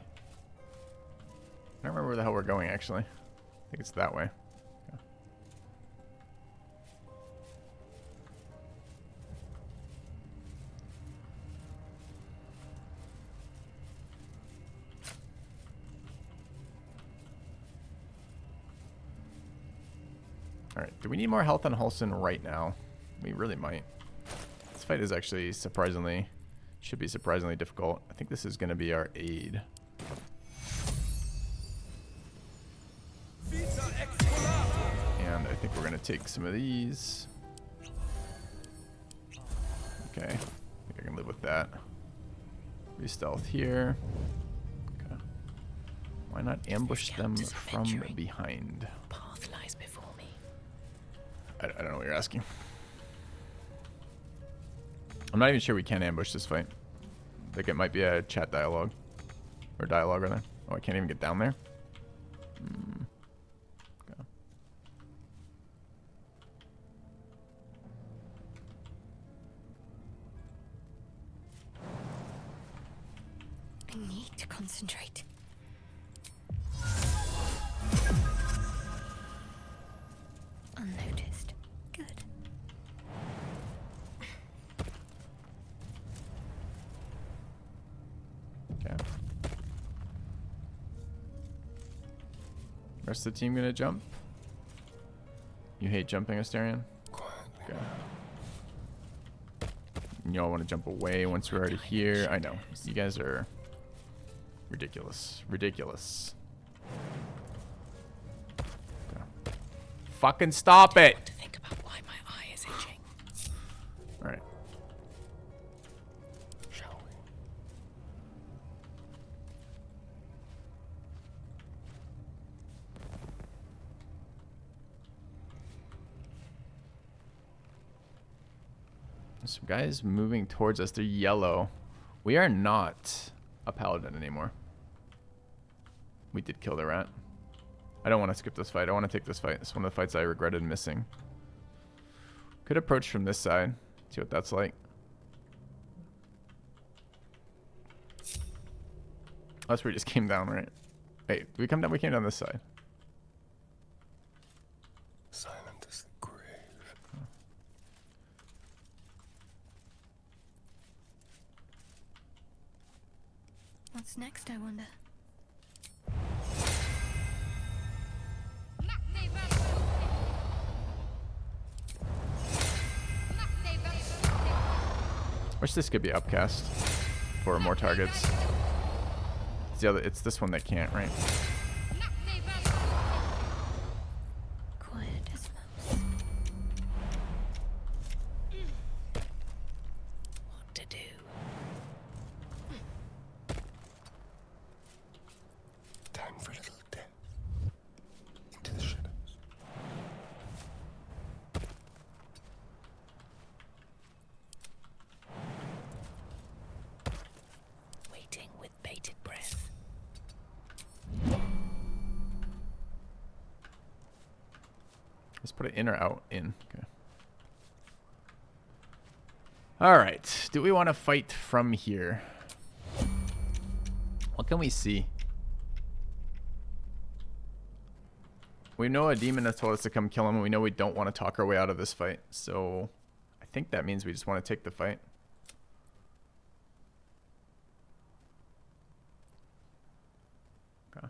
don't remember where the hell we're going, actually. I think it's that way. Okay. Alright, do we need more health on Halsin right now? We really might. This fight is actually should be surprisingly difficult. I think this is going to be our aid. And I think we're going to take some of these. Okay, I think I can live with that. Re-stealth here. Okay. Why not ambush them from behind? Path lies before me. I don't know what you're asking. I'm not even sure we can ambush this fight. I think it might be a chat dialogue. Or dialogue, rather. Oh, I can't even get down there? Okay. I need to concentrate. Unnoticed. Good. Okay. Rest of the team gonna jump? You hate jumping, Asterion? Okay. Y'all want to jump away once we're already here? I know. You guys are ridiculous. Ridiculous. Okay. Fucking stop it! To think about why my eye is itching. Alright. Shall we? There's some guys moving towards us. They're yellow. We are not a paladin anymore. We did kill the rat. I don't want to skip this fight. I want to take this fight. It's one of the fights I regretted missing. Could approach from this side. See what that's like. That's where we just came down, right? Wait, did we come down? We came down this side. Silent as the grave. What's next, I wonder? Wish this could be upcast for more targets. It's the other. It's this one that can't, right? Quiet as mouse. What to do? Time for a little death. Into the shadows. put it in or out? In. Okay. All right. Do we want to fight from here? What can we see? We know a demon has told us to come kill him, and we know we don't want to talk our way out of this fight. So I think that means we just want to take the fight. Okay.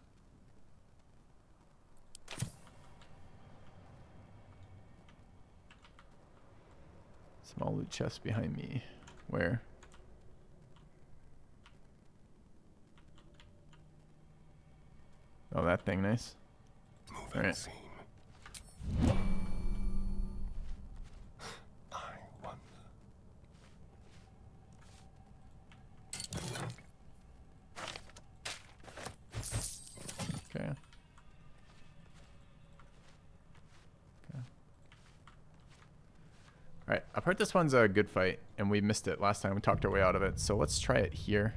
Small loot chest behind me. Where? Oh, that thing, nice. All right. Scene. I wonder. Okay. Alright, I've heard this one's a good fight, and we missed it last time we talked our way out of it, so let's try it here.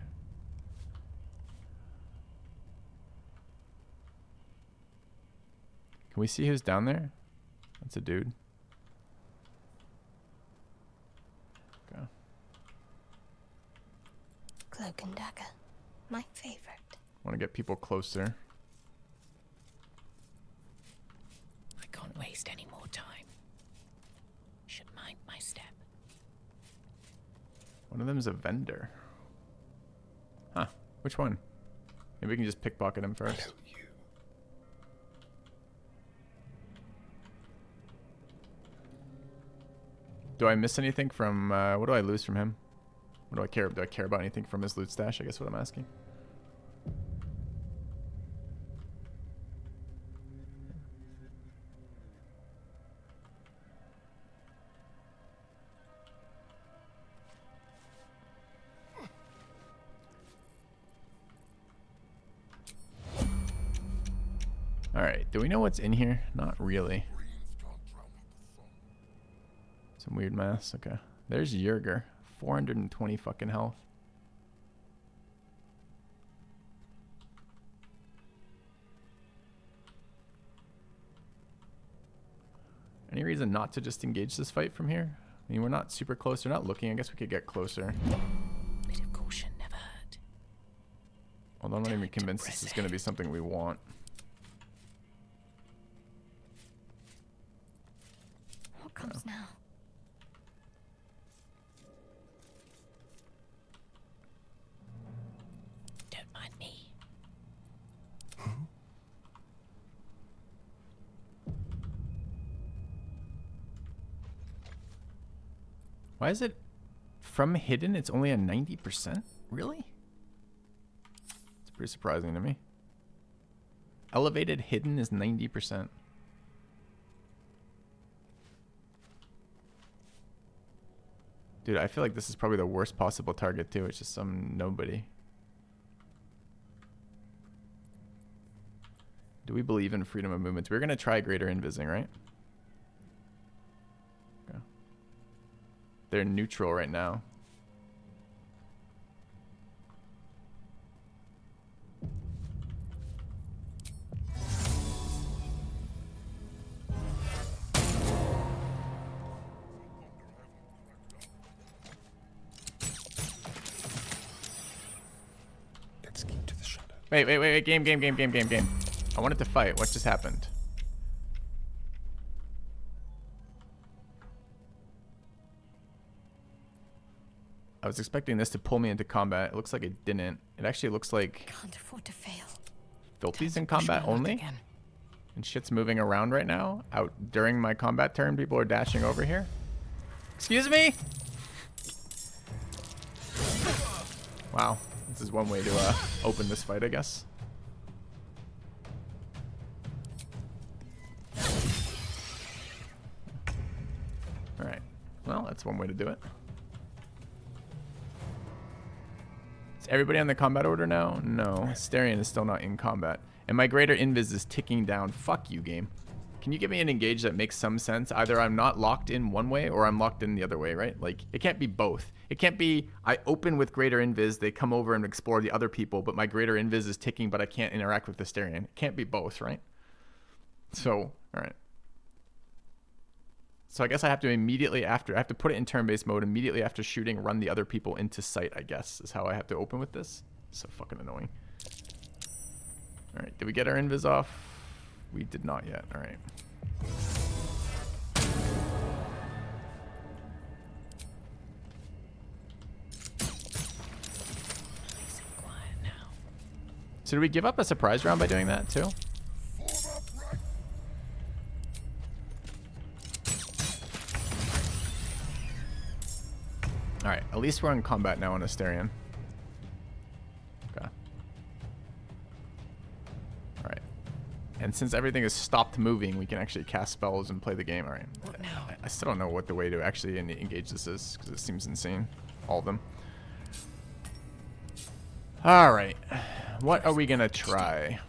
Can we see who's down there? That's a dude. Okay. Cloak and dagger. My favorite. Want to get people closer. I can't waste any more time. Should mind my step. One of them is a vendor. Huh. Which one? Maybe we can just pickpocket him first. Hello, you. Do I miss anything from... what do I lose from him? What do I care? Do I care about anything from his loot stash? I guess what I'm asking. Alright, do we know what's in here? Not really. Some weird mass. Okay. There's Yerger. 420 fucking health. Any reason not to just engage this fight from here? I mean, we're not super close. We're not looking. I guess we could get closer. Bit of caution never hurt. Although I'm not even convinced this is going to be something we want. What comes now? Don't mind me. Why is it from hidden? It's only a 90%? Really? It's pretty surprising to me. Elevated hidden is 90%. Dude, I feel like this is probably the worst possible target too. It's just some nobody. Do we believe in freedom of movements? We're going to try greater invising, right? Okay. They're neutral right now. Let's keep to the shadow. Wait. Game. I wanted to fight. What just happened? I was expecting this to pull me into combat. It looks like it didn't. It actually looks like Can't afford to fail. Filthy's in combat only. And shit's moving around right now. Out during my combat turn, people are dashing over here. Excuse me? Wow. This is one way to open this fight, I guess. Alright. Well, that's one way to do it. Is everybody on the combat order now? No. Asterion is still not in combat. And my greater invis is ticking down. Fuck you, game. Can you give me an engage that makes some sense? Either I'm not locked in one way or I'm locked in the other way, right? Like, it can't be both. It can't be I open with greater invis, they come over and explore the other people, but my greater invis is ticking, but I can't interact with the Asterion. It can't be both, right? So, all right. So I guess I have to immediately after, I have to put it in turn-based mode, immediately after shooting, run the other people into sight, I guess, is how I have to open with this. So fucking annoying. Alright, did we get our invis off? We did not yet, alright. So did we give up a surprise round by doing that too? Alright, at least we're in combat now on Asterion. Okay. Alright. And since everything has stopped moving, we can actually cast spells and play the game. Alright. What now? I still don't know what the way to actually engage this is, because it seems insane. All of them. Alright. What are we going to try?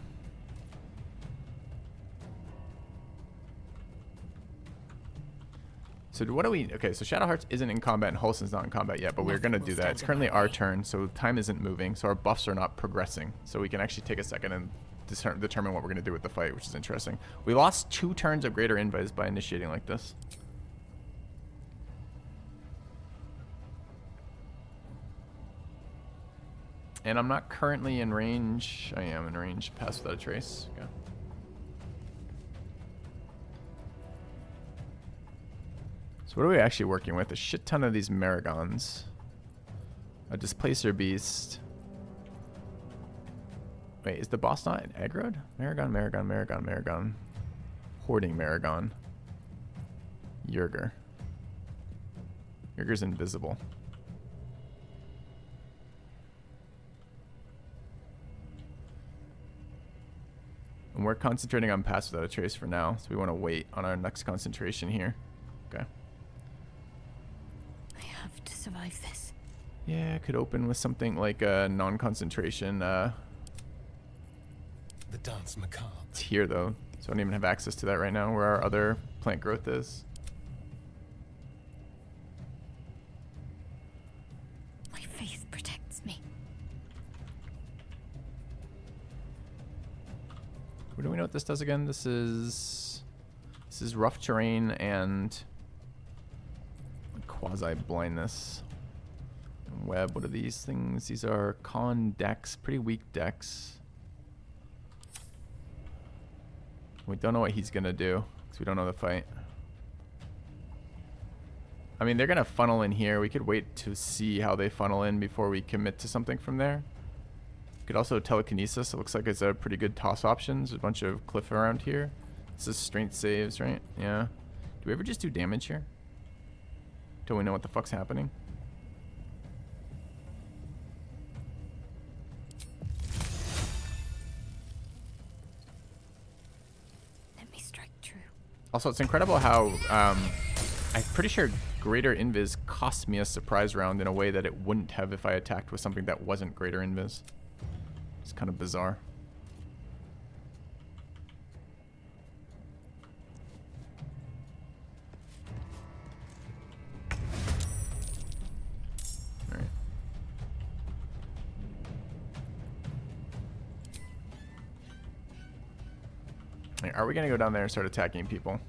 So what do we... Okay, so Shadowheart's isn't in combat and Holston's not in combat yet, but we're going to do that. It's currently our turn, so time isn't moving, so our buffs are not progressing. So we can actually take a second and determine what we're going to do with the fight, which is interesting. We lost 2 turns of Greater Invis by initiating like this. And I'm not currently in range. I am in range. Pass without a trace. Okay. So what are we actually working with? A shit ton of these Maragons. A Displacer Beast. Wait, is the boss not aggroed? Maragon. Hoarding Maragon. Yerger. Yerger's invisible. And we're concentrating on Pass Without a Trace for now, so we want to wait on our next concentration here. Okay. I have to survive this. Yeah, it could open with something like a non-concentration. The Dance Macabre. It's here, though, so I don't even have access to that right now, where our other plant growth is. My faith protects me. Do we know what this does again? This is rough terrain and quasi blindness. And web. What are these things? These are con decks, pretty weak decks. We don't know what he's gonna do because we don't know the fight. I mean, they're gonna funnel in here. We could wait to see how they funnel in before we commit to something from there. Could also telekinesis. It looks like it's a pretty good toss option. There's a bunch of cliff around here. This is strength saves, right? Yeah. Do we ever just do damage here? Till we know what the fuck's happening? Let me strike true. Also, it's incredible how I'm pretty sure Greater Invis cost me a surprise round in a way that it wouldn't have if I attacked with something that wasn't Greater Invis. It's kind of bizarre. All right. Hey, are we going to go down there and start attacking people?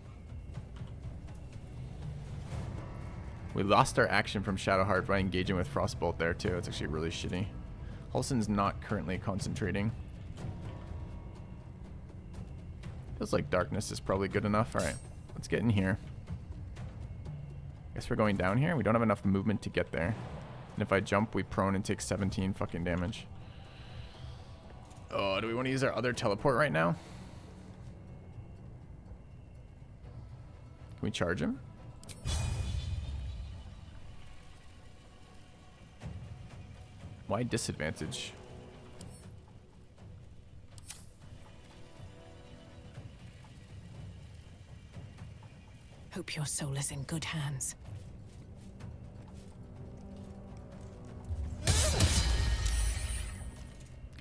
We lost our action from Shadowheart by engaging with Frostbolt there too. It's actually really shitty. Holston's not currently concentrating. Feels like darkness is probably good enough. Alright, let's get in here. Guess we're going down here. We don't have enough movement to get there. And if I jump, we prone and take 17 fucking damage. Oh, do we want to use our other teleport right now? Can we charge him? Why disadvantage? Hope your soul is in good hands.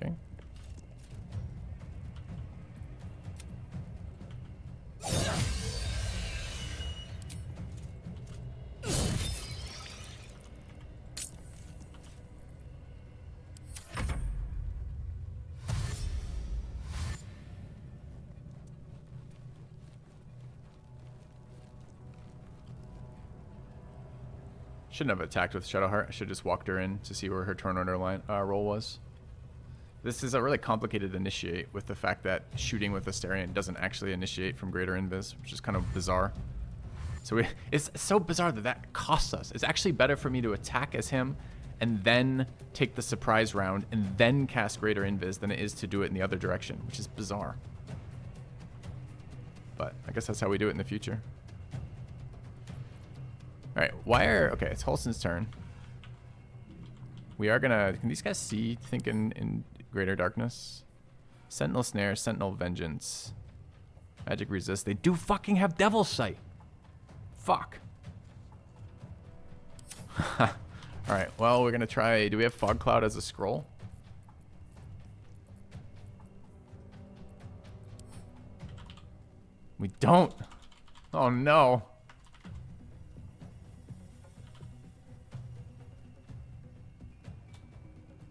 Okay. Shouldn't have attacked with Shadowheart. I should have just walked her in to see where her turn order line roll was. This is a really complicated initiate with the fact that shooting with Astarion doesn't actually initiate from Greater Invis, which is kind of bizarre. So it's so bizarre that that costs us. It's actually better for me to attack as him and then take the surprise round and then cast Greater Invis than it is to do it in the other direction, which is bizarre. But I guess that's how we do it in the future. All right, okay, it's Holston's turn. We are gonna, can these guys see, think in Greater Darkness? Sentinel Snare, Sentinel Vengeance. Magic Resist. They do fucking have Devil's Sight. Fuck. Alright, well, we're gonna try, do we have Fog Cloud as a scroll? We don't. Oh no.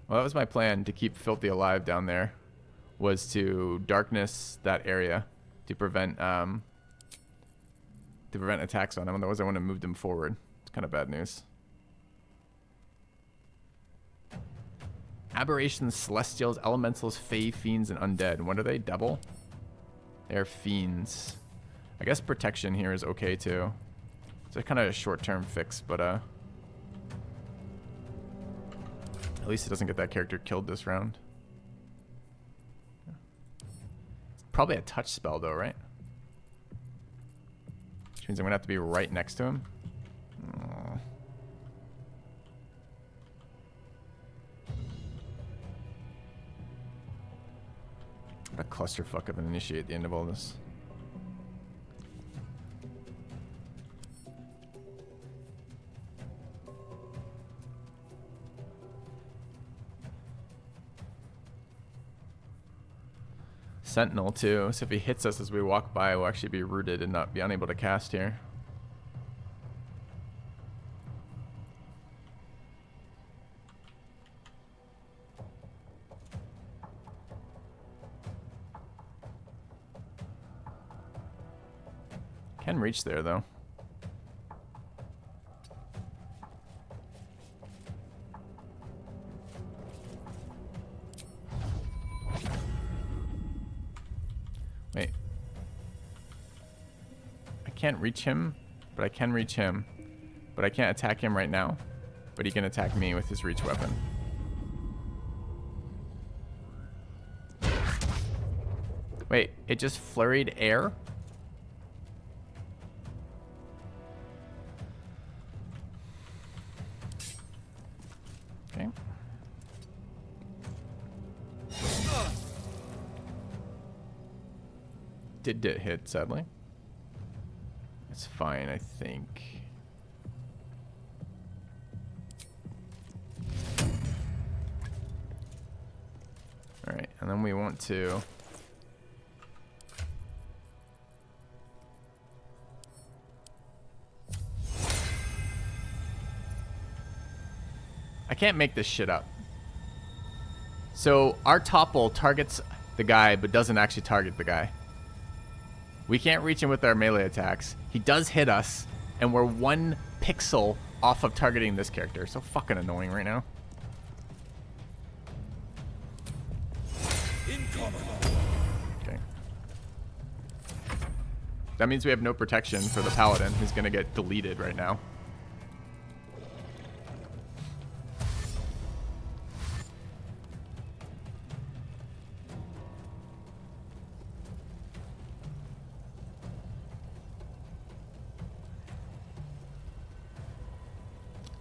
Well, that was my plan, to keep Filthy alive down there, was to darkness that area to prevent attacks on him. Otherwise, I want to move them forward. It's kind of bad news. Aberrations, Celestials, Elementals, Fae, Fiends, and Undead. What are they? Devil? They're Fiends. I guess Protection here is okay too. It's a kind of a short-term fix, but at least it doesn't get that character killed this round. Probably a touch spell though, right? Which means I'm gonna have to be right next to him. Aww. What a clusterfuck of an initiate at the end of all this. Sentinel too, so if he hits us as we walk by, we'll actually be rooted and not be unable to cast here. Can reach there though. Wait. I can't reach him, but I can reach him. But I can't attack him right now. But he can attack me with his reach weapon. Wait, it just flurried air? Okay. Did hit, sadly. It's fine, I think. Alright, and then we want to... I can't make this shit up. So our topple targets the guy, but doesn't actually target the guy. We can't reach him with our melee attacks. He does hit us, and we're 1 pixel off of targeting this character. So fucking annoying right now. Okay. That means we have no protection for the Paladin, who's gonna get deleted right now.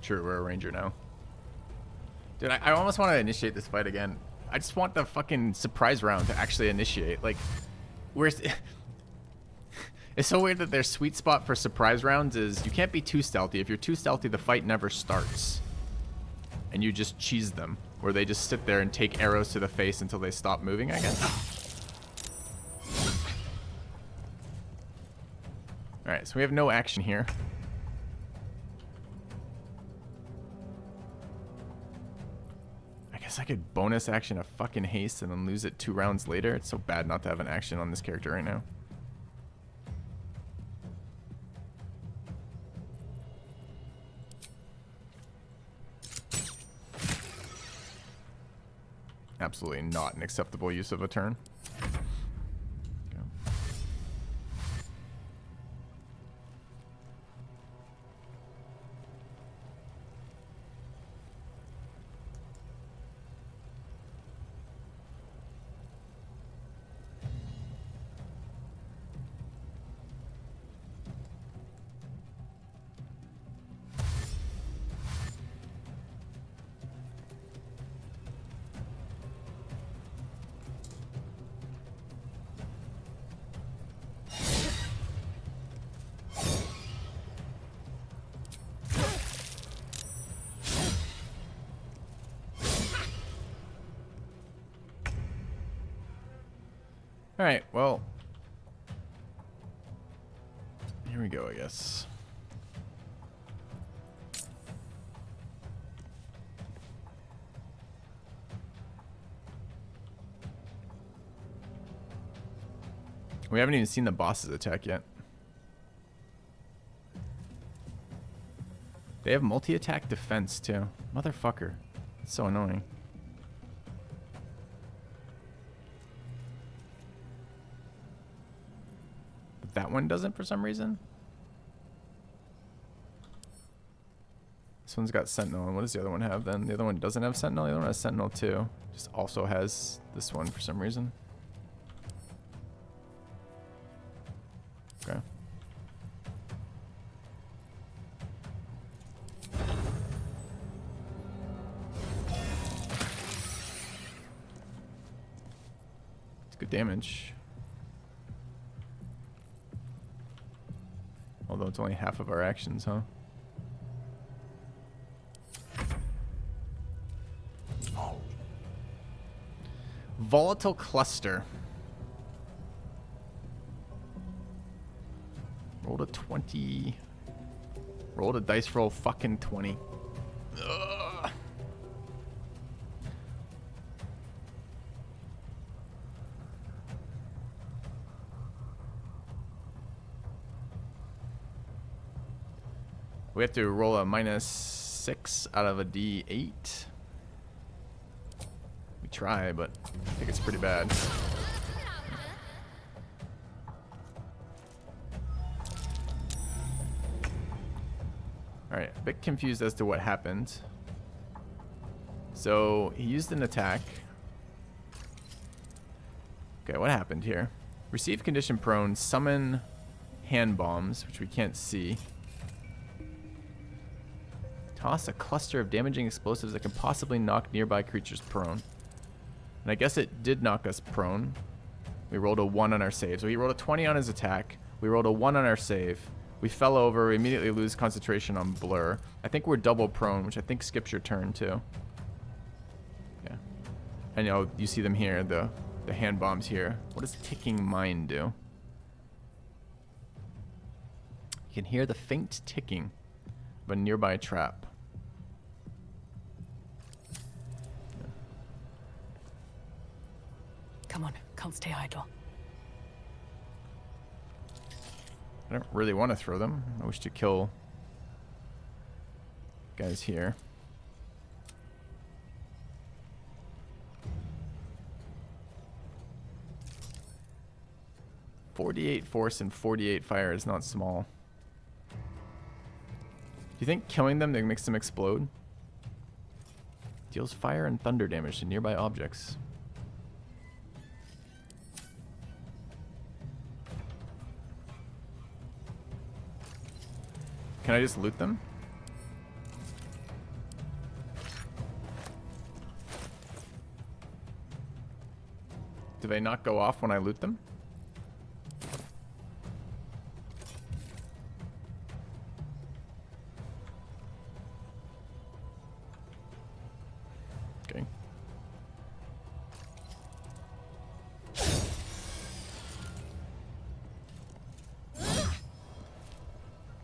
Sure, we're a ranger now. Dude, I almost want to initiate this fight again. I just want the fucking surprise round to actually initiate. Like, where's... It's so weird that their sweet spot for surprise rounds is you can't be too stealthy. If you're too stealthy, the fight never starts. And you just cheese them. Where they just sit there and take arrows to the face until they stop moving, I guess. Alright, so we have no action here. I could bonus action a fucking haste and then lose it 2 rounds later. It's so bad not to have an action on this character right now. Absolutely not an acceptable use of a turn. Alright, well. Here we go, I guess. We haven't even seen the boss's attack yet. They have multi-attack defense too. Motherfucker. It's so annoying. But that one doesn't for some reason. This one's got Sentinel. And what does the other one have then? The other one doesn't have Sentinel. The other one has Sentinel too. Just also has this one for some reason. Okay. It's good damage. Although it's only half of our actions, huh? Volatile cluster. Rolled a 20. Rolled a dice roll fucking 20. Ugh. We have to roll a -6 out of a D8. We try, but I think it's pretty bad. Alright, a bit confused as to what happened. So, he used an attack. Okay, what happened here? Receive condition prone, summon hand bombs, which we can't see. Toss a cluster of damaging explosives that can possibly knock nearby creatures prone. And I guess it did knock us prone. We rolled a 1 on our save. So he rolled a 20 on his attack. We rolled a 1 on our save. We fell over. We immediately lose concentration on blur. I think we're double prone, which I think skips your turn too. Yeah. And you see them here, the hand bombs here. What does ticking mine do? You can hear the faint ticking of a nearby trap. Come on, can't stay idle. I don't really want to throw them. I wish to kill guys here. .48 force and 48 fire is not small. Do you think killing them makes them explode? Deals fire and thunder damage to nearby objects. Can I just loot them? Do they not go off when I loot them? Okay.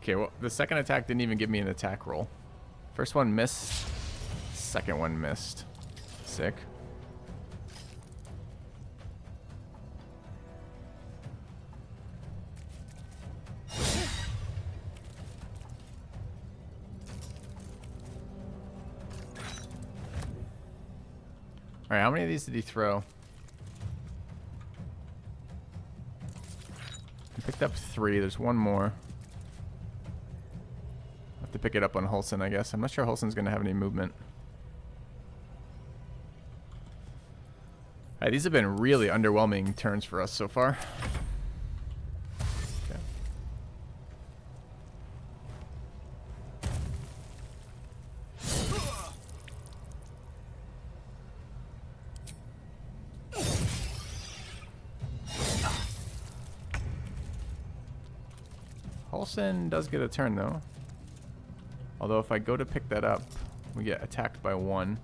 Okay, well, the second attack didn't even give me an attack roll. First one missed. Second one missed. Sick. Alright, how many of these did he throw? He picked up 3. There's one more. I'll have to pick it up on Hulson, I guess. I'm not sure Hulson's going to have any movement. Alright, these have been really underwhelming turns for us so far. Okay. Hulson does get a turn though. Although if I go to pick that up, we get attacked by 1.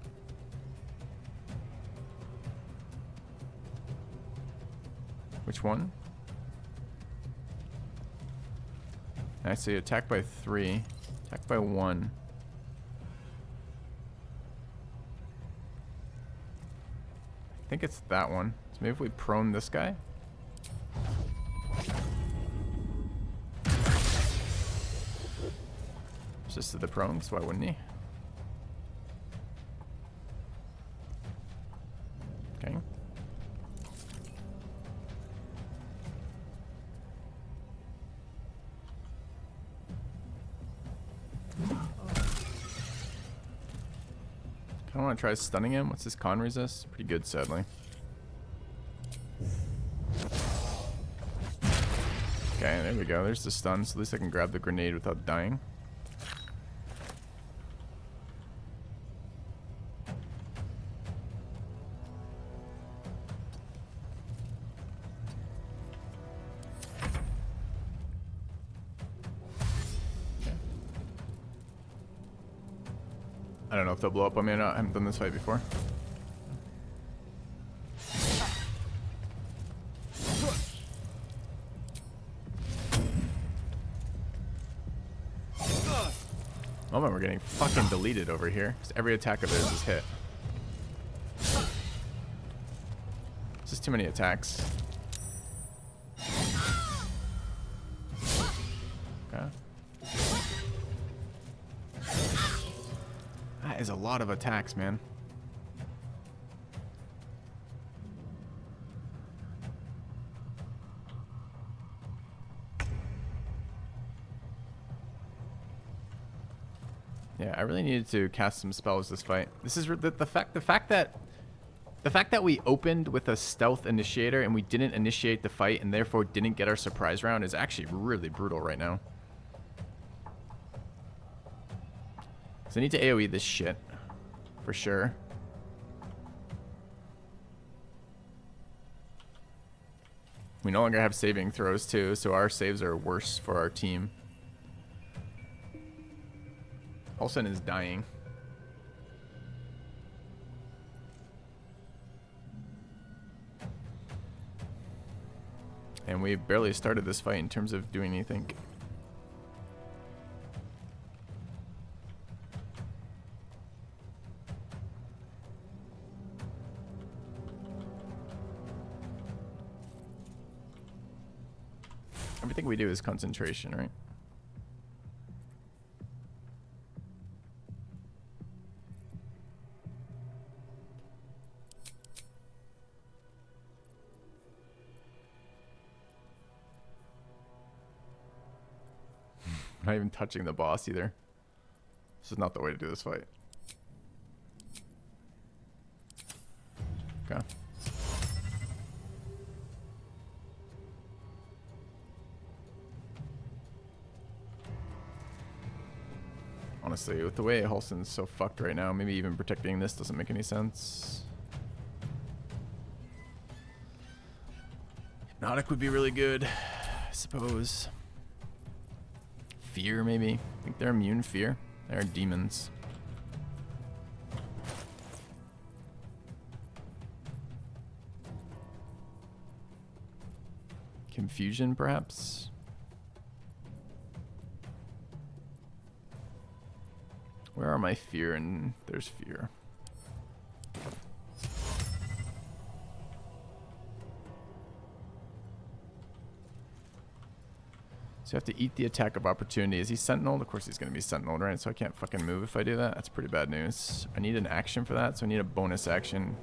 Which one? I see attacked by 3. Attacked by 1. I think it's that one. So maybe if we prone this guy. Just to the prone, so why wouldn't he? Okay. I don't want to try stunning him. What's his con resist? Pretty good, sadly. Okay, there we go. There's the stun, so at least I can grab the grenade without dying. I don't know if they'll blow up on me or not. I haven't done this fight before. Moment, we're getting fucking deleted over here. Because every attack of theirs is hit. It's just too many attacks. Okay. That is a lot of attacks, man. Yeah, I really needed to cast some spells this fight. This is the fact that we opened with a stealth initiator and we didn't initiate the fight and therefore didn't get our surprise round is actually really brutal right now. So I need to AoE this shit for sure. We no longer have saving throws too, so our saves are worse for our team. Hulson is dying. And we barely started this fight in terms of doing anything. Everything we do is concentration, right? Not even touching the boss either. This is not the way to do this fight. Okay. Honestly, with the way Hulson's so fucked right now, maybe even protecting this doesn't make any sense. Hypnotic would be really good, I suppose. Fear, maybe. I think they're immune fear. They're demons. Confusion, perhaps? Where are my fear? And there's fear. So you have to eat the attack of opportunity. Is he sentineled? Of course he's going to be sentineled, right? So I can't fucking move if I do that. That's pretty bad news. I need an action for that, so I need a bonus action.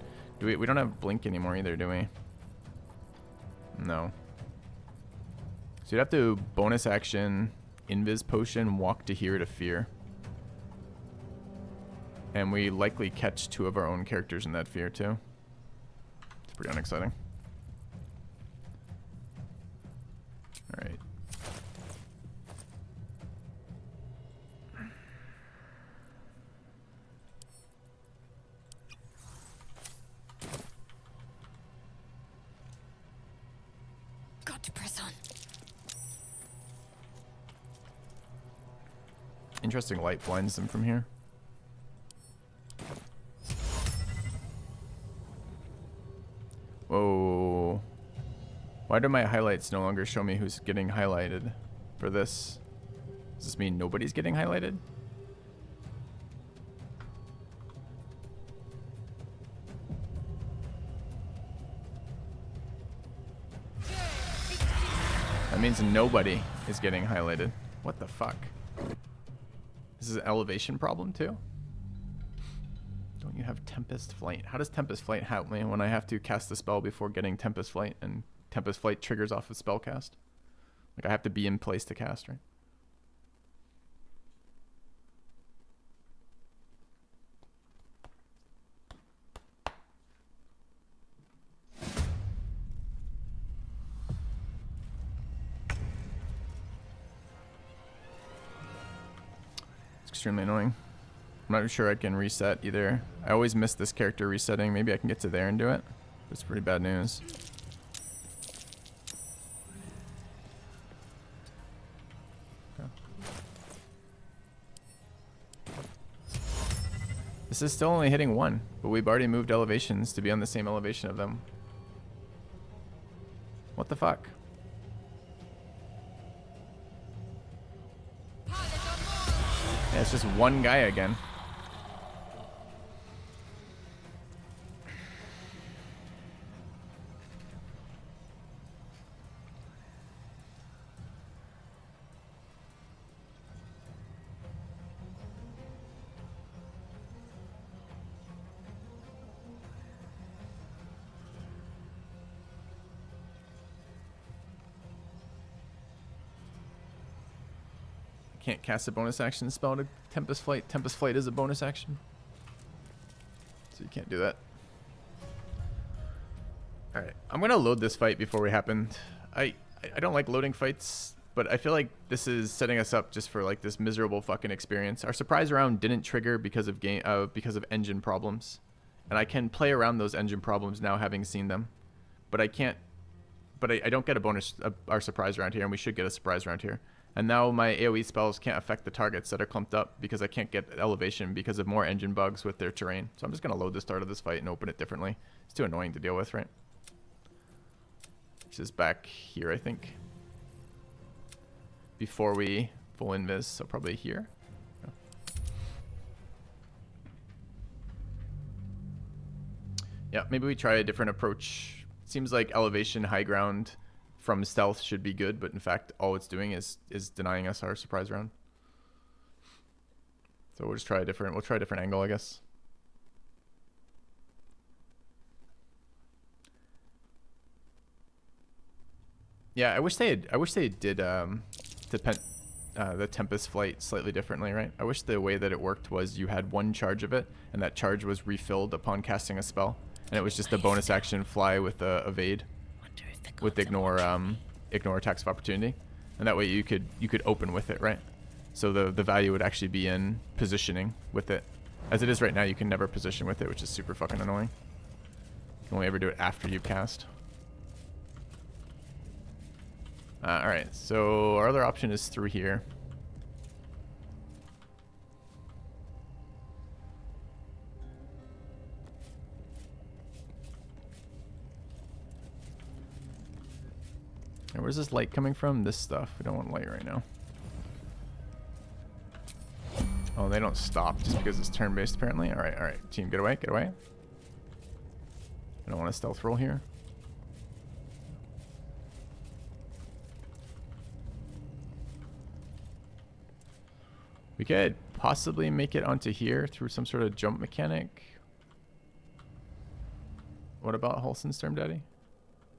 We don't have blink anymore either, do we? No. So you'd have to bonus action, invis potion, walk to here to fear. And we likely catch 2 of our own characters in that fear too. It's pretty unexciting. Alright. Got to press on. Interesting light blinds them from here. Whoa. Why do my highlights no longer show me who's getting highlighted for this? Does this mean nobody's getting highlighted? That means nobody is getting highlighted. What the fuck? This is an elevation problem too? Don't you have Tempest Flight? How does Tempest Flight help me when I have to cast the spell before getting Tempest Flight, and Tempest Flight triggers off a spell cast? Like, I have to be in place to cast, right? It's extremely annoying. I'm not sure I can reset either. I always miss this character resetting. Maybe I can get to there and do it. It's pretty bad news. Okay. This is still only hitting 1, but we've already moved elevations to be on the same elevation of them. What the fuck? Yeah, it's just one guy again. Can't cast a bonus action spell to Tempest Flight. Tempest Flight is a bonus action, so you can't do that. Alright, I'm gonna load this fight before we happened. I don't like loading fights, but I feel like this is setting us up just for like this miserable fucking experience. Our surprise round didn't trigger because of engine problems, and I can play around those engine problems now, having seen them, but I can't. But I don't get a bonus our surprise round here, and we should get a surprise round here. And now my AoE spells can't affect the targets that are clumped up because I can't get elevation because of more engine bugs with their terrain. So I'm just going to load the start of this fight and open it differently. It's too annoying to deal with, right? Which is back here, I think. Before we full invis, so probably here. Yeah. Yeah, maybe we try a different approach. Seems like elevation, high ground from stealth should be good, but in fact all it's doing is denying us our surprise round. So we'll just try a different angle, I guess. Yeah, I wish they did the Tempest Flight slightly differently, right? I wish the way that it worked was you had one charge of it, and that charge was refilled upon casting a spell, and it was just a bonus action fly with evade, with ignore attacks of opportunity, and that way you could open with it, right? So the value would actually be in positioning with it. As it is right now, you can never position with it, which is super fucking annoying. You can only ever do it after you've cast. Alright, so our other option is through here. And where's this light coming from? This stuff. We don't want light right now. Oh, they don't stop just because it's turn-based, apparently. Alright, alright. Team, get away, get away. I don't want a stealth roll here. We could possibly make it onto here through some sort of jump mechanic. What about Holson Storm Daddy?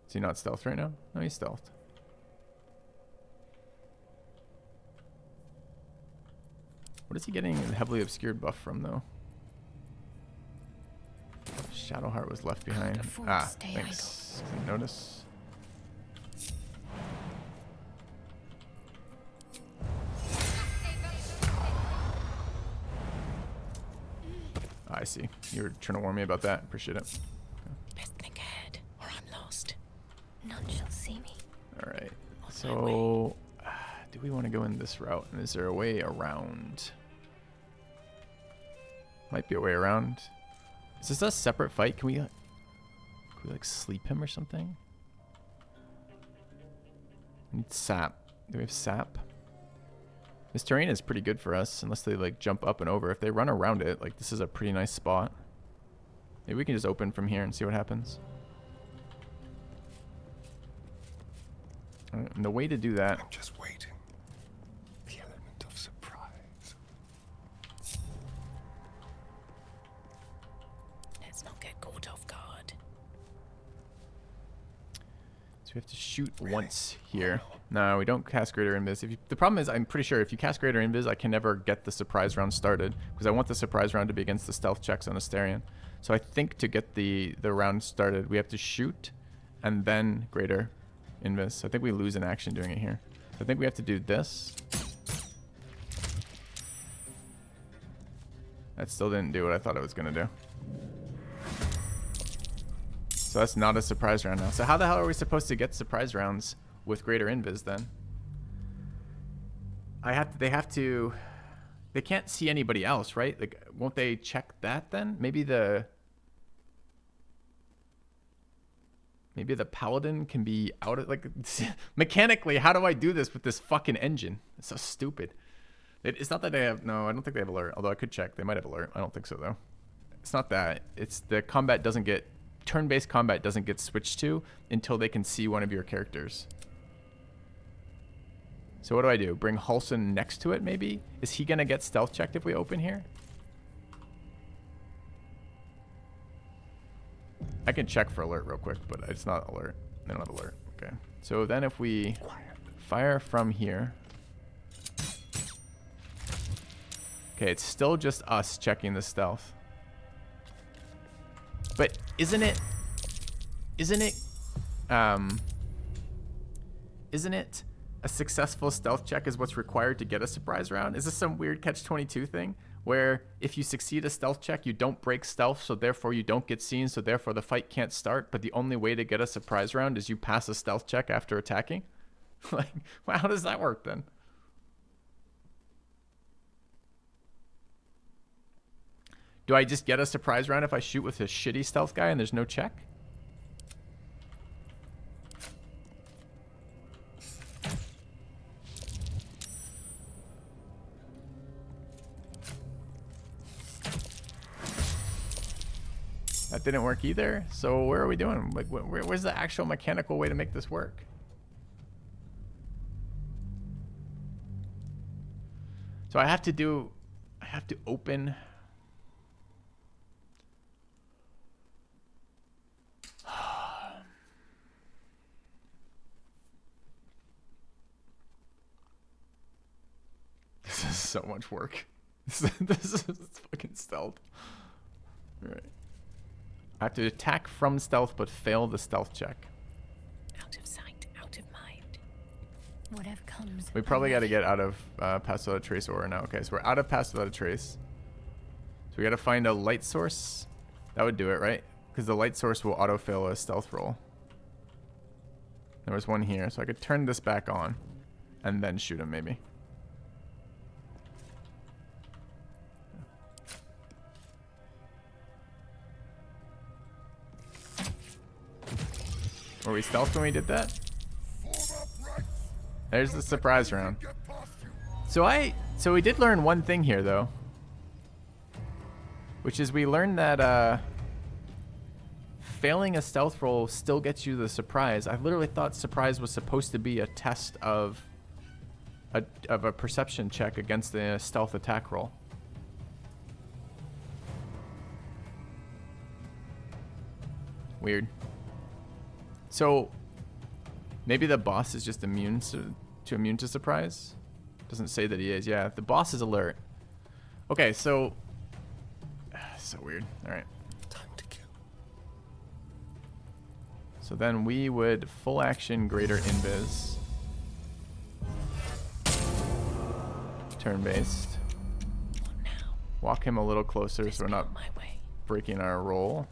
Is he not stealth right now? No, he's stealthed. What is he getting a heavily obscured buff from, though? Shadowheart was left behind. Ah, thanks. Didn't notice. I see. You were trying to warn me about that. Appreciate it. Best think ahead, or I'm lost. None shall see me. All right. So, do we want to go in this route? And is there a way around? Might be a way around. Is this a separate fight? Can we like sleep him or something? We need sap. Do we have sap? This terrain is pretty good for us, unless they like jump up and over. If they run around it, like this is a pretty nice spot. Maybe we can just open from here and see what happens. And the way to do that. I'm just waiting. The element of surprise. Let's not get caught off guard. So we have to shoot once here. No, we don't cast Greater Invis. The problem is, I'm pretty sure if you cast Greater Invis, I can never get the surprise round started because I want the surprise round to be against the stealth checks on Asterion. So I think to get the round started, we have to shoot and then Greater Invis. I think we lose an action doing it here. So I think we have to do this. That still didn't do what I thought it was going to do. So that's not a surprise round now. So how the hell are we supposed to get surprise rounds with Greater Invis then? They can't see anybody else, right? Like, won't they check that then? Maybe the Paladin can be out of, like, mechanically, how do I do this with this fucking engine? It's so stupid. It's not that they have, no, I don't think they have alert, although I could check. They might have alert. I don't think so, though. It's not that. It's the combat doesn't get, turn-based combat doesn't get switched to until they can see one of your characters. So what do I do? Bring Halson next to it, maybe? Is he going to get stealth checked if we open here? I can check for alert real quick, but it's not alert. They don't have alert. Okay. So then if we fire from here. Okay, it's still just us checking the stealth. But isn't it a successful stealth check is what's required to get a surprise round? Is this some weird catch-22 thing where if you succeed a stealth check, you don't break stealth, so therefore you don't get seen, so therefore the fight can't start, but the only way to get a surprise round is you pass a stealth check after attacking? Like, well, how does that work then? Do I just get a surprise round if I shoot with a shitty stealth guy and there's no check? That didn't work either. So where are we doing? Like, where's the actual mechanical way to make this work? So I have to open. This is so much work. This is fucking stealth. All right. I have to attack from stealth, but fail the stealth check. Out of sight, out of mind. Whatever comes. We probably got to get out of Pass Without a Trace aura now. Okay, so we're out of Pass Without a Trace. So we got to find a light source. That would do it, right? Because the light source will auto-fail a stealth roll. There was one here, so I could turn this back on and then shoot him, maybe. Were we stealth when we did that? There's the surprise round. So we did learn one thing here though, which is we learned that failing a stealth roll still gets you the surprise. I literally thought surprise was supposed to be a test of a perception check against the stealth attack roll. – Weird. So maybe the boss is just immune to surprise. Doesn't say that he is. Yeah, the boss is alert. Okay, so so weird. All right. Time to kill. So then we would full action greater invis. Turn based. Walk him a little closer so we're not breaking our roll.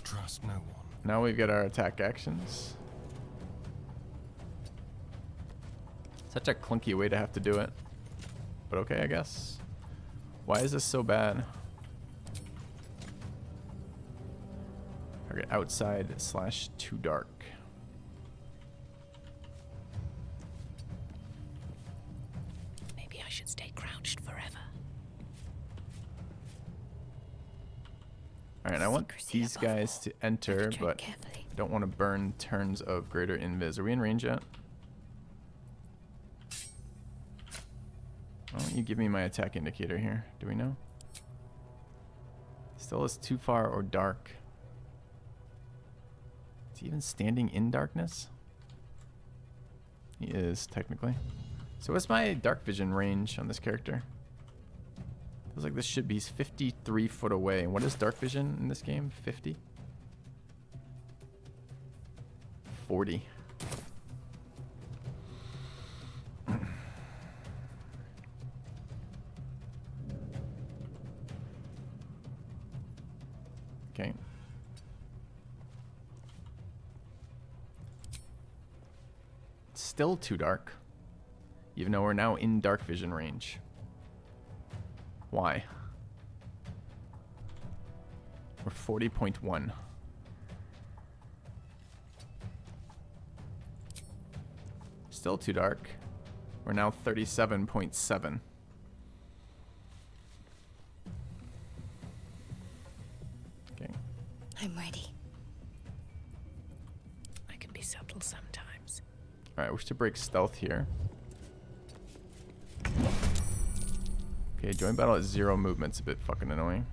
Trust no one. Now we've got our attack actions. Such a clunky way to have to do it. But okay, I guess. Why is this so bad? Target outside / too dark. Maybe I should stay crouched forever. Alright, I want these guys to enter, but I don't want to burn turns of greater invis. Are we in range yet? Why don't you give me my attack indicator here? Do we know? Still is too far or dark. Is he even standing in darkness? He is, technically. So what's my dark vision range on this character? Feels like this should be 53 foot away. And what is dark vision in this game? 50? 40. Okay. Still too dark. Even though we're now in dark vision range. Why? We're 40.1. Still too dark. We're now 37.7. Okay. I'm ready. I can be subtle sometimes. Alright, we should break stealth here. Okay, join battle at 0 movement's a bit fucking annoying.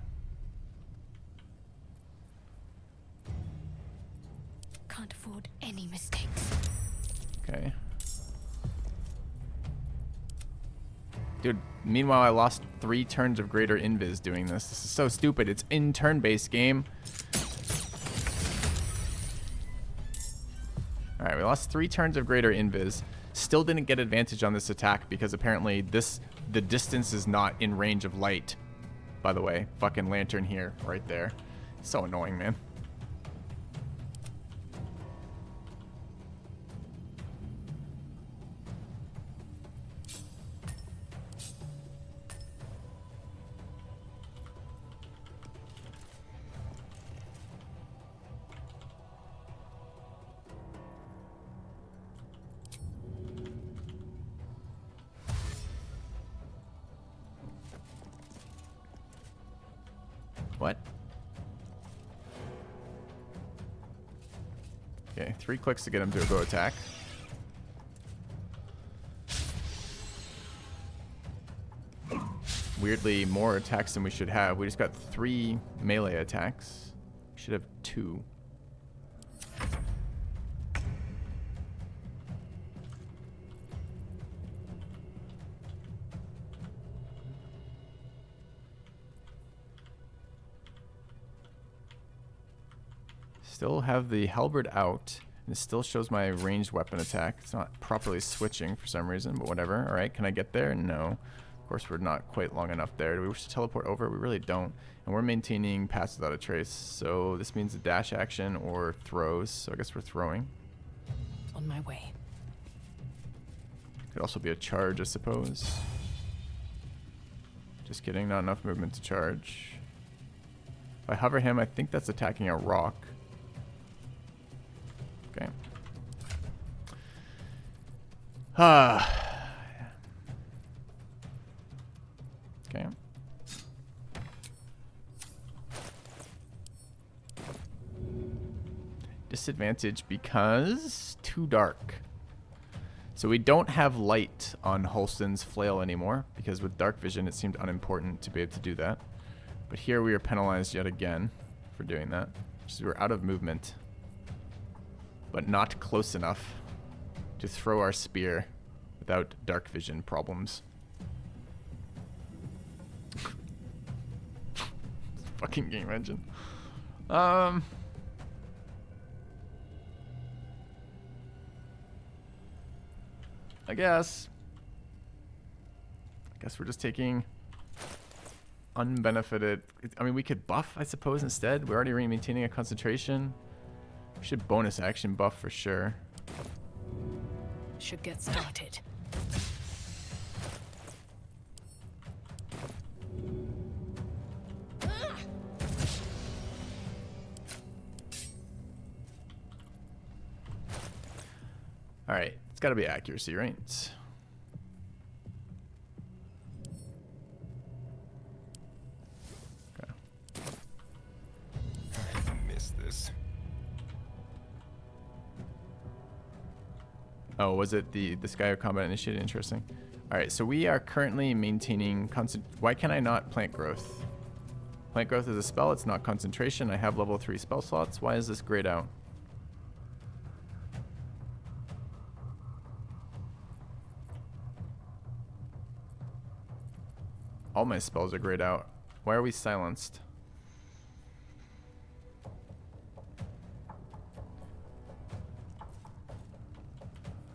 Can't afford any mistakes. Okay. Dude, meanwhile I lost 3 turns of greater invis doing this. This is so stupid. It's in turn-based game. Alright, we lost 3 turns of greater invis. Still didn't get advantage on this attack because apparently the distance is not in range of light. By the way, fucking lantern here, right there. So annoying, man. What? Okay, 3 clicks to get him to go attack. Weirdly, more attacks than we should have. We just got 3 melee attacks. We should have 2. Still have the halberd out, and it still shows my ranged weapon attack. It's not properly switching for some reason, but whatever. All right, can I get there? No. Of course, we're not quite long enough there. Do we wish to teleport over? We really don't. And we're maintaining pass without a trace, so this means a dash action or throws. So I guess we're throwing. On my way. Could also be a charge, I suppose. Just kidding, not enough movement to charge. If I hover him, I think that's attacking a rock. Okay. Okay. Disadvantage because too dark. So we don't have light on Holston's flail anymore because with dark vision it seemed unimportant to be able to do that. But here we are penalized yet again for doing that. Which is we're out of movement. But not close enough to throw our spear without dark vision problems. Fucking game engine. I guess we're just taking unbenefited. I mean, we could buff, I suppose, instead. We're already maintaining a concentration. We should bonus action buff for sure. Should get started. All right, it's got to be accuracy, right? Okay. I missed this. Oh, was it this guy who combat initiated? Interesting. All right, so we are currently maintaining constant. Why can I not plant growth? Plant growth is a spell. It's not concentration. I have level 3 spell slots. Why is this grayed out? All my spells are grayed out. Why are we silenced?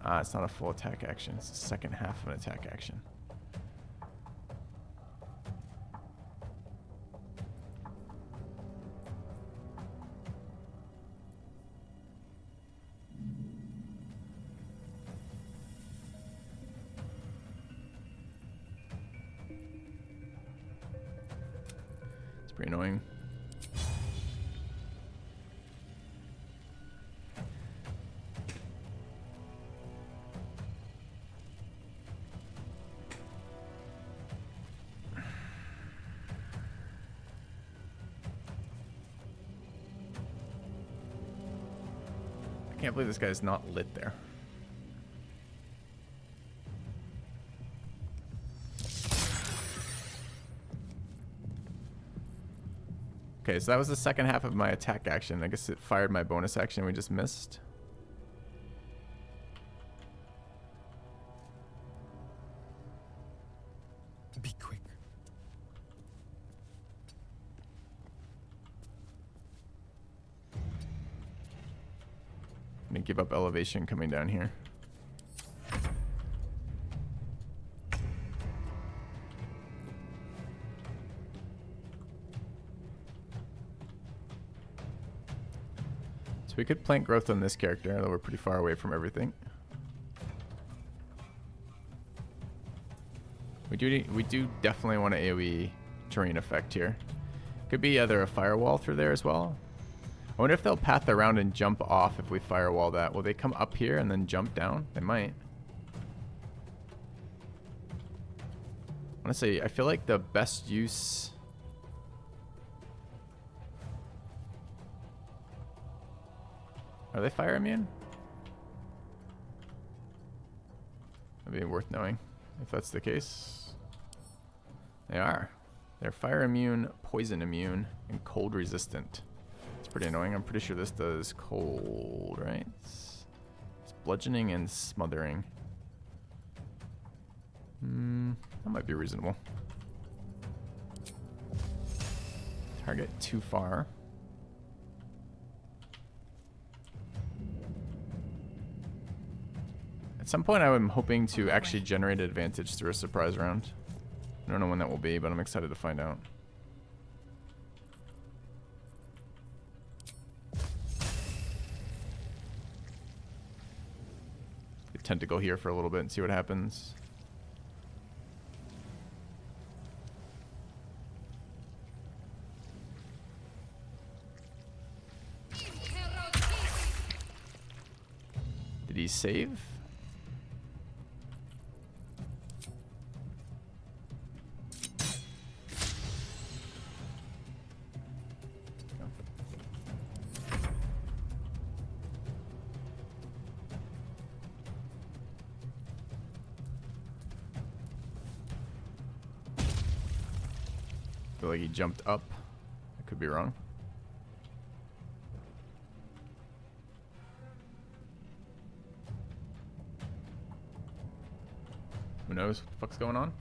Ah, it's not a full attack action. It's the second half of an attack action. It's pretty annoying. I can't believe this guy's not lit there. Okay, so that was the second half of my attack action. I guess it fired my bonus action we just missed. Be quick. I'm gonna give up elevation coming down here. So we could plant growth on this character, although we're pretty far away from everything. We do definitely want an AoE terrain effect here. Could be either a firewall through there as well. I wonder if they'll path around and jump off if we firewall that. Will they come up here and then jump down? They might. Honestly, I feel like the best use... Are they fire immune? That'd be worth knowing if that's the case. They are. They're fire immune, poison immune, and cold resistant. It's pretty annoying. I'm pretty sure this does cold, right? It's bludgeoning and smothering. That might be reasonable. Target too far. At some point I'm hoping to actually generate advantage through a surprise round. I don't know when that will be, but I'm excited to find out. Tentacle here for a little bit and see what happens. Did he save? I feel like he jumped up. I could be wrong. knows what the fuck's going on.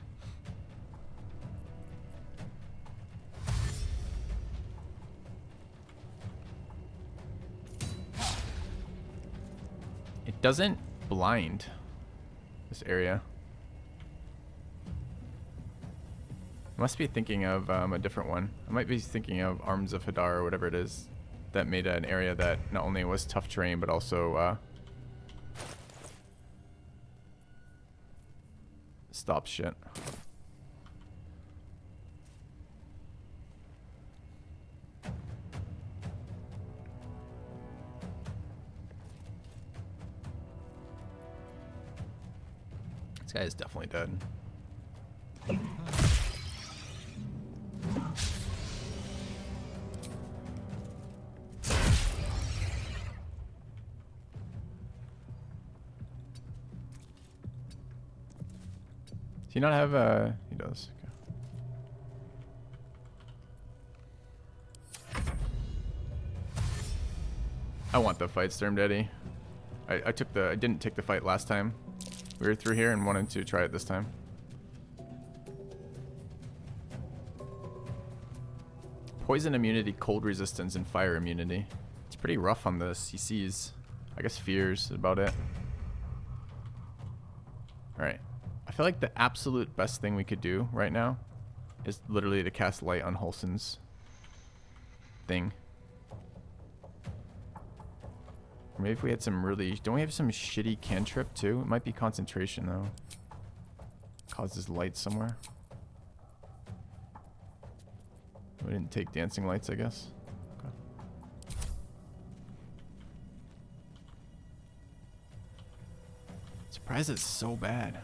It doesn't blind this area. I must be thinking of a different one. I might be thinking of Arms of Hadar or whatever it is that made an area that not only was tough terrain but also stops shit. This guy is definitely dead. Does he not have a... He does. Okay. I want the fight, Storm Daddy. I didn't take the fight last time we were through here and wanted to try it this time. Poison immunity, cold resistance, and fire immunity. It's pretty rough on the CCs. I guess fears about it. Alright. I feel like the absolute best thing we could do right now is literally to cast light on Wholeson's thing. Or maybe if we had some really... Don't we have some shitty cantrip too? It might be concentration though. Causes light somewhere. We didn't take dancing lights, I guess. Okay. Surprised it's so bad.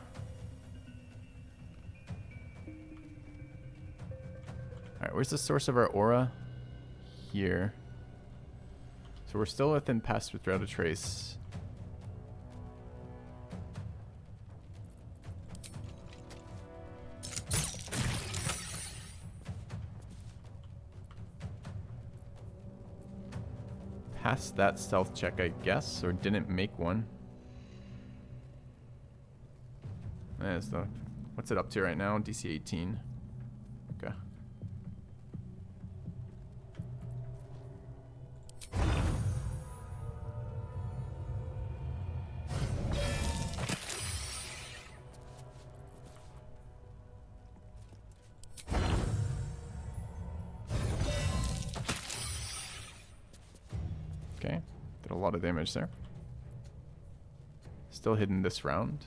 Alright, where's the source of our aura? Here. So we're still within Pass Without a Trace. Passed that stealth check, I guess, or didn't make one. There's the... What's it up to right now? DC 18. Okay. Okay, did a lot of damage there. Still hidden this round.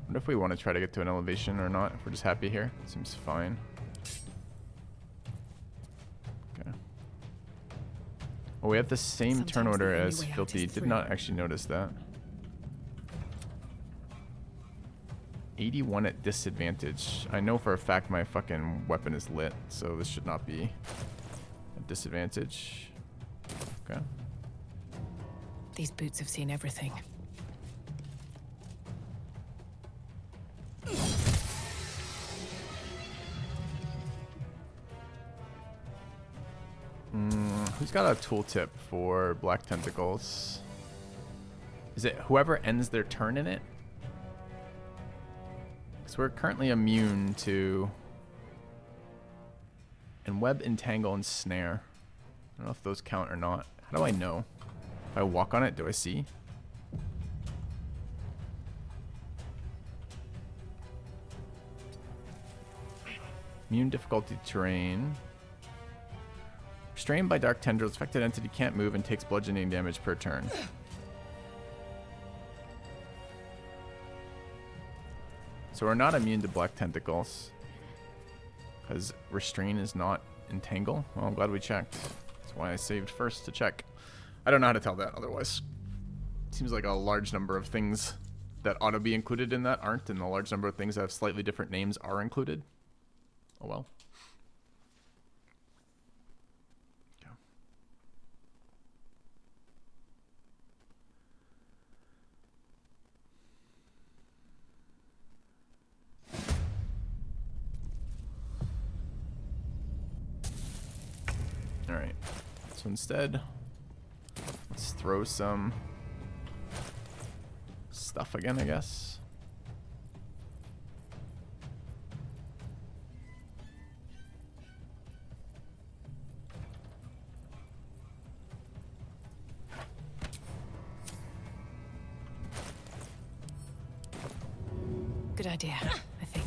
Wonder if we want to try to get to an elevation or not. If we're just happy here, seems fine. Okay. Oh, we have the same turn order as Filthy. Did not actually notice that. 81 at disadvantage. I know for a fact my fucking weapon is lit, so this should not be a disadvantage. Okay. These boots have seen everything. Who's got a tooltip for black tentacles? Is it whoever ends their turn in it? Because we're currently immune to... And web, entangle, and snare. I don't know if those count or not. How do I know? If I walk on it, do I see? Immune difficulty terrain. Restrained by dark tendrils, affected entity can't move and takes bludgeoning damage per turn. So we're not immune to black tentacles. Because restrain is not entangle. Well, I'm glad we checked. That's why I saved first to check. I don't know how to tell that otherwise. Seems like a large number of things that ought to be included in that aren't, and a large number of things that have slightly different names are included. Oh well. Alright, so instead, let's throw some stuff again, I guess. idea, I think.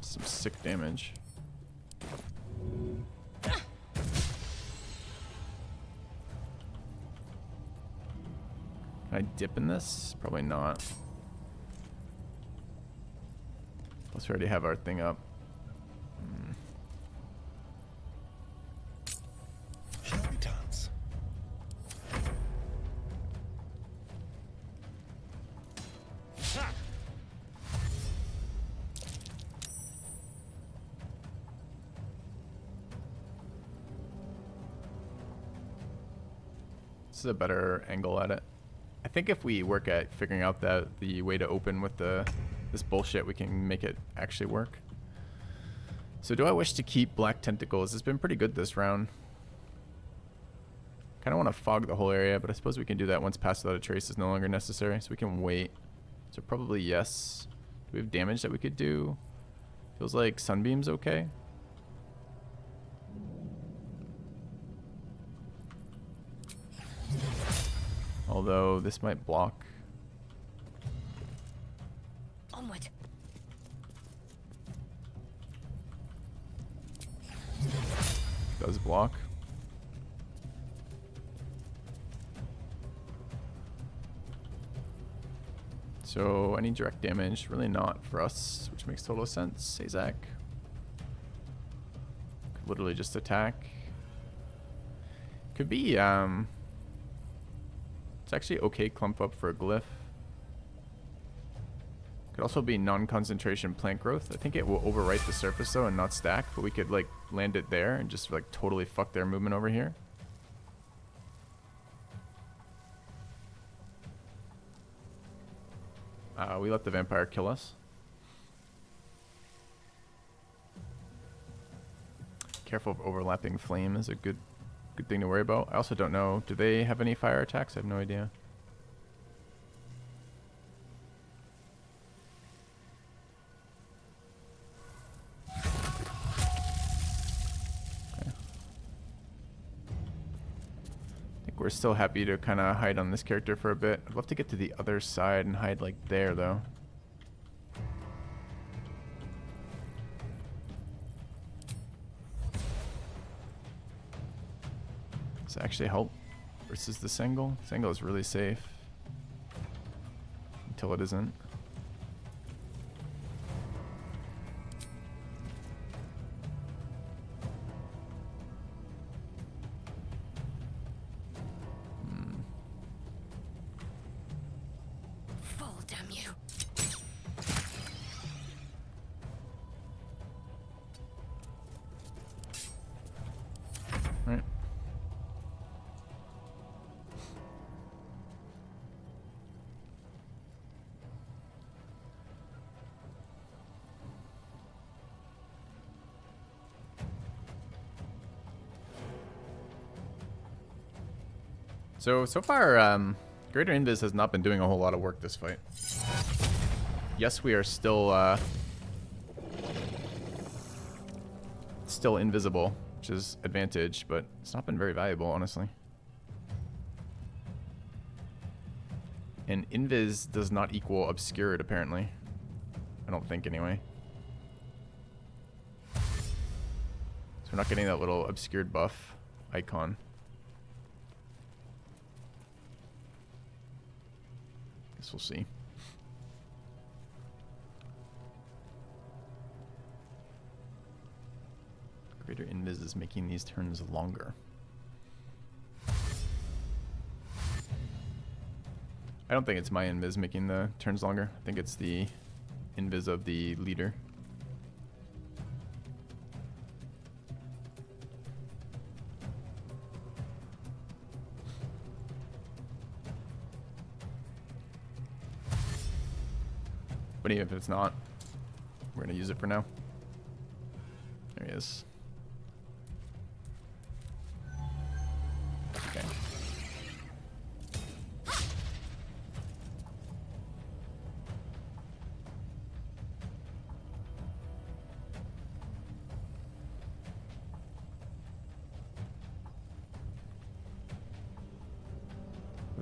Some sick damage. Can I dip in this? Probably not. Plus we already have our thing up. Charlatans. This is a better angle at it. I think if we work at figuring out the way to open with this bullshit, we can make it actually work. So do I wish to keep Black Tentacles? It's been pretty good this round. Kind of want to fog the whole area, but I suppose we can do that once Pass Without a Trace is no longer necessary. So we can wait. So probably yes. Do we have damage that we could do? Feels like Sunbeam's okay. Although this might block. Onward. Does block. So any direct damage, really not for us, which makes total sense. Say Zach. Could literally just attack. Could be it's actually okay clump up for a glyph. Could also be non-concentration plant growth. I think it will overwrite the surface though and not stack, but we could like land it there and just like totally fuck their movement over here. We let the vampire kill us. Careful of overlapping flame is a good thing to worry about. I also don't know, do they have any fire attacks? I have no idea. We're still happy to kind of hide on this character for a bit. I'd love to get to the other side and hide like there though. Does it actually help versus the Sengel? Sengel is really safe until it isn't. So far, Greater Invis has not been doing a whole lot of work this fight. Yes, we are still invisible, which is advantage, but it's not been very valuable, honestly. And Invis does not equal Obscured, apparently. I don't think, anyway. So we're not getting that little Obscured buff icon. We'll see. Greater Invis is making these turns longer. I don't think it's my Invis making the turns longer. I think it's the Invis of the leader. But even if it's not, we're going to use it for now. There he is. Okay.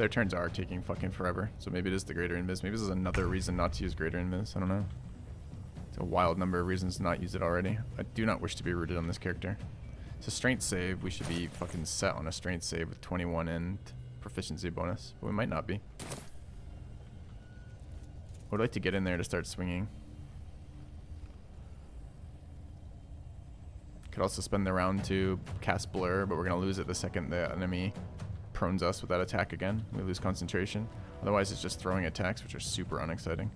Their turns are taking fucking forever, so maybe it is the greater invis. Maybe this is another reason not to use greater invis. I don't know. It's a wild number of reasons to not use it already. I do not wish to be rooted on this character. So strength save, we should be fucking set on a strength save with 21 and proficiency bonus, but we might not be. I would like to get in there to start swinging. Could also spend the round to cast Blur, but we're going to lose it the second the enemy prones us with that attack again. We lose concentration. Otherwise, it's just throwing attacks, which are super unexciting.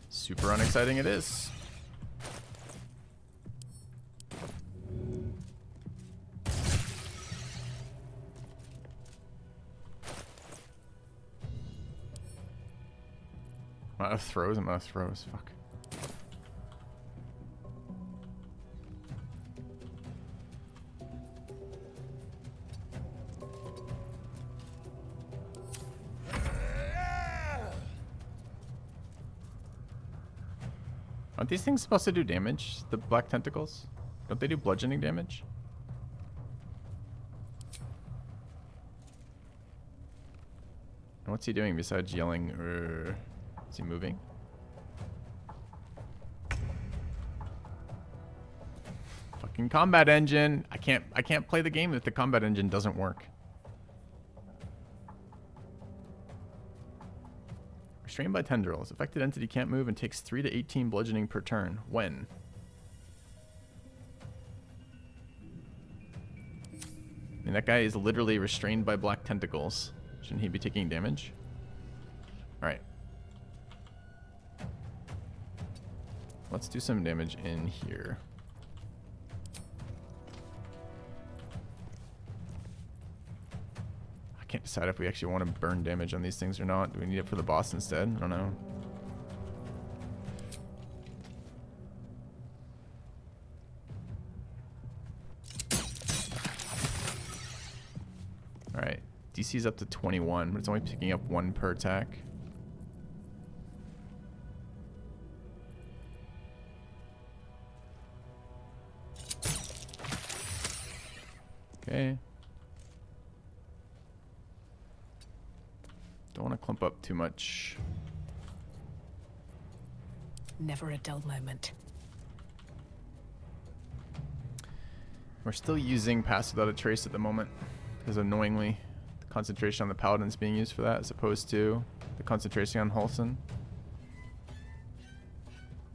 Super unexciting it is. I'm out of throws. I'm out of throws. Fuck. Aren't these things supposed to do damage? The black tentacles? Don't they do bludgeoning damage? And what's he doing besides yelling? Is he moving? Fucking combat engine. I can't play the game if the combat engine doesn't work. Restrained by tendrils. Affected entity can't move and takes 3 to 18 bludgeoning per turn. When? I mean, that guy is literally restrained by black tentacles. Shouldn't he be taking damage? Alright. Let's do some damage in here. I can't decide if we actually want to burn damage on these things or not. Do we need it for the boss instead? I don't know. Alright. DC is up to 21, but it's only picking up 1 per attack. Okay. Don't want to clump up too much. Never a dull moment. We're still using Pass Without a Trace at the moment, because annoyingly, the concentration on the Paladin is being used for that, as opposed to the concentration on Halsin.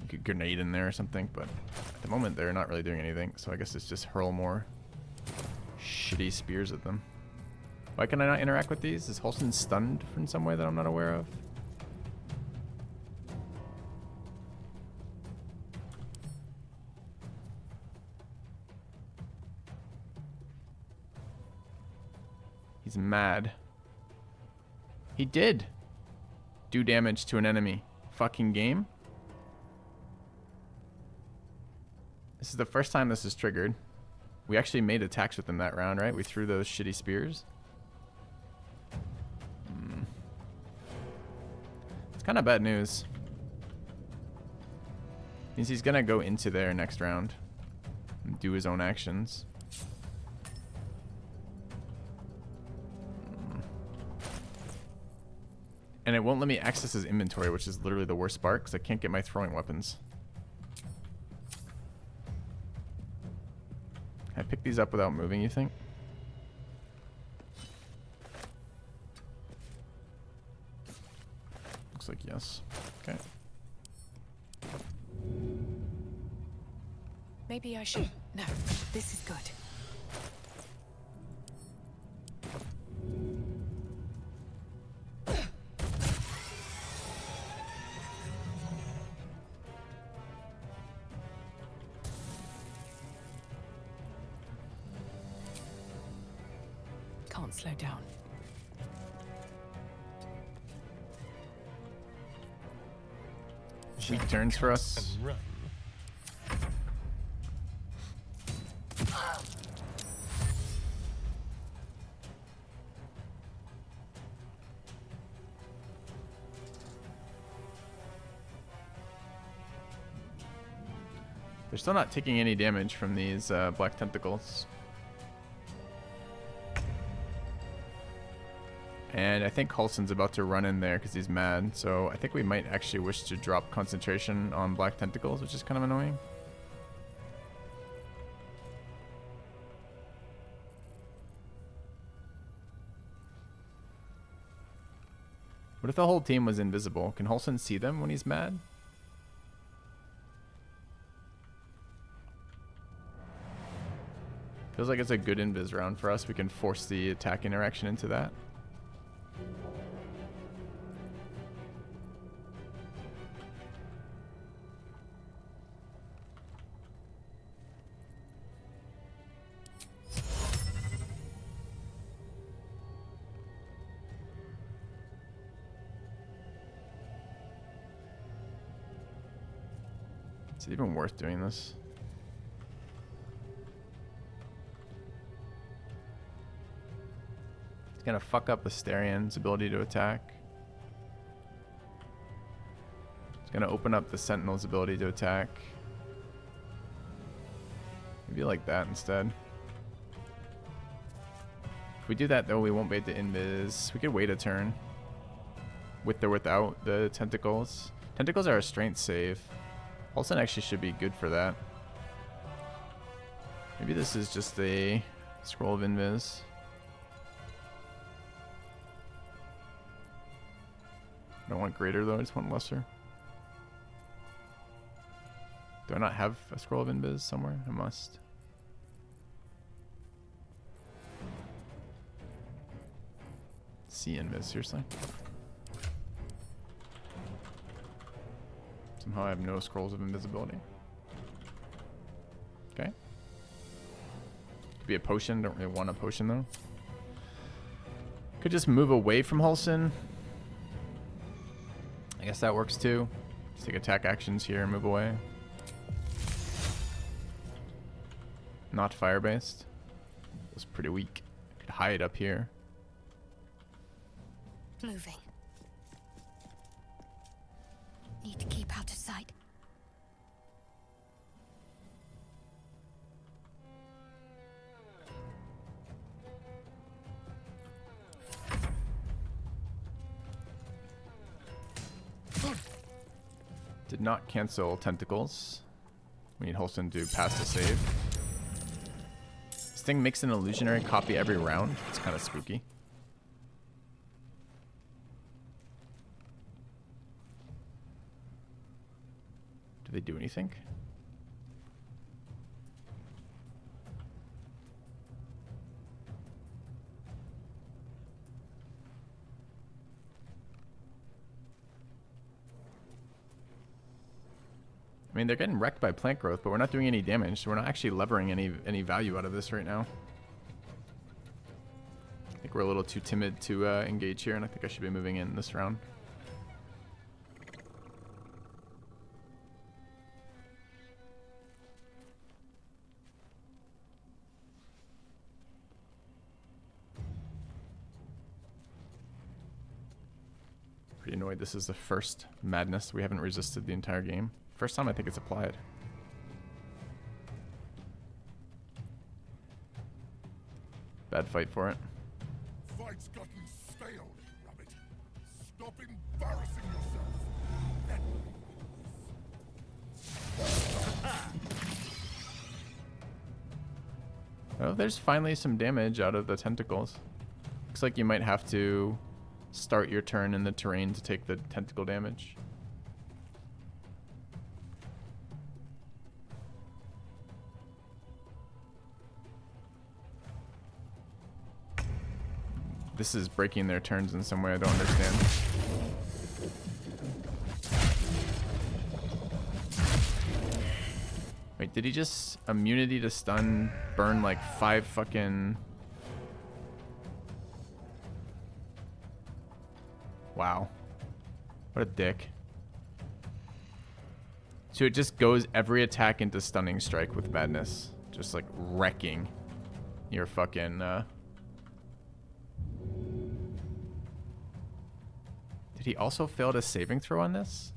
You could grenade in there or something, but at the moment they're not really doing anything, so I guess it's just hurl more shitty spears at them. Why can I not interact with these? Is Halsin stunned in some way that I'm not aware of? He's mad. He did do damage to an enemy. Fucking game. This is the first time this is triggered. We actually made attacks with them that round, right? We threw those shitty spears. It's kind of bad news. Means he's gonna go into there next round and do his own actions. And it won't let me access his inventory, which is literally the worst part, because I can't get my throwing weapons. Can I pick these up without moving, you think? Looks like yes. Okay. Maybe I should... No, this is good. Can't slow down. Weak turns for us. They're still not taking any damage from these black tentacles. And I think Halson's about to run in there because he's mad. So I think we might actually wish to drop concentration on black tentacles, which is kind of annoying. What if the whole team was invisible? Can Halson see them when he's mad? Feels like it's a good invis round for us. We can force the attack interaction into that. Is it even worth doing this? It's gonna fuck up Asterian's ability to attack. It's gonna open up the Sentinel's ability to attack. Maybe like that instead. If we do that though, we won't be able to invis. We could wait a turn. With or without the tentacles. Tentacles are a strength save. Halson actually should be good for that. Maybe this is just a scroll of invis. I don't want greater though, I just want lesser. Do I not have a scroll of invis somewhere? I must. See invis, seriously? Somehow I have no scrolls of invisibility. Okay. Could be a potion. Don't really want a potion though. Could just move away from Halson. I guess that works too. Just take attack actions here and move away. Not fire based. It was pretty weak. Could hide up here. Moving. Need to keep out of sight. Did not cancel tentacles. We need Halson to pass the save. This thing makes an illusionary copy every round. It's kind of spooky. Do they do anything? I mean, they're getting wrecked by plant growth, but we're not doing any damage, so we're not actually levering any value out of this right now. I think we're a little too timid to engage here, and I think I should be moving in this round. Pretty annoyed this is the first madness we haven't resisted the entire game. First time I think it's applied. Bad fight for it. Fight's gotten stale, rabbit. Stop embarrassing yourself. Oh, there's finally some damage out of the tentacles. Looks like you might have to start your turn in the terrain to take the tentacle damage. This is breaking their turns in some way I don't understand. Wait, did he just immunity to stun burn like 5 fucking... Wow. What a dick. So it just goes every attack into stunning strike with madness. Just like wrecking your fucking... Did he also fail a saving throw on this?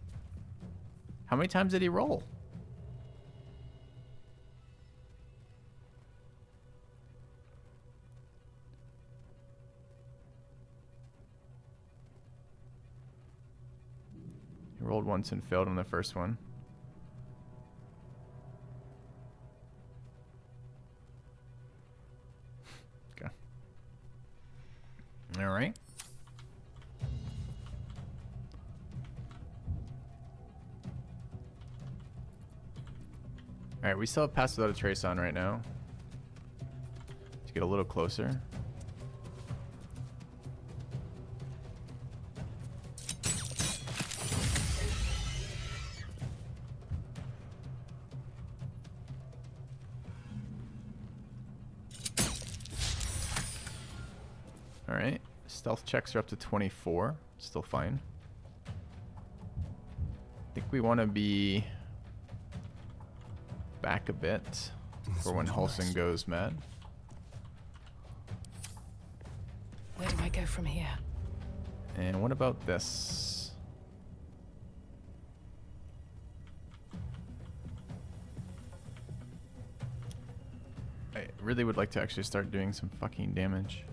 How many times did he roll? Rolled once and failed on the first one. Okay. All right. All right, we still have Pass Without a Trace on right now. Let's get a little closer. All right, stealth checks are up to 24. Still fine. I think we want to be back a bit for when Halsin goes mad. Where do I go from here? And what about this? I really would like to actually start doing some fucking damage.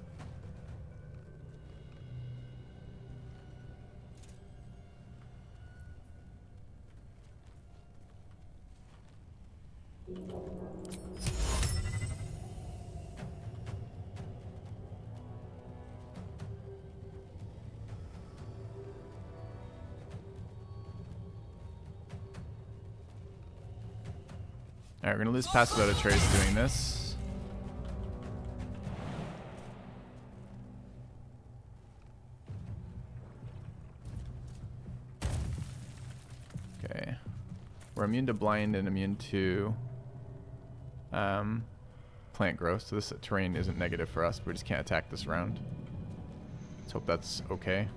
Alright, we're gonna lose Pass Without a Trace doing this. Okay. We're immune to blind and immune to plant growth, so this terrain isn't negative for us, but we just can't attack this round. Let's hope that's okay.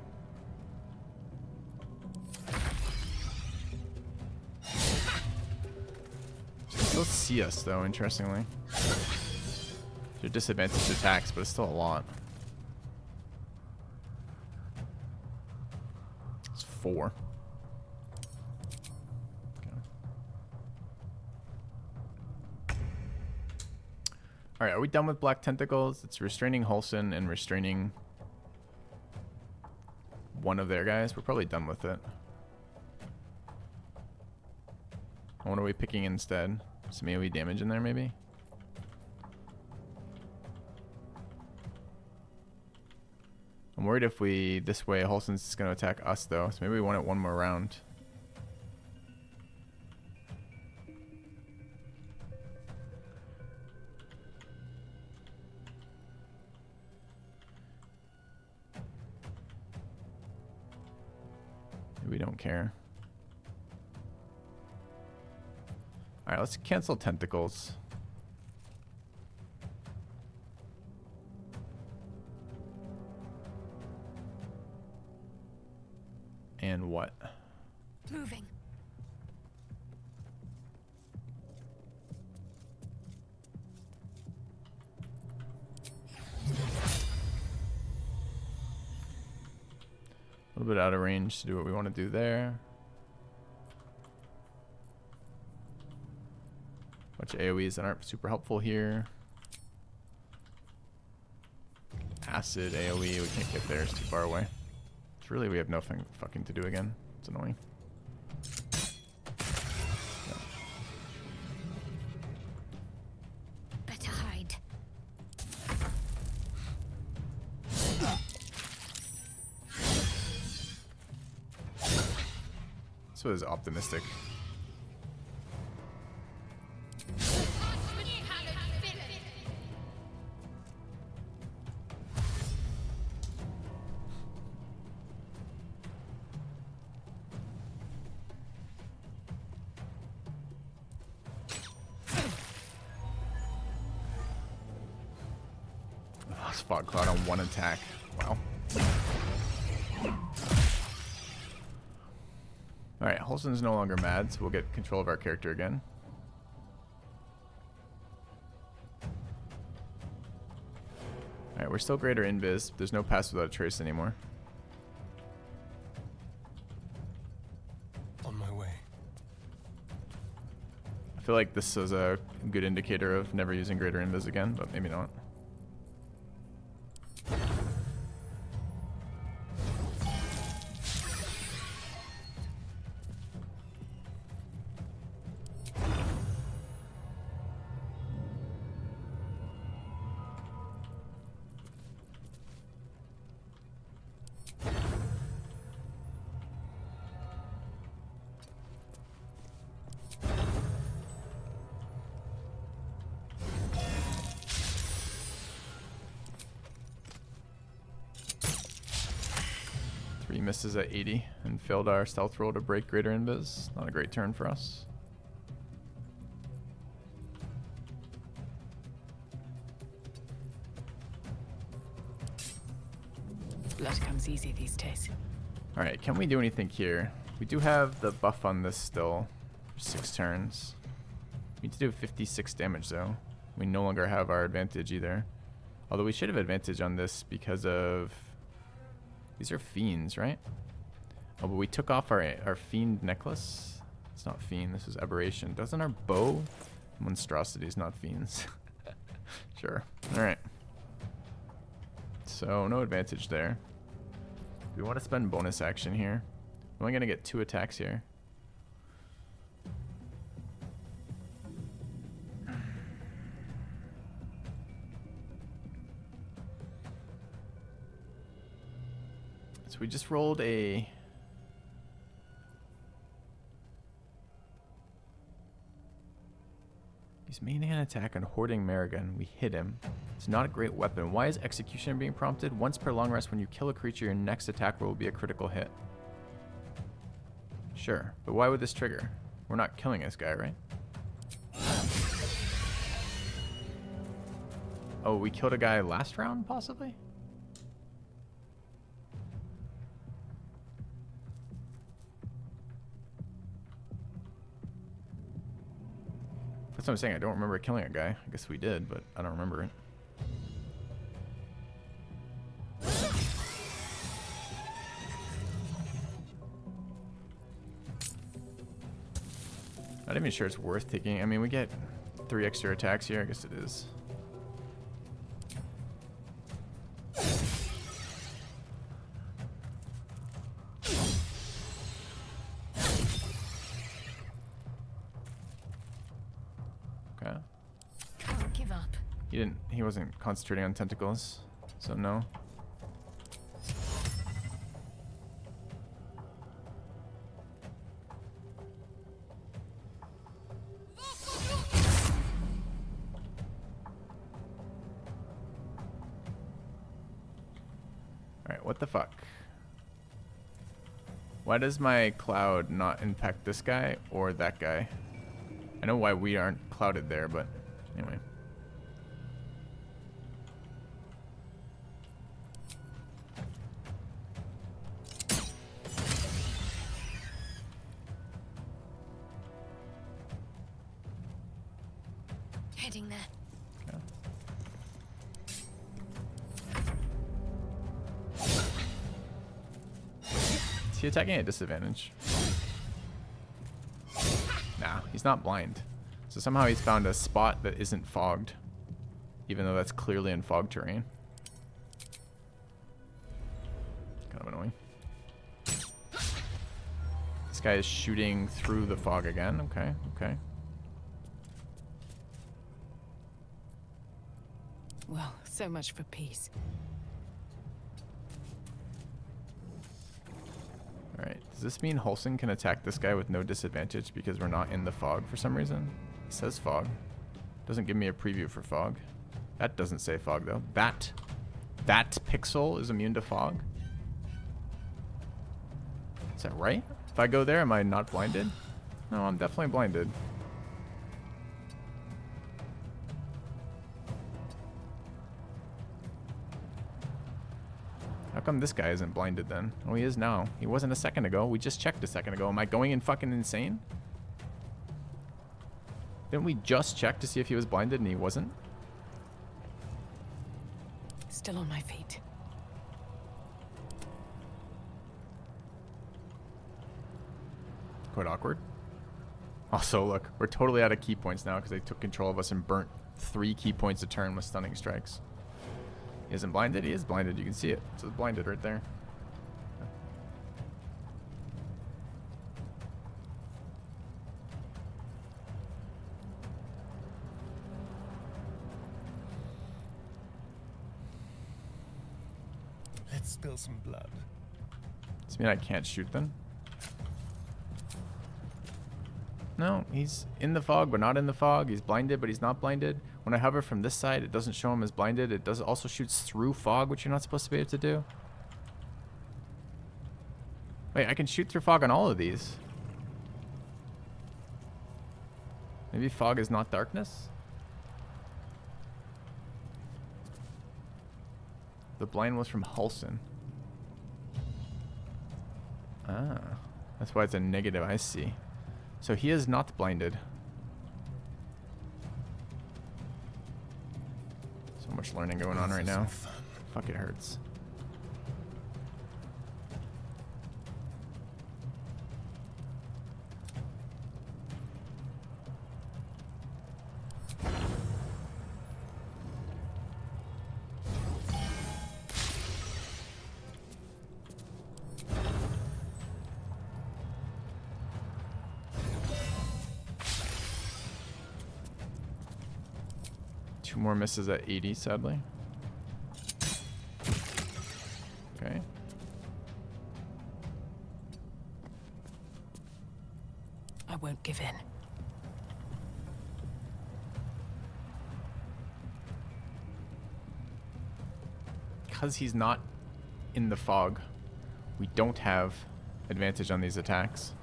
They'll see us though, interestingly. They're disadvantaged attacks, but it's still a lot. It's 4. Okay. Alright, are we done with Black Tentacles? It's restraining Halsin and restraining one of their guys. We're probably done with it. What are we picking instead? Some AoE damage in there, maybe? I'm worried if we... This way, Halsin's going to attack us, though. So maybe we want it one more round. Maybe we don't care. Alright, let's cancel Tentacles. And what? Moving. A little bit out of range to do what we want to do there. Bunch of AoEs that aren't super helpful here. Acid AoE, we can't get there, it's too far away. It's really, we have nothing fucking to do again. It's annoying. Yeah. Better hide. This was optimistic. Fog Cloud on one attack. Wow. Alright, Halsin's no longer mad, so we'll get control of our character again. Alright, we're still greater invis. There's no Pass Without a Trace anymore. On my way. I feel like this is a good indicator of never using greater invis again, but maybe not. He misses at 80 and failed our stealth roll to break greater invis. Not a great turn for us. Blood comes easy these days. Alright, can we do anything here? We do have the buff on this still for 6 turns. We need to do 56 damage though. We no longer have our advantage either. Although we should have advantage on this because of... These are fiends, right? Oh, but we took off our fiend necklace. It's not fiend, this is aberration. Doesn't our bow? Monstrosities, not fiends. Sure. Alright. So, no advantage there. We want to spend bonus action here. I'm only going to get 2 attacks here. So we just rolled a... He's maining an attack on Hoarding Marigun. We hit him. It's not a great weapon. Why is Execution being prompted? Once per long rest, when you kill a creature, your next attack roll will be a critical hit. Sure, but why would this trigger? We're not killing this guy, right? Oh, we killed a guy last round, possibly? That's what I'm saying. I don't remember killing a guy. I guess we did, but I don't remember it. Not even sure it's worth taking. I mean, we get 3 extra attacks here. I guess it is. Okay. Can't give up. He wasn't concentrating on tentacles, so no. Alright, what the fuck? Why does my cloud not impact this guy or that guy? I know why we aren't clouded there, but anyway. Heading there. Okay. Is he attacking at disadvantage? Nah, he's not blind. So somehow he's found a spot that isn't fogged, even though that's clearly in fog terrain. Kind of annoying. This guy is shooting through the fog again. Okay, okay. Well, so much for peace. Alright, does this mean Holson can attack this guy with no disadvantage because we're not in the fog for some reason? It says fog. Doesn't give me a preview for fog. That doesn't say fog though. That pixel is immune to fog? Is that right? If I go there, am I not blinded? No, I'm definitely blinded. How come this guy isn't blinded then? Oh, he is now. He wasn't a second ago. We just checked a second ago. Am I going in fucking insane? Didn't we just check to see if he was blinded and he wasn't? Still on my feet. Quite awkward. Also, look, we're totally out of key points now because they took control of us and burnt 3 key points a turn with stunning strikes. He isn't blinded? He is blinded. You can see it. It says blinded right there. Let's spill some blood. Does it mean I can't shoot then? No, he's in the fog, but not in the fog. He's blinded, but he's not blinded. When I hover from this side, it doesn't show him as blinded. It does also shoots through fog, which you're not supposed to be able to do. Wait, I can shoot through fog on all of these. Maybe fog is not darkness? The blind was from Halson. Ah, that's why it's a negative. I see. So he is not blinded. So much learning going on right now. Fuck, it hurts. Two more misses at 80, sadly. Okay. I won't give in. Because he's not in the fog, we don't have advantage on these attacks.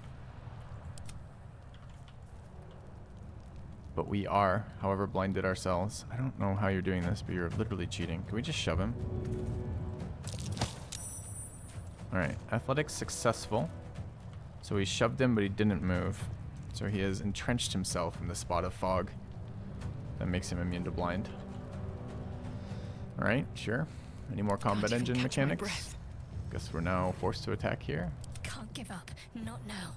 But we are, however, blinded ourselves. I don't know how you're doing this, but you're literally cheating. Can we just shove him? Alright, athletics successful. So he shoved him, but he didn't move. So he has entrenched himself in the spot of fog. That makes him immune to blind. Alright, sure. Any more combat engine mechanics? Guess we're now forced to attack here. Can't give up. Not now.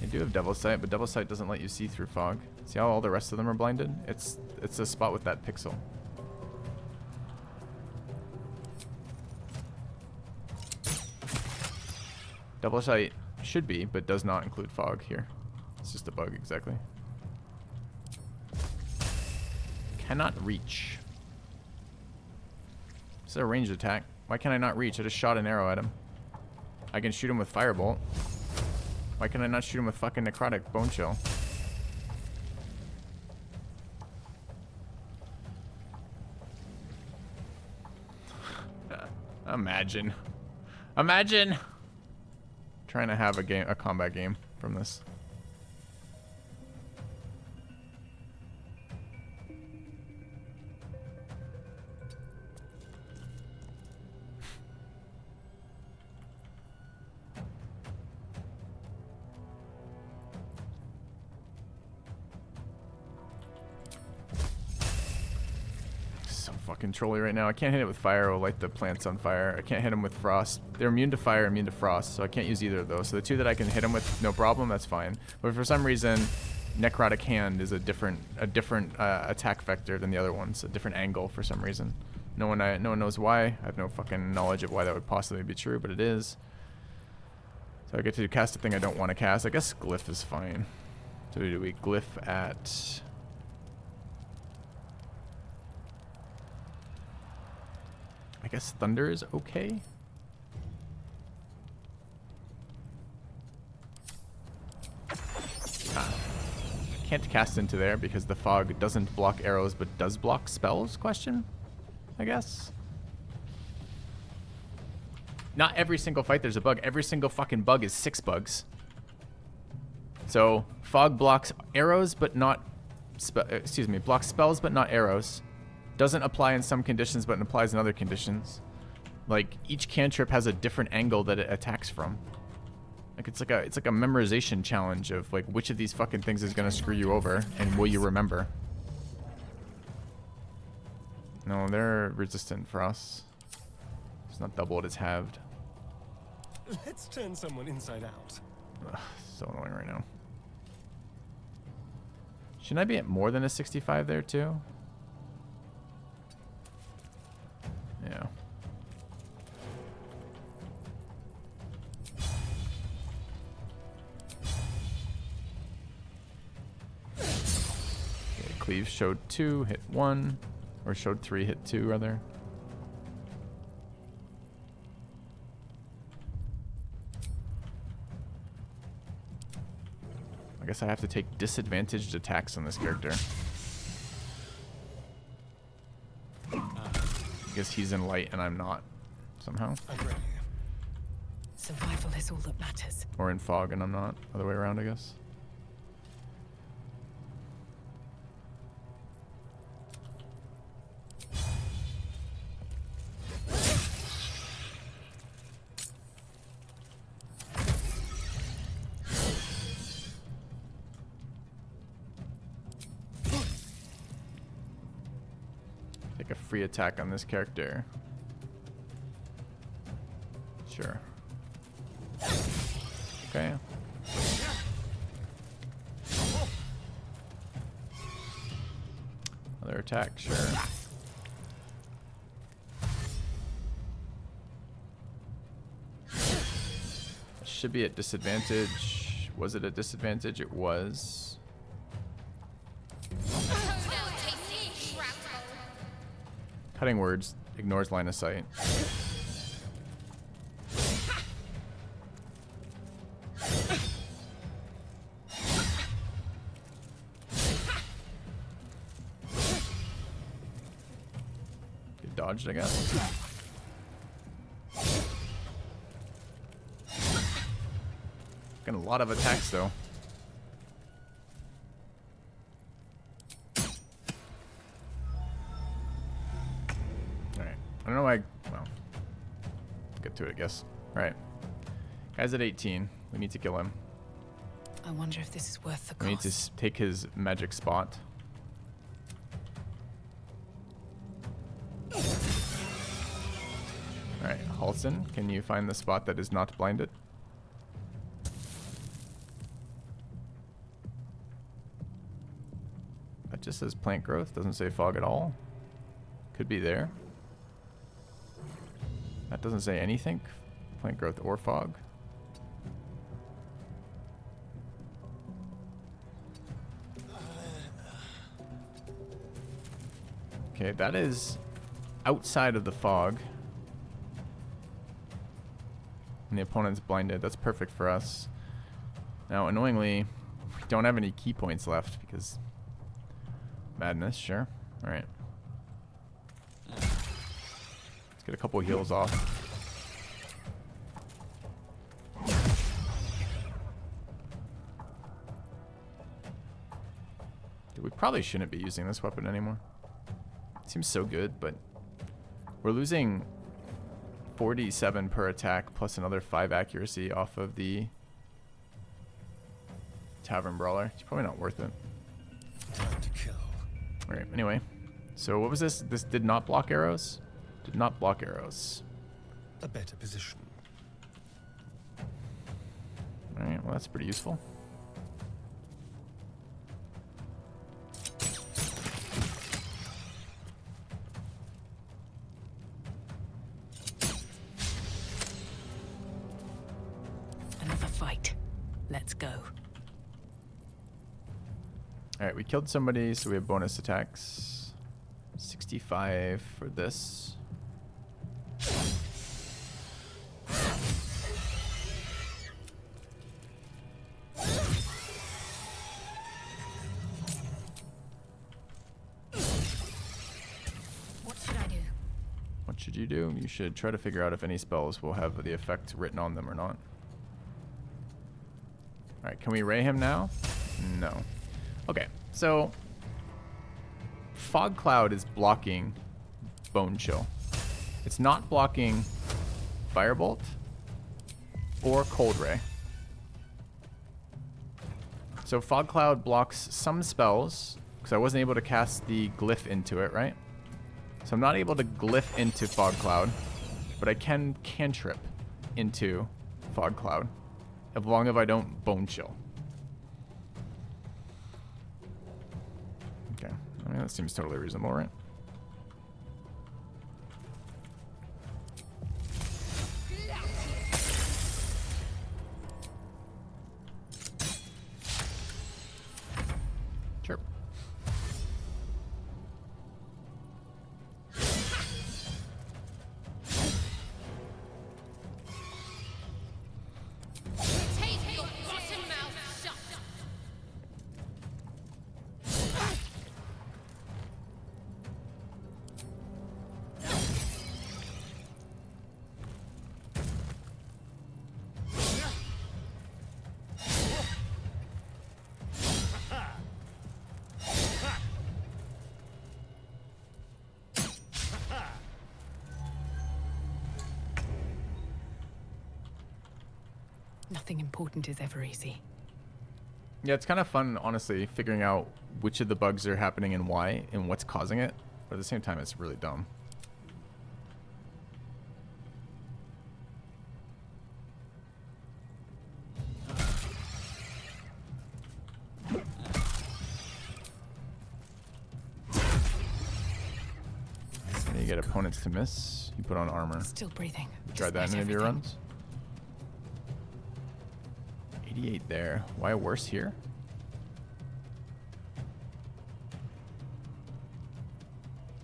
You do have Devil's Sight, but Devil's Sight doesn't let you see through fog. See how all the rest of them are blinded? It's a spot with that pixel. Devil's Sight should be, but does not include fog here. It's just a bug, exactly. Cannot reach. This is a ranged attack. Why can I not reach? I just shot an arrow at him. I can shoot him with Firebolt. Why can I not shoot him with fucking Necrotic Bone Chill? Imagine. Imagine trying to have a combat game from this. Fucking trolly right now. I can't hit it with fire or light the plants on fire. I can't hit them with frost. They're immune to fire, immune to frost, so I can't use either of those. So the two that I can hit them with, no problem, that's fine. But for some reason, Necrotic Hand is a different attack vector than the other ones, a different angle for some reason. No one knows why. I have no fucking knowledge of why that would possibly be true, but it is. So I get to cast a thing I don't want to cast. I guess Glyph is fine. So do we Glyph at... I guess Thunder is okay. Can't cast into there because the fog doesn't block arrows but does block spells, question? I guess. Not every single fight there's a bug. Every single fucking bug is 6 bugs. So fog blocks arrows but not... blocks spells but not arrows. Doesn't apply in some conditions, but it applies in other conditions. Like, each cantrip has a different angle that it attacks from. Like, it's like a memorization challenge of, like, which of these fucking things is gonna screw you over, and will you remember? No, they're resistant for us. It's not doubled, it's halved. Let's turn someone inside out. Ugh, so annoying right now. Shouldn't I be at more than a 65 there, too? Yeah. Okay, Cleave showed 2, hit 1. Or showed 3, hit 2, rather. I guess I have to take disadvantaged attacks on this character. I guess he's in light and I'm not, somehow. Survival is all that matters. Or in fog and I'm not. Other way around, I guess. Take a free attack on this character. Sure. Okay. Another attack, sure. Should be at disadvantage. Was it at disadvantage? It was. Cutting words ignores line of sight. Get dodged, I guess. Got a lot of attacks though. I don't know why. Well, get to it, I guess. All right. Guy's at 18. We need to kill him. I wonder if this is worth the cost. We need to take his magic spot. All right, Halson, can you find the spot that is not blinded? That just says plant growth. Doesn't say fog at all. Could be there. That doesn't say anything. Plant growth or fog. Okay, that is outside of the fog. And the opponent's blinded. That's perfect for us. Now, annoyingly, we don't have any key points left because madness, sure. Alright. Get a couple heals off. Dude, we probably shouldn't be using this weapon anymore. It seems so good, but we're losing 47 per attack plus another 5 accuracy off of the Tavern Brawler. It's probably not worth it. Time to kill. Alright, anyway. So what was this? This did not block arrows? Did not block arrows. A better position. Alright, well that's pretty useful. Another fight. Let's go. Alright, we killed somebody, so we have bonus attacks. 65 for this. What should I do? What should you do? You should try to figure out if any spells will have the effect written on them or not. Alright, can we ray him now? No. Okay, so Fog Cloud is blocking Bone Chill. It's not blocking Firebolt or Cold Ray. So Fog Cloud blocks some spells because I wasn't able to cast the glyph into it, right? So I'm not able to glyph into Fog Cloud, but I can cantrip into Fog Cloud as long as I don't Bone Chill. Okay, I mean that seems totally reasonable, right? Sure. Nothing important is ever easy. Yeah, it's kind of fun, honestly, figuring out which of the bugs are happening and why and what's causing it. But at the same time, it's really dumb. And you get opponents to miss. You put on armor. Still breathing. You tried that in any of your runs? 88 there. Why worse here?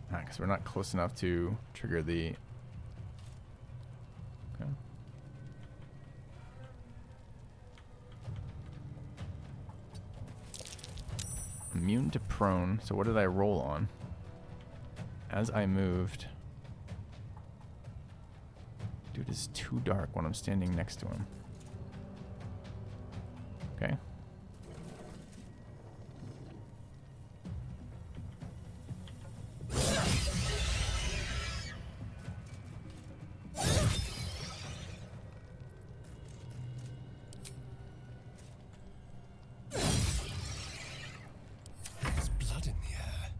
Because we're not close enough to trigger the... Okay. Immune to prone. So what did I roll on? As I moved... Dude, it's too dark when I'm standing next to him. Okay. There's blood in the air.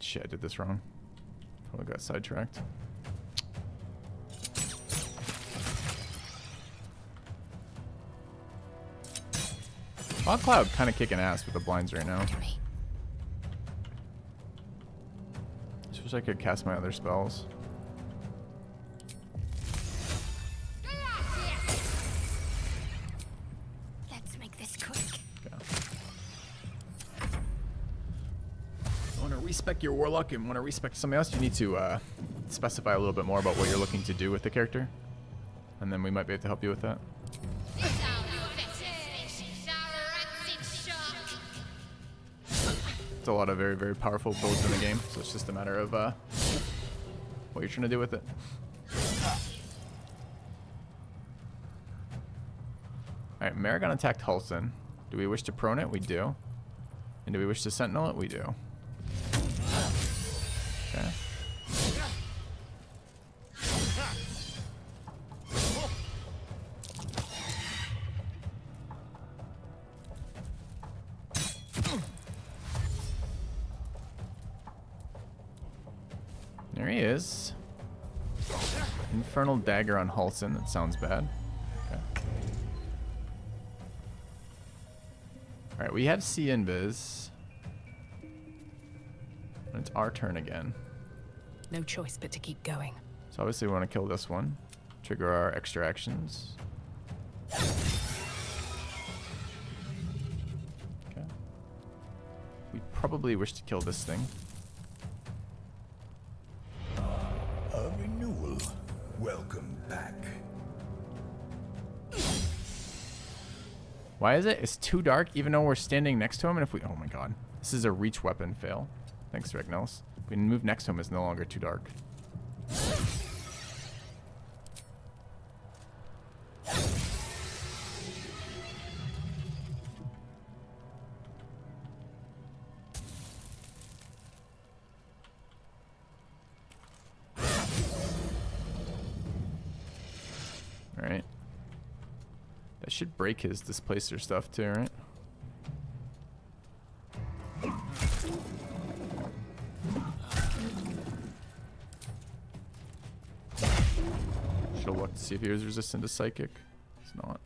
Shit, I did this wrong. Totally got sidetracked. Fog Cloud kind of kicking ass with the blinds right now. Just wish I could cast my other spells. Let's make this quick. Okay. I want to respec your Warlock and want to respec something else. You need to specify a little bit more about what you're looking to do with the character. And then we might be able to help you with that. It's a lot of very, very powerful builds in the game, so it's just a matter of what you're trying to do with it. Alright, Maragon attacked Halsin. Do we wish to prone it? We do. And do we wish to sentinel it? We do. Okay. There he is. Infernal Dagger on Halsin. That sounds bad. Okay. Alright, we have C Invis. And it's our turn again. No choice but to keep going. So obviously we want to kill this one. Trigger our extra actions. Okay. We probably wish to kill this thing. A renewal. Welcome back. Why is it? It's too dark even though we're standing next to him, and if we... Oh my god. This is a reach weapon fail. Thanks, Regnels. If we move next to him, it's no longer too dark. Alright. That should break his displacer stuff too, right? Should've looked to see if he was resistant to psychic. It's not.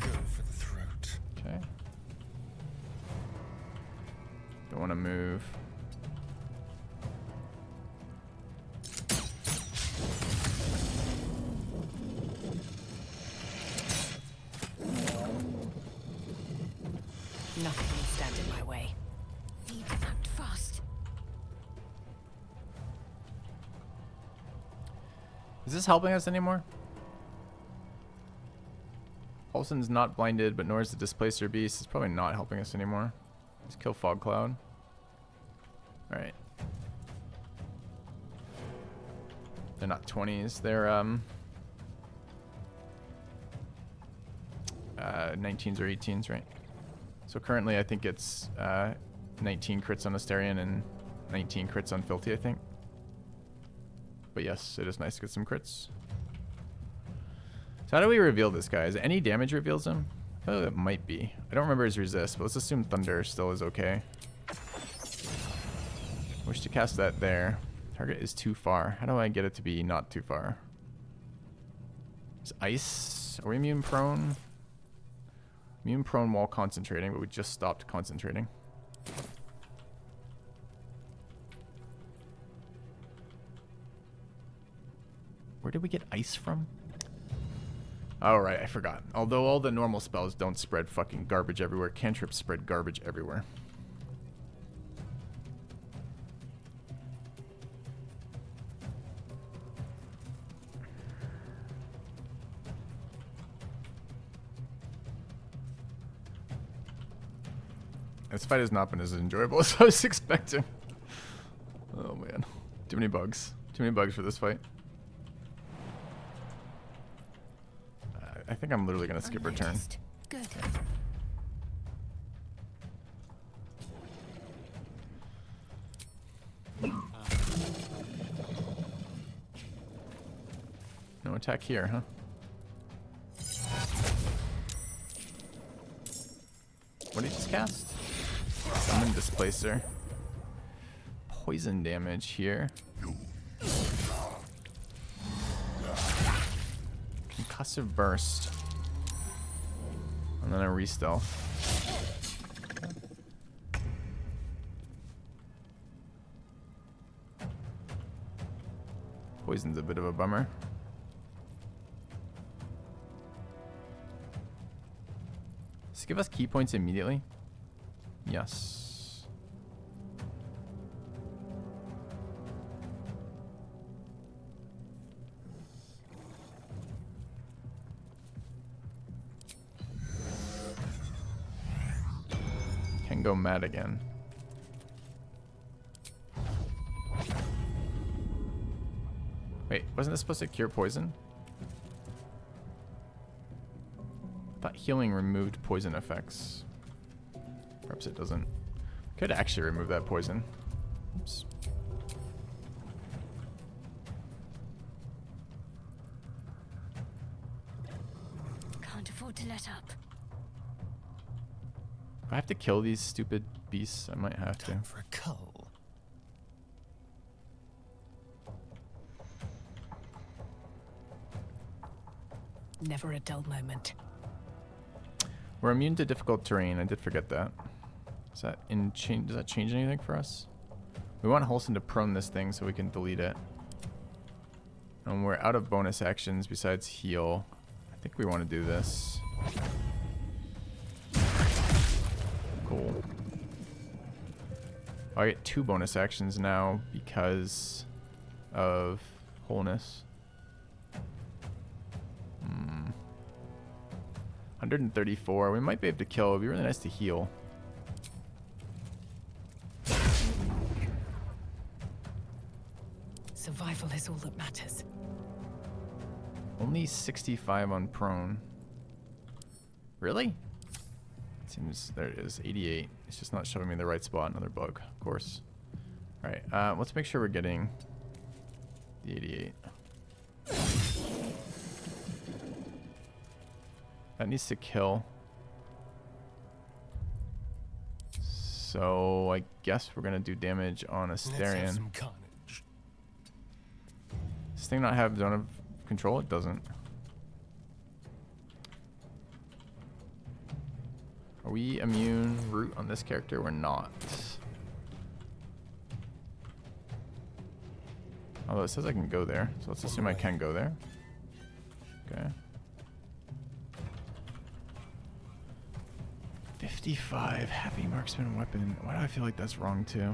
Go for the throat. Okay. Don't want to move. Nothing can stand in my way. Need to act fast. Is this helping us anymore? Halsin's not blinded, but nor is the Displacer Beast. It's probably not helping us anymore. Let's kill Fog Cloud. Alright. They're not 20s. They're 19s or 18s, right? So currently I think it's 19 crits on Asterion and 19 crits on Filthy, I think. But yes, it is nice to get some crits. So how do we reveal this guy? Is it any damage reveals him? I feel like it might be. I don't remember his resist, but let's assume thunder still is okay. Wish to cast that there. Target is too far. How do I get it to be not too far? Is ice? Are we immune prone? Immune prone while concentrating, but we just stopped concentrating. Where did we get ice from? Oh, right, I forgot. Although all the normal spells don't spread fucking garbage everywhere, cantrips spread garbage everywhere. This fight has not been as enjoyable as I was expecting. Oh man. Too many bugs. Too many bugs for this fight. I think I'm literally going to skip return. Good. No attack here, huh? What did he just cast? Summon Displacer. Poison damage here. Concussive Burst. And then a re-stealth. Poison's a bit of a bummer. Does it give us key points immediately? Yes. Can go mad again. Wait, wasn't this supposed to cure poison? I thought healing removed poison effects. Perhaps it doesn't. Could actually remove that poison. Oops. Can't afford to let up. If I have to kill these stupid beasts, I might have to. Time for a cull. Never a dull moment. We're immune to difficult terrain. I did forget that. Is that in change? Does that change anything for us? We want Holson to prone this thing so we can delete it. And we're out of bonus actions besides heal. I think we want to do this. Cool. I get 2 bonus actions now because of wholeness. 134. We might be able to kill. It'd be really nice to heal. Survival is all that matters. Only 65 on prone. Really? Seems there it is. 88. It's just not showing me the right spot. Another bug, of course. All right. Let's make sure we're getting the 88. That needs to kill. So I guess we're gonna do damage on Asterion. Does this thing not have zone of control? It doesn't. Are we immune root on this character? We're not. Although it says I can go there, so let's assume I can go there. Okay. 55 heavy marksman weapon. Why do I feel like that's wrong too?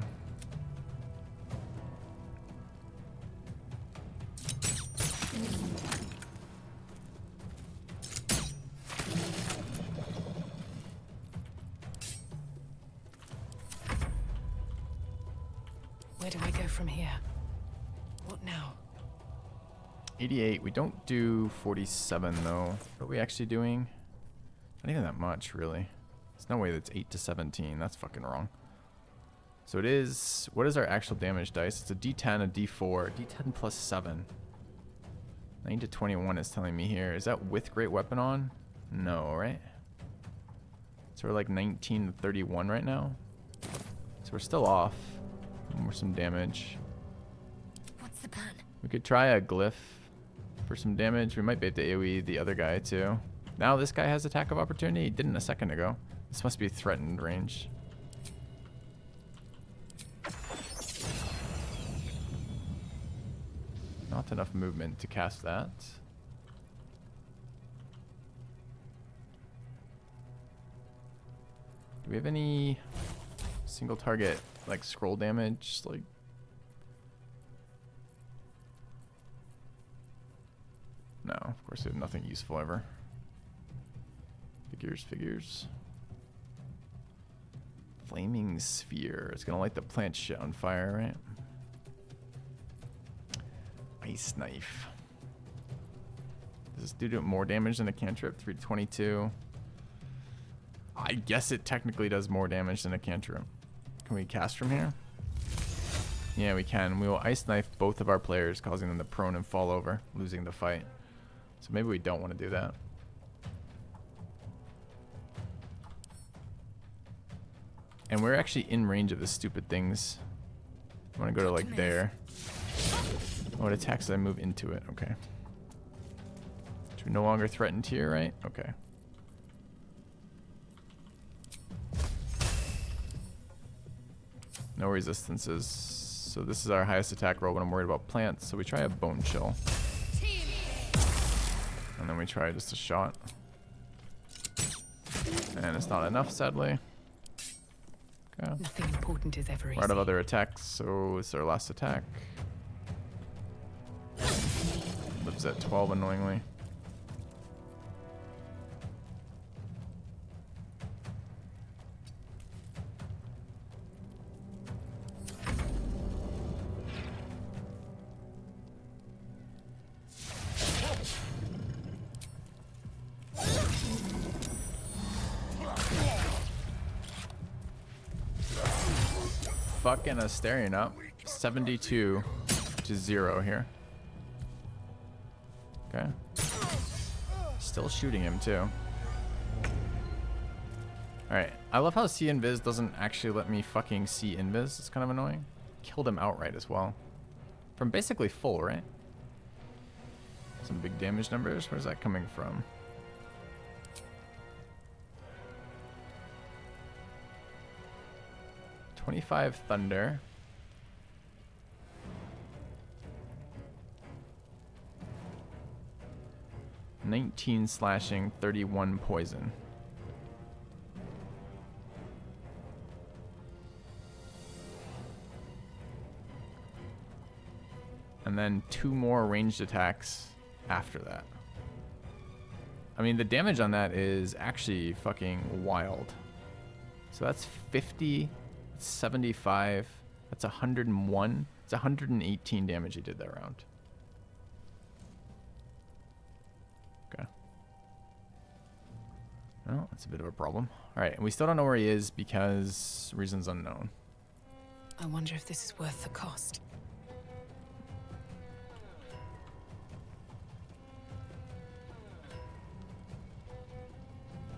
Where do I go from here? What now? 88. We don't do 47 though. What are we actually doing? Not even that much, really. There's no way that's 8 to 17. That's fucking wrong. So it is... What is our actual damage dice? It's a D10, a D4. D10 plus 7. 9 to 21 is telling me here. Is that with Great Weapon on? No, right? So we're like 19 to 31 right now. So we're still off. More some damage. What's the plan? We could try a glyph for some damage. We might be able to AoE the other guy too. Now this guy has attack of opportunity. He didn't a second ago. This must be threatened range. Not enough movement to cast that. Do we have any single target like scroll damage? Like, no, of course we have nothing useful ever. Figures. Flaming sphere. It's gonna light the plant shit on fire, right? Ice knife. Does this do more damage than a cantrip? 322. I guess it technically does more damage than a cantrip. Can we cast from here? Yeah, we can. We will ice knife both of our players, causing them to prone and fall over, losing the fight. So maybe we don't want to do that. And we're actually in range of the stupid things. I want to go to like there. Oh, it attacks as I move into it. Okay. So we're no longer threatened here, right? Okay. No resistances. So this is our highest attack roll when I'm worried about plants. So we try a bone chill. And then we try just a shot. And it's not enough, sadly. Okay. Nothing important is ever easy. We're out of other attacks, so it's our last attack. Lives at 12, annoyingly. Fucking Asterion up. 72 to 0 here. Okay. Still shooting him too. Alright. I love how see invis doesn't actually let me fucking see invis. It's kind of annoying. Killed him outright as well. From basically full, right? Some big damage numbers. Where's that coming from? $25 thunder. $19 slashing, 31 poison. And then 2 more ranged attacks after that. I mean, the damage on that is actually fucking wild. So that's 50, 75, that's 101. It's 118 damage he did that round. Okay. Well, that's a bit of a problem. All right, and we still don't know where he is because reasons unknown. I wonder if this is worth the cost.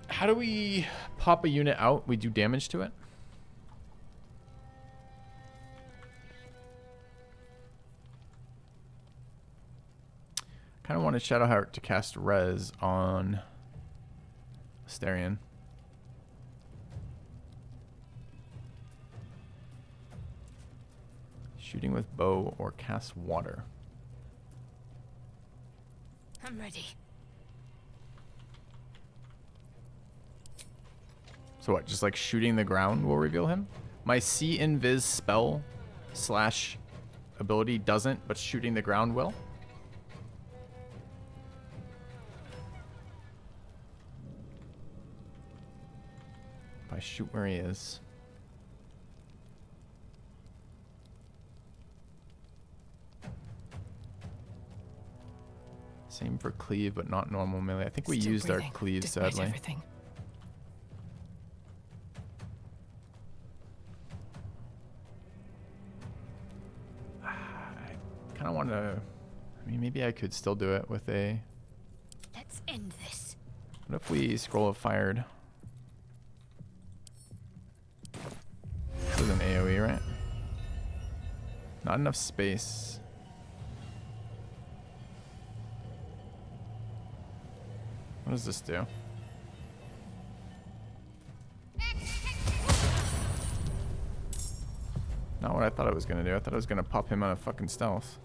How do we pop a unit out? We do damage to it? Kind of wanted Shadowheart to cast Res on Asterion. Shooting with bow or cast water. I'm ready. So what, just like shooting the ground will reveal him? My see invis spell slash ability doesn't, but shooting the ground will? If I shoot where he is. Same for cleave, but not normal melee. I think we used our cleave, sadly. Everything. I want to I mean, maybe I could still do it with a... Let's end this. What if we scroll of fired? This is an AoE, right? Not enough space. What does this do? Not what I thought it was gonna do. I thought it was gonna pop him out of fucking stealth.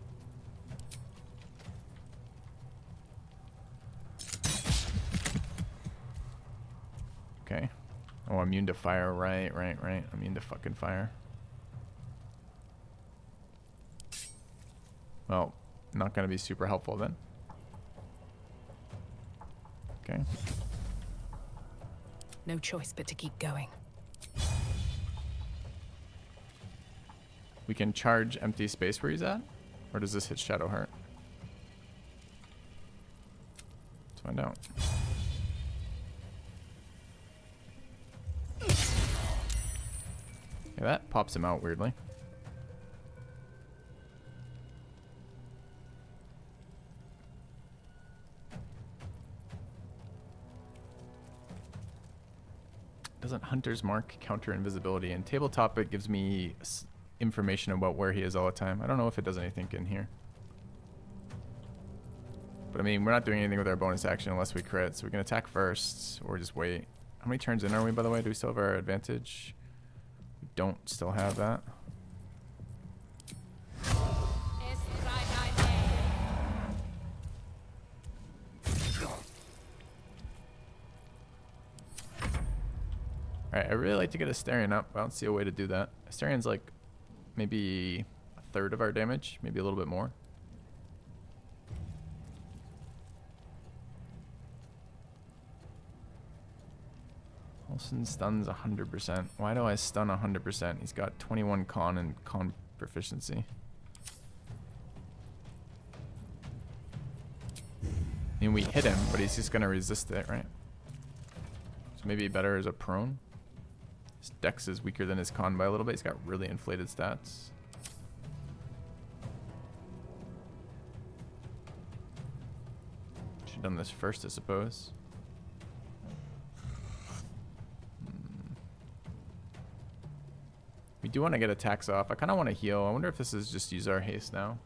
Okay. Oh, immune to fire. Right. Immune to fucking fire. Well, not gonna be super helpful then. Okay. No choice but to keep going. We can charge empty space where he's at? Or does this hit Shadowheart? Let's find out. Yeah, that pops him out weirdly. Doesn't Hunter's Mark counter invisibility? And tabletop it gives me information about where he is all the time. I don't know if it does anything in here. But I mean, we're not doing anything with our bonus action unless we crit, so we can attack first or just wait. How many turns in are we, by the way? Do we still have our advantage? We don't still have that. Alright, I really like to get Asterion up. I don't see a way to do that. Asterion's like maybe a third of our damage, maybe a little bit more. Olsen stuns 100%. Why do I stun 100%? He's got 21 con and con proficiency. I mean, we hit him, but he's just gonna resist it, right? So maybe better as a prone. His dex is weaker than his con by a little bit. He's got really inflated stats. Should have done this first, I suppose. We do want to get attacks off. I kind of want to heal. I wonder if this is just use our haste now.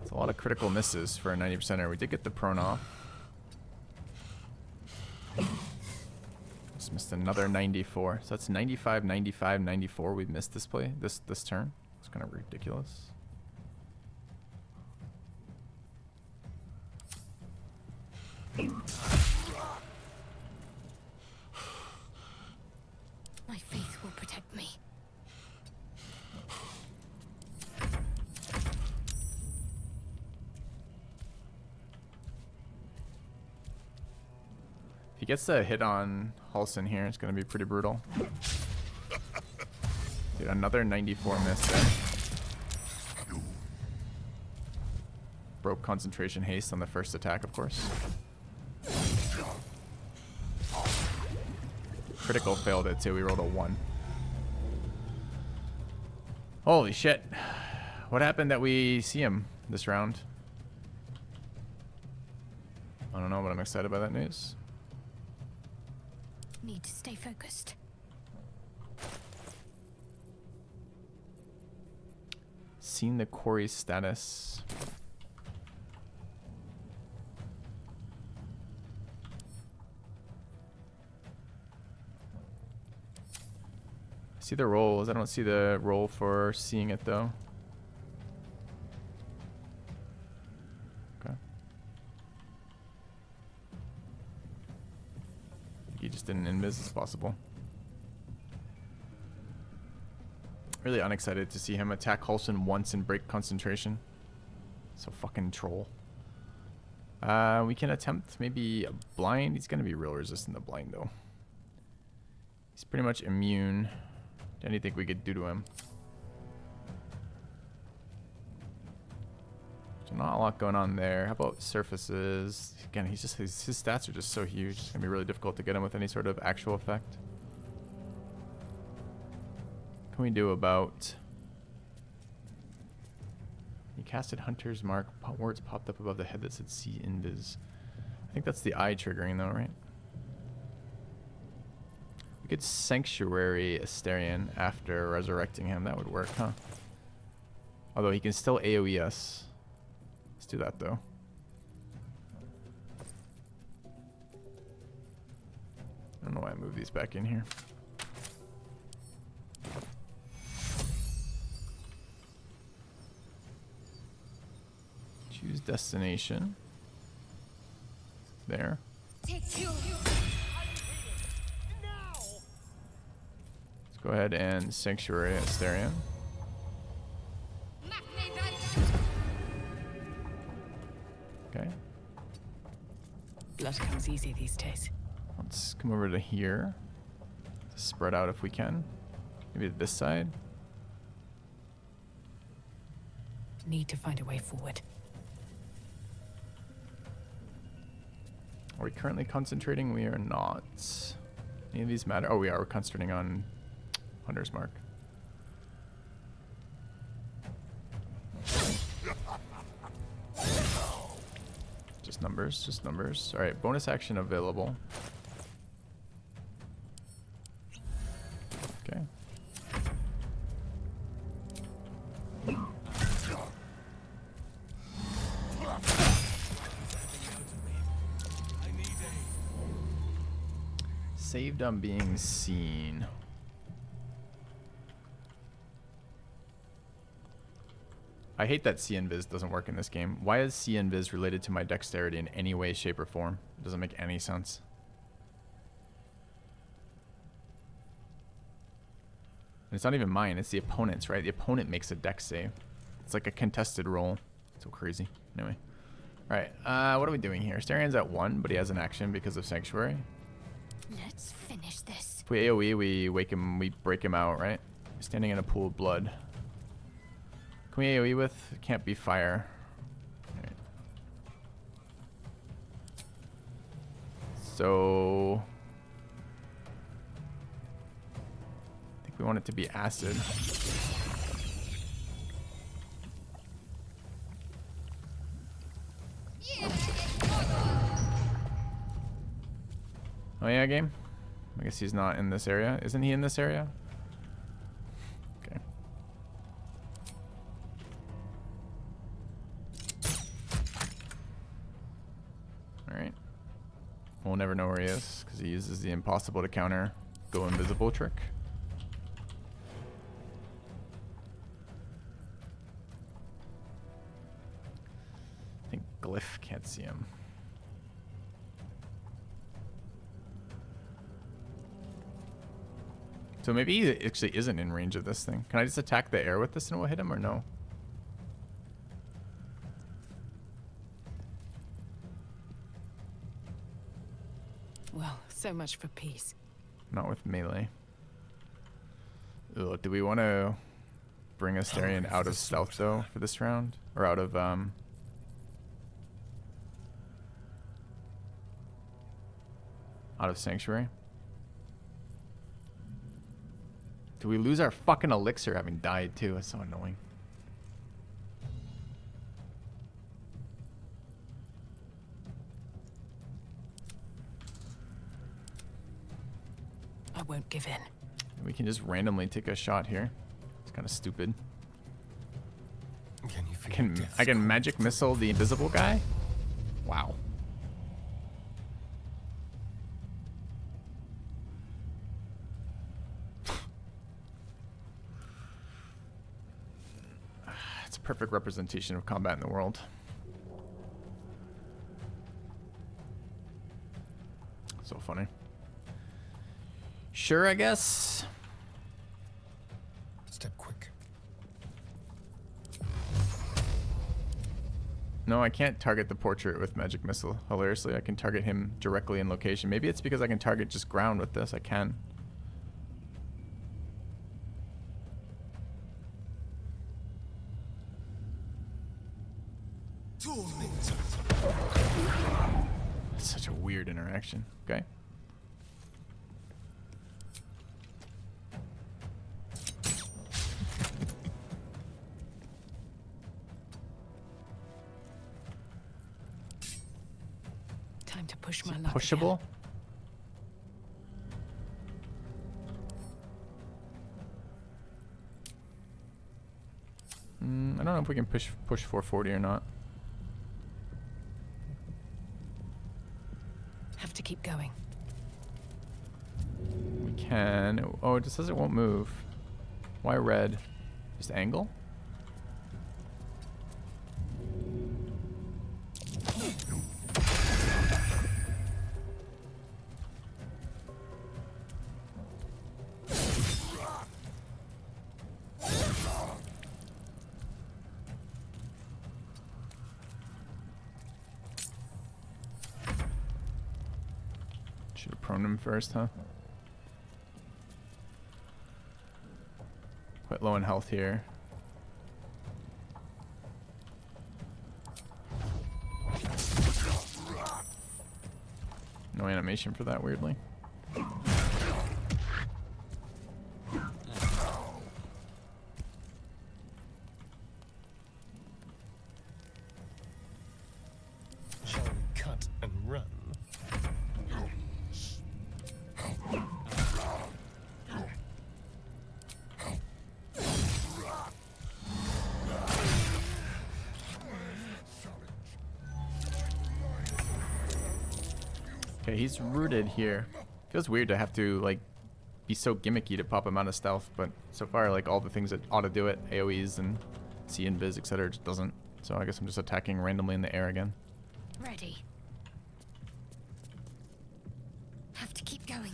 It's a lot of critical misses for a 90%er. We did get the prone off. Just missed another 94. So that's 95, 95, 94. We've missed this play, this turn. It's kind of ridiculous. My faith will protect me. If he gets a hit on Halsin here, it's going to be pretty brutal. Dude, another 94 miss there. Broke concentration haste on the first attack, of course. Critical failed it too. We rolled a 1. Holy shit. What happened that we see him this round? I don't know, but I'm excited by that news. Need to stay focused. Seen the quarry status. I see the rolls. I don't see the roll for seeing it though. Okay. He just didn't invis as possible. Really unexcited to see him attack Halsin once and break concentration. So fucking troll. We can attempt maybe a blind. He's gonna be real resistant to blind though. He's pretty much immune. Anything we could do to him. So not a lot going on there. How about surfaces? Again, he's just his stats are just so huge. It's gonna be really difficult to get him with any sort of actual effect. What can we do about? He casted Hunter's Mark. Words popped up above the head that said "See Invis." I think that's the eye triggering though, right? We could Sanctuary Asterion after resurrecting him. That would work, huh? Although he can still AoE us. Let's do that though. I don't know why I moved these back in here. Choose destination. There. Let's go ahead and Sanctuary Asterion. Okay. Blood comes easy these days. Let's come over to here. Spread out if we can. Maybe to this side. Need to find a way forward. Are we currently concentrating? We are not. Any of these matter? Oh, we are. We're concentrating on Hunter's Mark. Just numbers, just numbers. All right, bonus action available. Okay. Saved on being seen. I hate that See Invis doesn't work in this game. Why is See Invis related to my dexterity in any way, shape, or form? It doesn't make any sense. And it's not even mine, it's the opponent's, right? The opponent makes a dex save. It's like a contested roll. So crazy. Anyway. Alright, what are we doing here? Astarion's at 1, but he has an action because of Sanctuary. Let's finish this. If we AoE, we wake him, we break him out, right? Standing in a pool of blood. Can we AoE with? It can't be fire. Right. So I think we want it to be acid. Oh yeah, game? I guess he's not in this area. Isn't he in this area? Okay. Alright. We'll never know where he is, because he uses the impossible to counter go invisible trick. I think Glyph can't see him. So maybe he actually isn't in range of this thing. Can I just attack the air with this and it will hit him, or no? Well, so much for peace. Not with melee. Ugh, do we want to bring Astarion out of stealth though for this round? Or out of out of Sanctuary? Do we lose our fucking elixir having died too? That's so annoying. I won't give in. We can just randomly take a shot here. It's kind of stupid. Can you feel I can magic missile the invisible guy? Wow. It's a perfect representation of combat in the world. So funny. Sure, I guess. Step quick. No, I can't target the portrait with magic missile. Hilariously, I can target him directly in location. Maybe it's because I can target just ground with this. I can. That's such a weird interaction. Okay. Time to push my luck. Pushable? I don't know if we can push 440 or not. Have to keep going. We can. Oh, it just says it won't move. Why red? Just angle? Should have prone him first, huh? Quite low in health here. No animation for that, weirdly. Shall we cut and run? Okay, he's rooted here. Feels weird to have to like be so gimmicky to pop him out of stealth, but so far like all the things that ought to do it, AoEs and C and Biz, etc., just doesn't. So I guess I'm just attacking randomly in the air again. Ready. Have to keep going.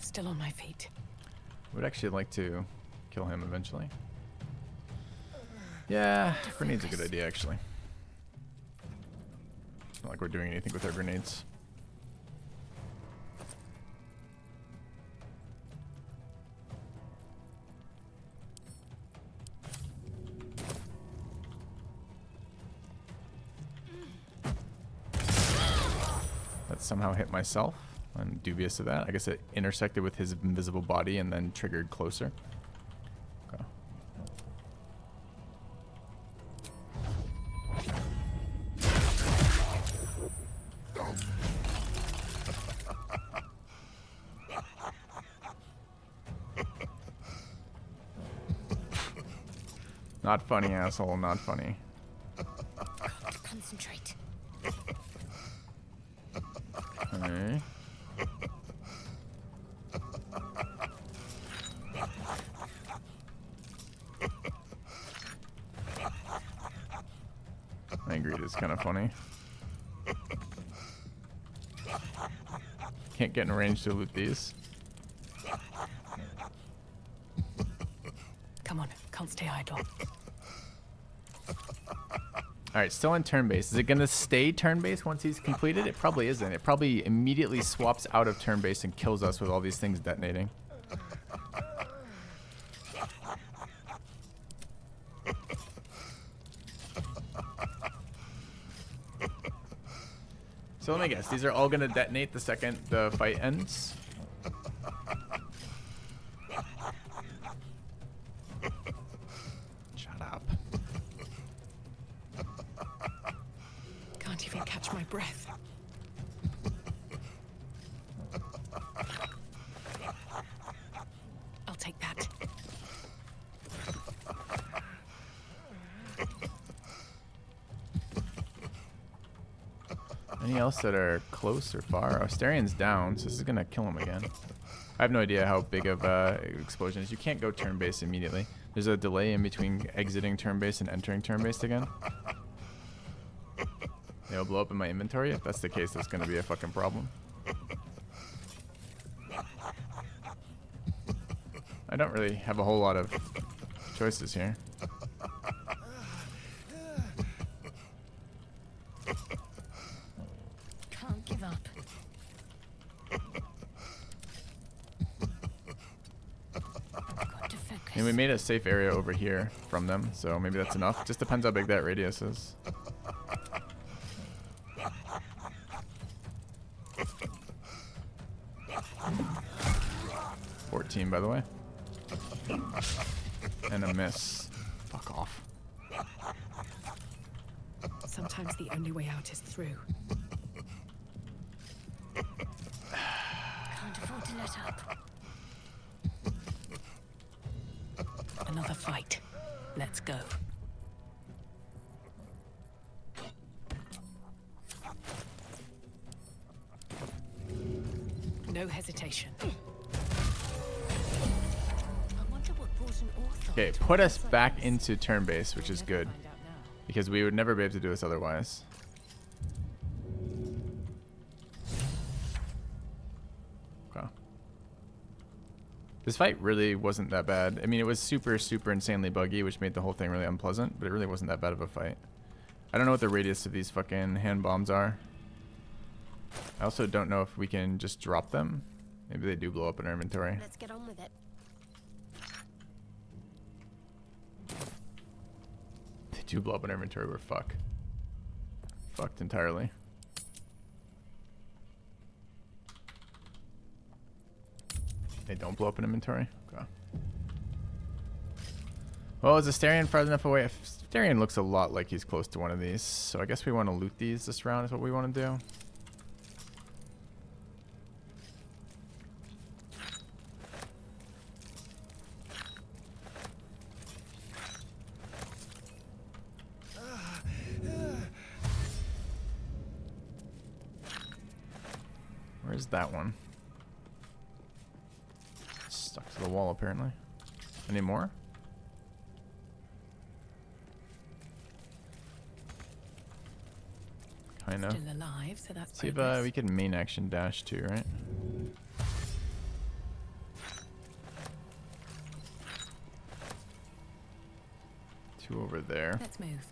Still on my feet. Would actually like to kill him eventually. Yeah, grenade's a good idea actually. It's not like we're doing anything with our grenades. That somehow hit myself. I'm dubious of that. I guess it intersected with his invisible body and then triggered closer. Okay. Not funny, asshole. Not funny. Concentrate. Okay. Angry is kind of funny. Can't get in range to loot these. Come on, can't stay idle. Alright, still in turn-based. Is it going to stay turn-based once he's completed? It probably isn't. It probably immediately swaps out of turn-based and kills us with all these things detonating. So let me guess. These are all going to detonate the second the fight ends? Shut up. Can't even catch my breath. I'll take that. Any else that are close or far? Asterian's down, so this is gonna kill him again. I have no idea how big of explosion is. You can't go turn-based immediately. There's a delay in between exiting turn-based and entering turn-based again. They'll blow up in my inventory. If that's the case, that's going to be a fucking problem. I don't really have a whole lot of choices here. Can't give up. Got to focus. And we made a safe area over here from them, so maybe that's enough. Just depends how big that radius is. $14, by the way. And a miss. Fuck off. Sometimes the only way out is through. Can't afford to let up. Another fight. Let's go. No hesitation. Okay, put us back into turn base, which is good. Because we would never be able to do this otherwise. Okay. This fight really wasn't that bad. I mean, it was super, super insanely buggy, which made the whole thing really unpleasant, but it really wasn't that bad of a fight. I don't know what the radius of these fucking hand bombs are. I also don't know if we can just drop them. Maybe they do blow up in our inventory. Let's get on with it. They do blow up in our inventory. We're fucked entirely. They don't blow up in inventory? Okay. Well, is Asterion far enough away? Asterion looks a lot like he's close to one of these, so I guess we want to loot these this round is what we want to do. Where's that one? Stuck to the wall, apparently. Any more? Kind of. Still alive, so that's See if progress. we can main action dash too, right? Two over there. Let's move.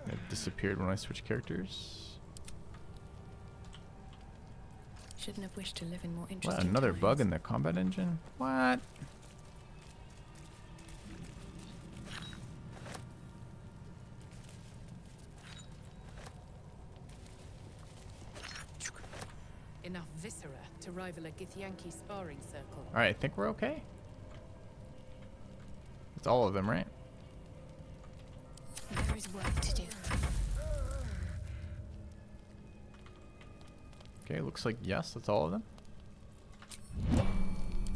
It disappeared when I switched characters. Shouldn't have wished to live in more What? interesting Another times. bug in the combat engine? What? Enough viscera to rival a Githyanki sparring circle. Alright, I think we're okay. It's all of them, right? There is work to do. Okay, looks like yes, that's all of them.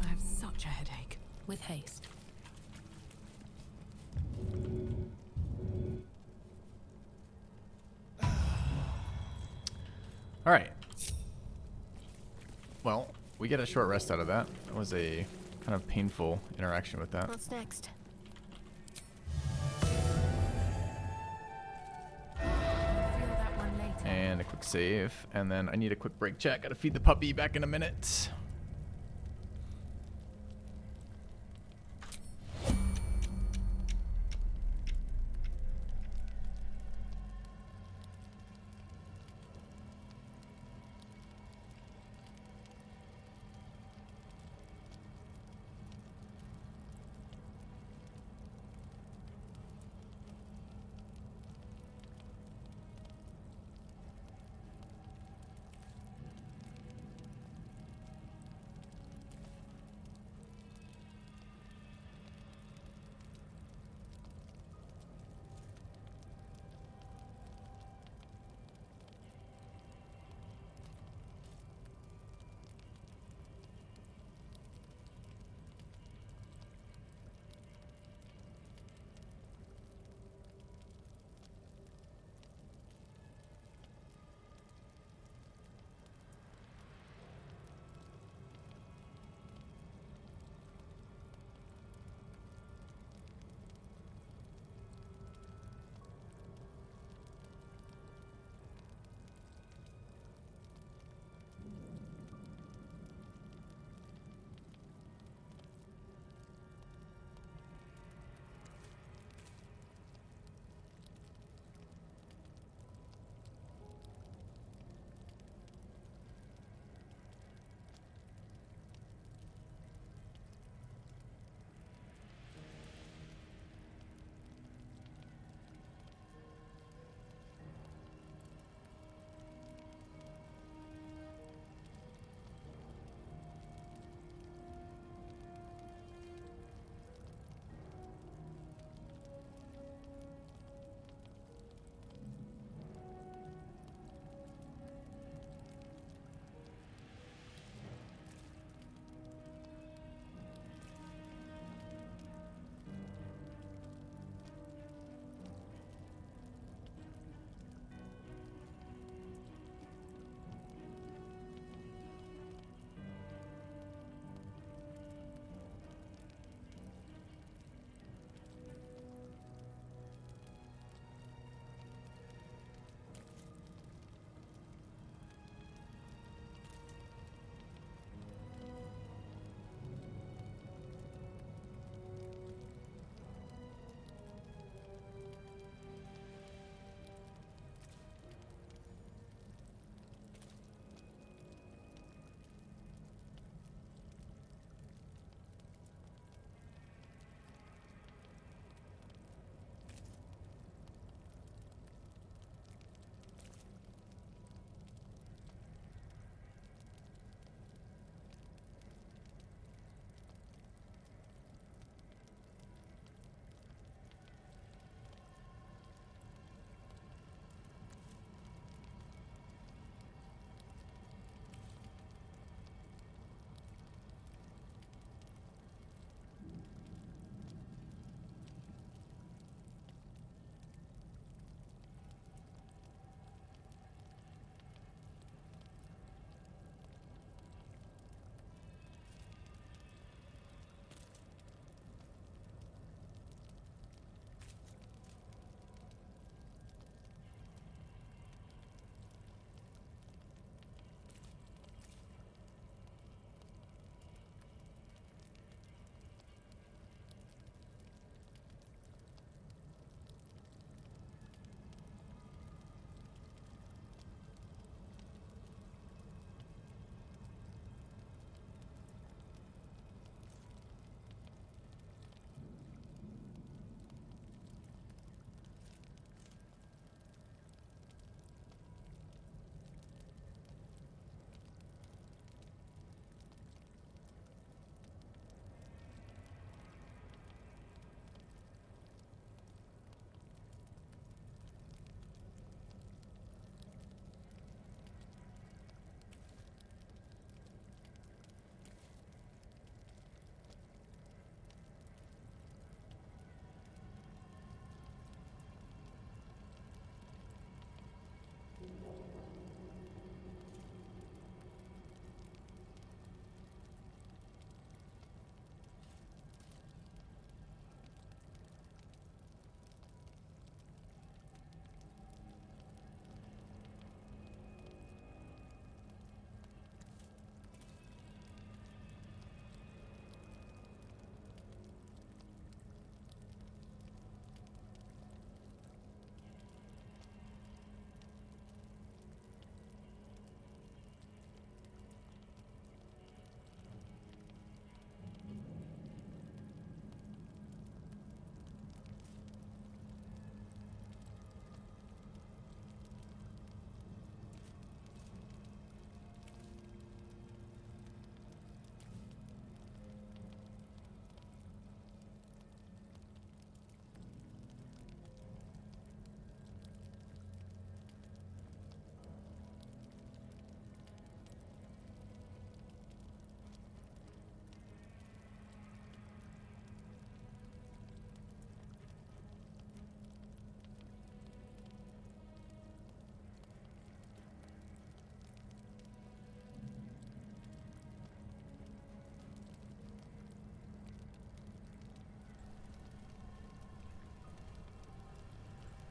I have such a headache. With haste. Alright. Well, we get a short rest out of that. That was a kind of painful interaction with that. What's next? And a quick save. And then I need a quick break chat. Gotta feed the puppy. Back in a minute.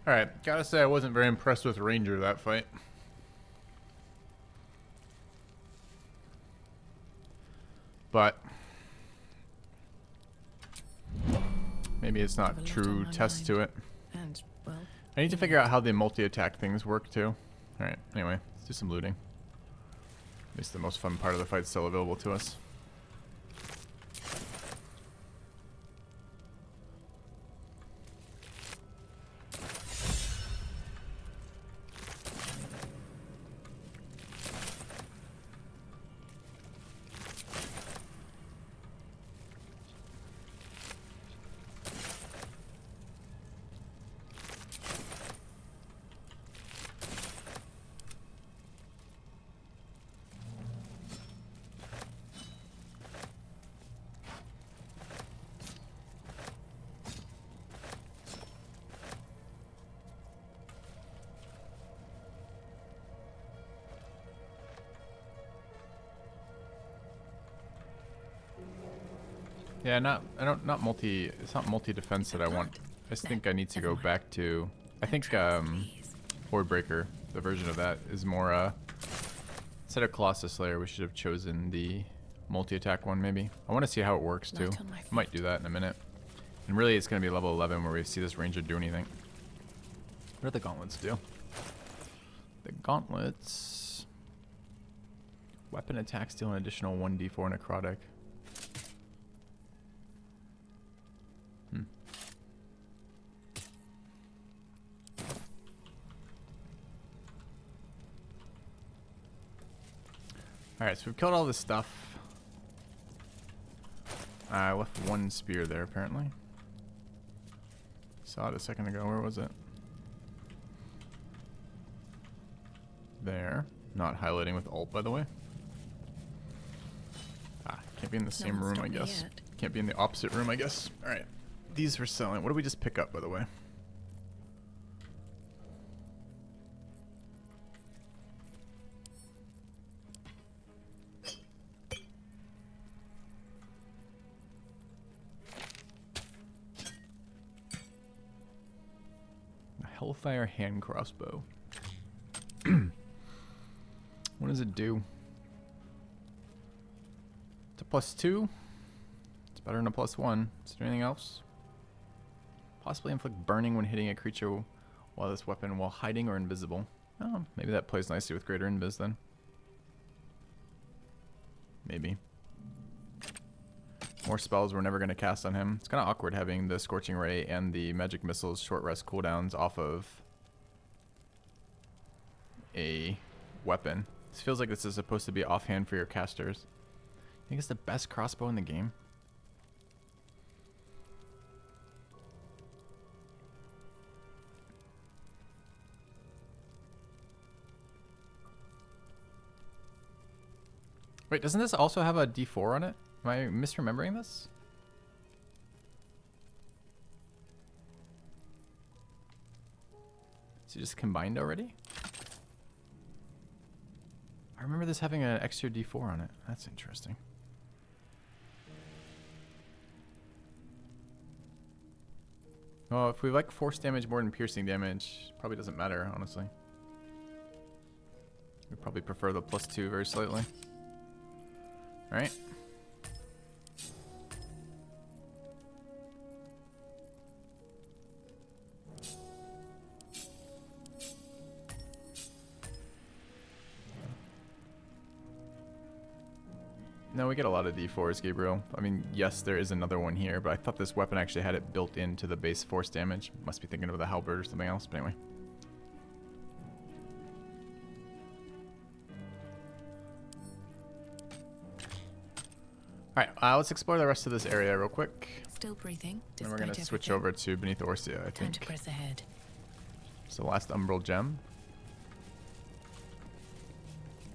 Alright, gotta say I wasn't very impressed with Ranger that fight. But maybe it's not true test to it. And, well, I need to figure out how the multi-attack things work too. Alright, anyway, let's do some looting. At least the most fun part of the fight's still available to us. Yeah, not multi. It's not multi defense that I want. I just think I need to go back to. I think Hordebreaker, the version of that, is more. Instead of Colossus Slayer, we should have chosen the multi-attack one. Maybe I want to see how it works too. I might do that in a minute. And really, it's gonna be level 11 where we see this ranger do anything. What do the gauntlets do? The gauntlets. Weapon attacks deal an additional 1d4 necrotic. Alright, so we've killed all this stuff. I left one spear there, apparently. Saw it a second ago. Where was it? There. Not highlighting with alt, by the way. Ah, can't be in the same room, I guess. Can't be in the opposite room, I guess. Alright. These for selling. What did we just pick up, by the way? Hellfire hand crossbow. What does it do? It's a +2. It's better than a +1. Is there anything else? Possibly inflict burning when hitting a creature while this weapon while hiding or invisible. Oh, maybe that plays nicely with greater invis then. Maybe. More spells we're never going to cast on him. It's kind of awkward having the Scorching Ray and the Magic Missile's short rest cooldowns off of a weapon. This feels like this is supposed to be offhand for your casters. I think it's the best crossbow in the game. Wait, doesn't this also have a D4 on it? Am I misremembering this? Is it just combined already? I remember this having an extra D4 on it. That's interesting. Well, if we like force damage more than piercing damage, probably doesn't matter, honestly. We probably prefer the +2 very slightly. Alright. No, we get a lot of D4s, Gabriel. I mean, yes, there is another one here, but I thought this weapon actually had it built into the base force damage. Must be thinking of the halberd or something else, but anyway. Alright, let's explore the rest of this area real quick. Still breathing. And we're going to switch over to Beneath Orsia, I think. Time to press ahead. It's the last Umbral Gem.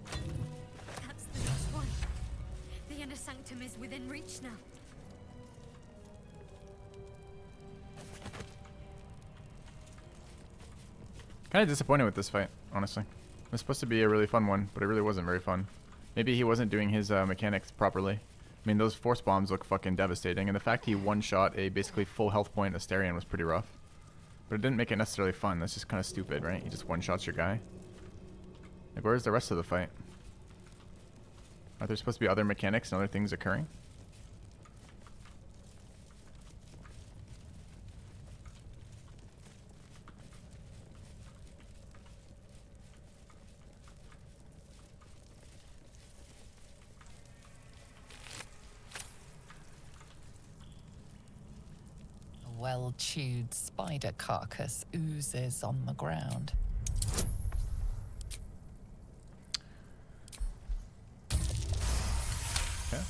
That's the last one. The inner sanctum is within reach now. Kind of disappointed with this fight, honestly. It was supposed to be a really fun one, but it really wasn't very fun. Maybe he wasn't doing his mechanics properly. I mean, those force bombs look fucking devastating, and the fact he one-shot a basically full health point Asterion was pretty rough. But it didn't make it necessarily fun. That's just kind of stupid, right? You just one-shots your guy. Like, where's the rest of the fight? Are there supposed to be other mechanics and other things occurring? A well-chewed spider carcass oozes on the ground. Okay.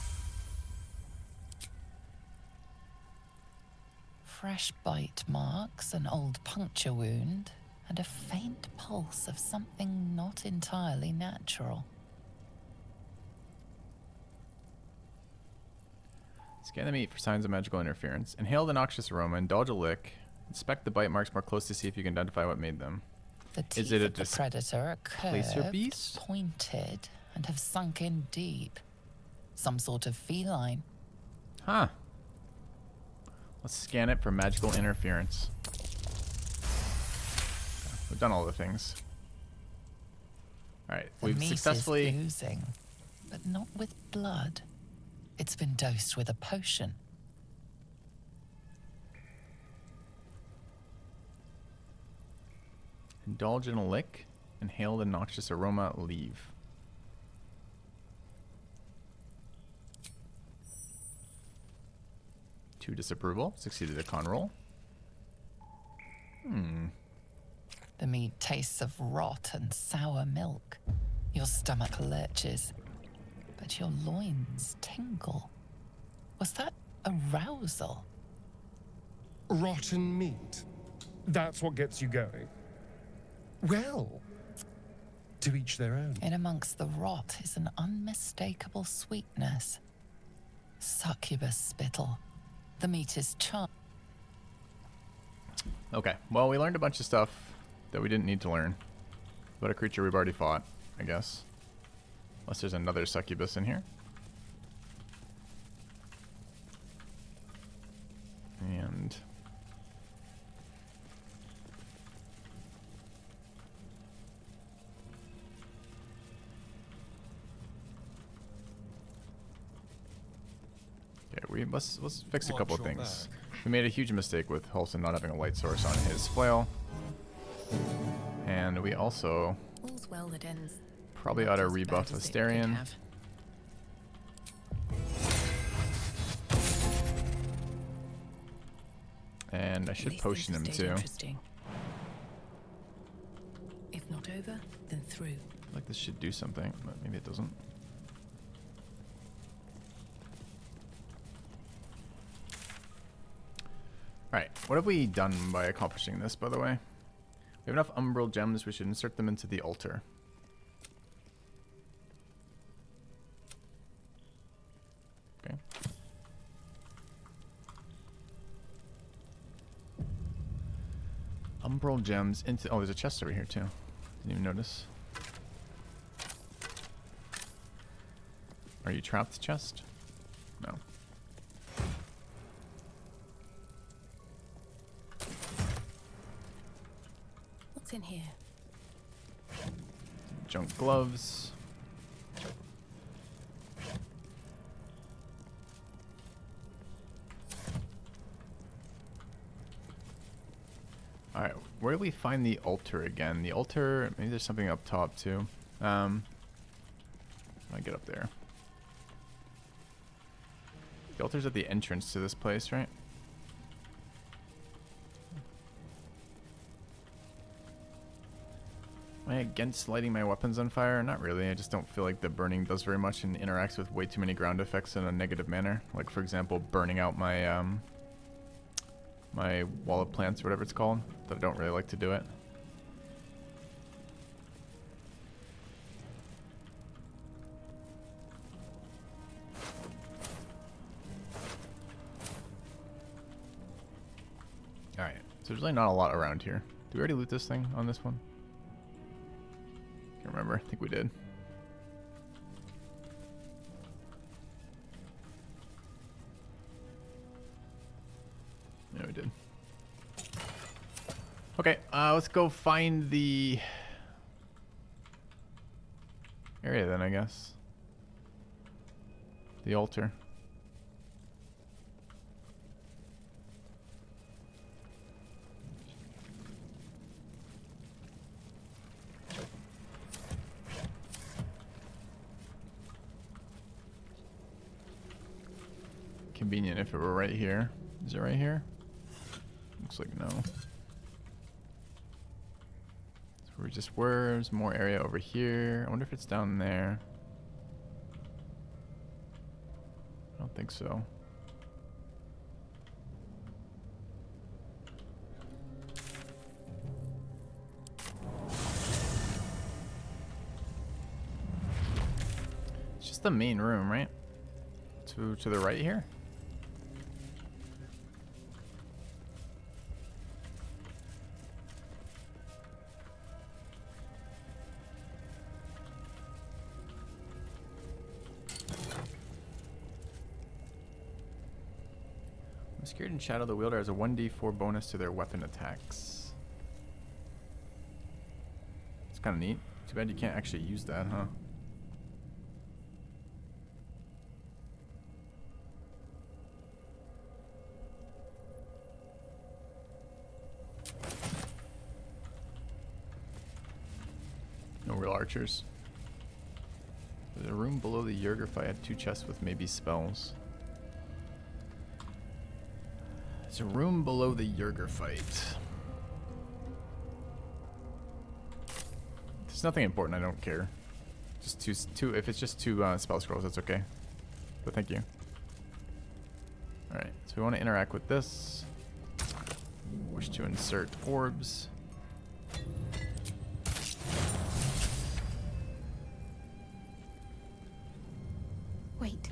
Fresh bite marks, an old puncture wound, and a faint pulse of something not entirely natural. Scan the meat for signs of magical interference. Inhale the noxious aroma. Indulge a lick. Inspect the bite marks more closely to see if you can identify what made them. The teeth Is it a of the predator are displacer curved, beast? pointed, and have sunk in deep. Some sort of feline. Huh. Let's scan it for magical interference. Okay, we've done all the things. Alright, The we've meat successfully... is oozing, but not with blood. It's been dosed with a potion. Indulge in a lick. Inhale the noxious aroma. Leave. To disapproval. Succeeded a con roll. The meat tastes of rot and sour milk. Your stomach lurches, but your loins tingle. Was that arousal? Rotten meat. That's what gets you going. Well, to each their own. In amongst the rot is an unmistakable sweetness. Succubus spittle. The meat is charred. Okay, well, we learned a bunch of stuff that we didn't need to learn about a creature we've already fought, I guess. Unless there's another succubus in here. And... okay, let's fix a couple of things. We made a huge mistake with Hulson not having a light source on his flail. And we also All's well that ends. probably not ought to as bad rebuff as it could Asterion. have. And I At should least potion him things stayed too. interesting. If not over, then through. I feel like this should do something, but maybe it doesn't. Alright, what have we done by accomplishing this, by the way? We have enough umbral gems, we should insert them into the altar. Okay. Umbral gems into... oh, there's a chest over here, too. Didn't even notice. Are you trapped, chest? No. What's in here? Junk gloves. Alright, where do we find the altar again? The altar, maybe there's something up top too. I get up there. The altar's at the entrance to this place, right? Am I against lighting my weapons on fire? Not really. I just don't feel like the burning does very much and interacts with way too many ground effects in a negative manner. Like, for example, burning out my my wall of plants or whatever it's called. But I don't really like to do it. Alright, so there's really not a lot around here. Did we already loot this thing on this one? Can't remember. I think we did. Yeah, we did. Okay, let's go find the area then, I guess. The altar. Convenient if it were right here. Is it right here? Looks like no. So we just were. There's more area over here. I wonder if it's down there. I don't think so. It's just the main room, right? To the right here? Scared and Shadow the Wielder has a 1d4 bonus to their weapon attacks. It's kind of neat. Too bad you can't actually use that, huh? No real archers. There's a room below the Jurgerfight. I had 2 chests with maybe spells. There's a room below the Jurgerfight. There's nothing important, I don't care. Just two if it's just 2 spell scrolls, that's okay. But thank you. Alright, so we want to interact with this. Wish to insert orbs. Wait.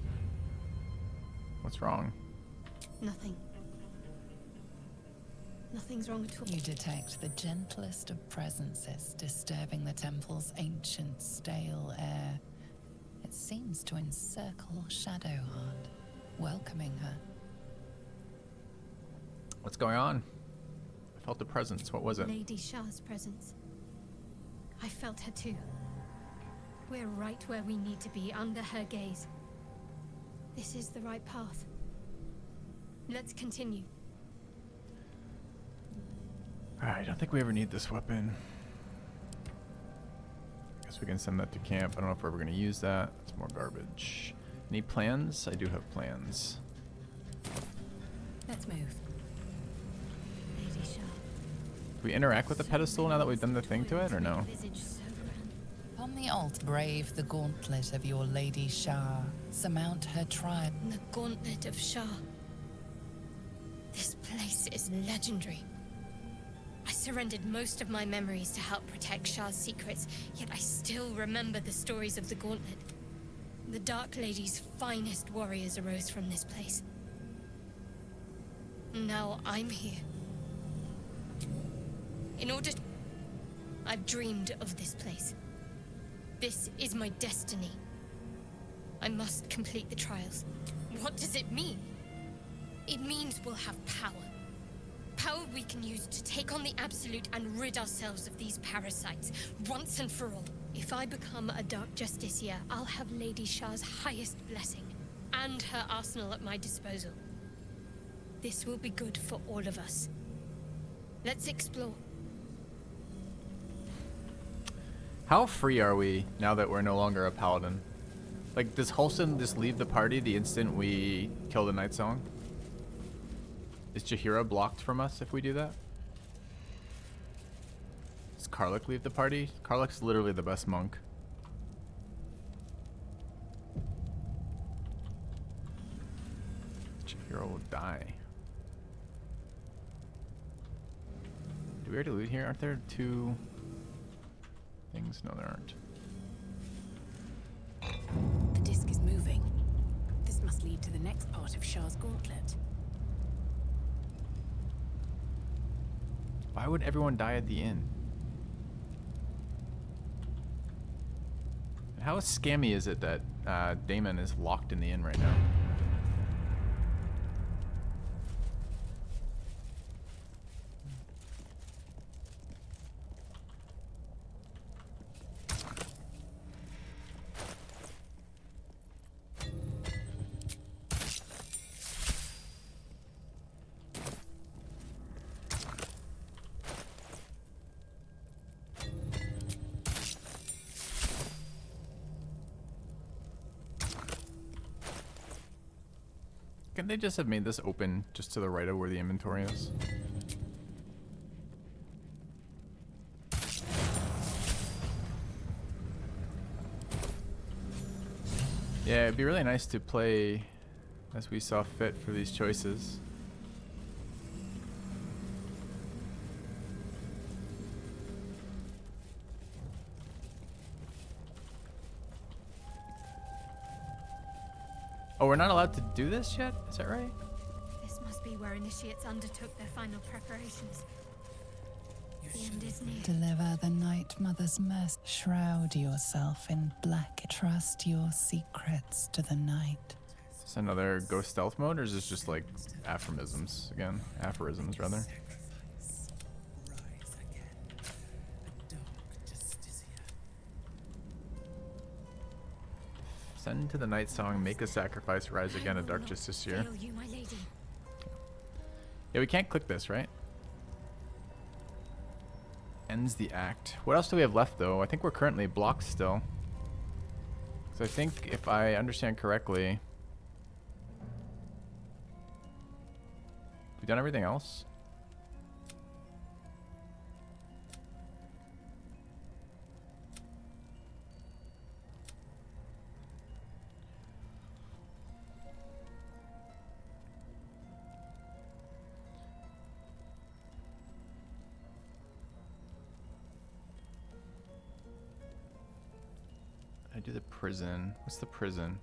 What's wrong? Nothing. Nothing's wrong at all. You detect the gentlest of presences disturbing the temple's ancient, stale air. It seems to encircle Shadowheart, welcoming her. What's going on? I felt the presence. What was it? Lady Shah's presence. I felt her too. We're right where we need to be, under her gaze. This is the right path. Let's continue. Alright, I don't think we ever need this weapon. Guess we can send that to camp. I don't know if we're ever going to use that. It's more garbage. Any plans? I do have plans. Let's move. Lady Shah. Do we interact with the pedestal now that we've done the thing to it, or no? On the alt brave the gauntlet of your Lady Shah. Surmount her tribe. The Gauntlet of Shah. This place is legendary. I surrendered most of my memories to help protect Shah's secrets, yet I still remember the stories of the Gauntlet. The Dark Lady's finest warriors arose from this place. Now I'm here. I've dreamed of this place. This is my destiny. I must complete the trials. What does it mean? It means we'll have power. Power we can use to take on the Absolute and rid ourselves of these parasites, once and for all. If I become a Dark Justiciar, I'll have Lady Shah's highest blessing, and her arsenal at my disposal. This will be good for all of us. Let's explore. How free are we now that we're no longer a paladin? Like, does Halsin just leave the party the instant we kill the Night Song? Is Jaheira blocked from us if we do that? Does Karlach leave the party? Karlach's literally the best monk. Jaheira will die. Do we already loot here? Aren't there 2 things? No, there aren't. The disc is moving. This must lead to the next part of Shah's gauntlet. Why would everyone die at the inn? And how scammy is it that Damon is locked in the inn right now? Can they just have made this open just to the right of where the inventory is? Yeah, it'd be really nice to play as we saw fit for these choices. Oh, we're not allowed to do this yet? Is that right? This must be where initiates undertook their final preparations. The end is near. Deliver the Night Mother's mercy. Shroud yourself in black. Trust your secrets to the night. Is this another ghost stealth mode, or is this just like aphorisms again? Aphorisms, rather. Send to the night song, make a sacrifice, rise again, a dark justiciar. Fail you, my lady. Yeah, we can't click this, right? Ends the act. What else do we have left, though? I think we're currently blocked still. So I think, if I understand correctly, we've done everything else. I do the prison. What's the prison?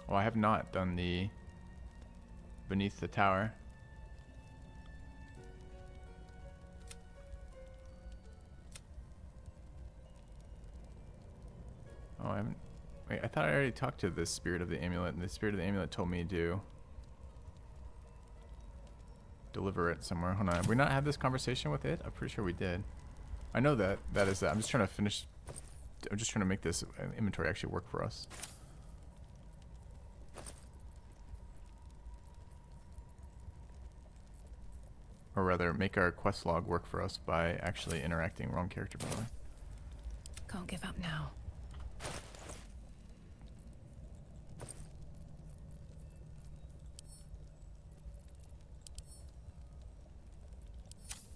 Oh, I have not done the beneath the tower. Oh, I haven't. Wait, I thought I already talked to the spirit of the amulet, and the spirit of the amulet told me to deliver it somewhere. Hold on. Have we not had this conversation with it? I'm pretty sure we did. I know that that is that. I'm just trying to finish. I'm just trying to make this inventory actually work for us. Or rather, make our quest log work for us by actually interacting. Wrong character, by the way. Can't give up now.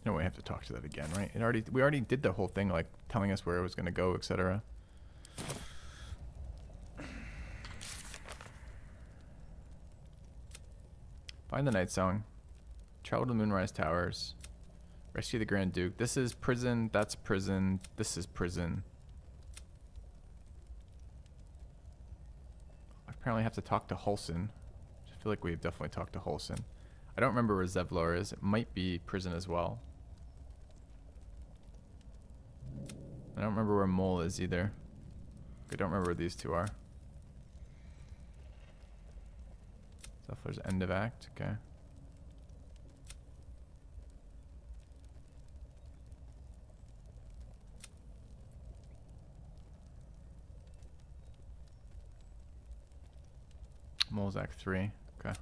No, we have to talk to that again, right? We already did the whole thing, like telling us where it was going to go, etc. Find the night song. Travel to the Moonrise Towers. Rescue the Grand Duke. This is prison. That's prison. This is prison. I apparently have to talk to Hulson. I feel like we've definitely talked to Hulson. I don't remember where Zevlor is. It might be prison as well. I don't remember where Mole is either. I don't remember where these two are. Zevlor's end of act. Okay. Mole's act 3. Okay.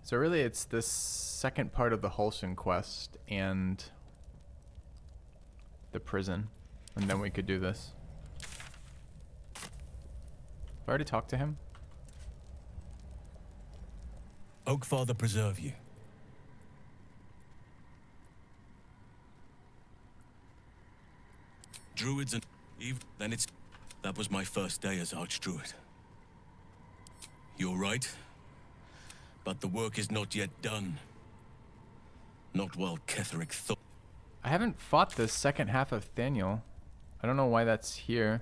So really it's this second part of the Hulson quest and the prison, and then we could do this. Have I already talked to him? Oakfather preserve you. Druids and then it's that was my first day as Archdruid. You're right, but the work is not yet done. Not while Ketheric thought. I haven't fought the second half of Thaniel. I don't know why that's here.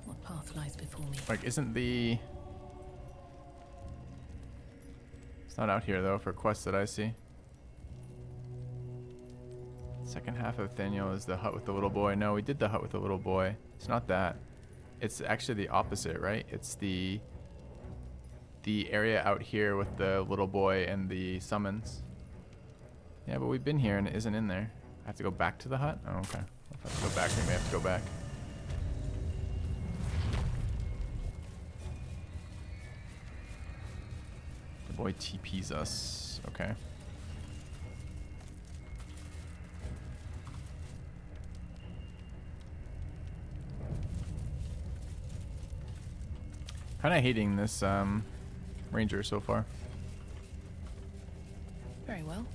What path lies before me? Like, isn't the... It's not out here, though, for quests that I see. Second half of Thaniel is the hut with the little boy. No, we did the hut with the little boy. It's not that. It's actually the opposite, right? It's the area out here with the little boy and the summons. Yeah, but we've been here and it isn't in there. I have to go back to the hut? Oh, okay. If I have to go back, we may have to go back. The boy TPs us. Okay. Kind of hating this ranger so far. Very well.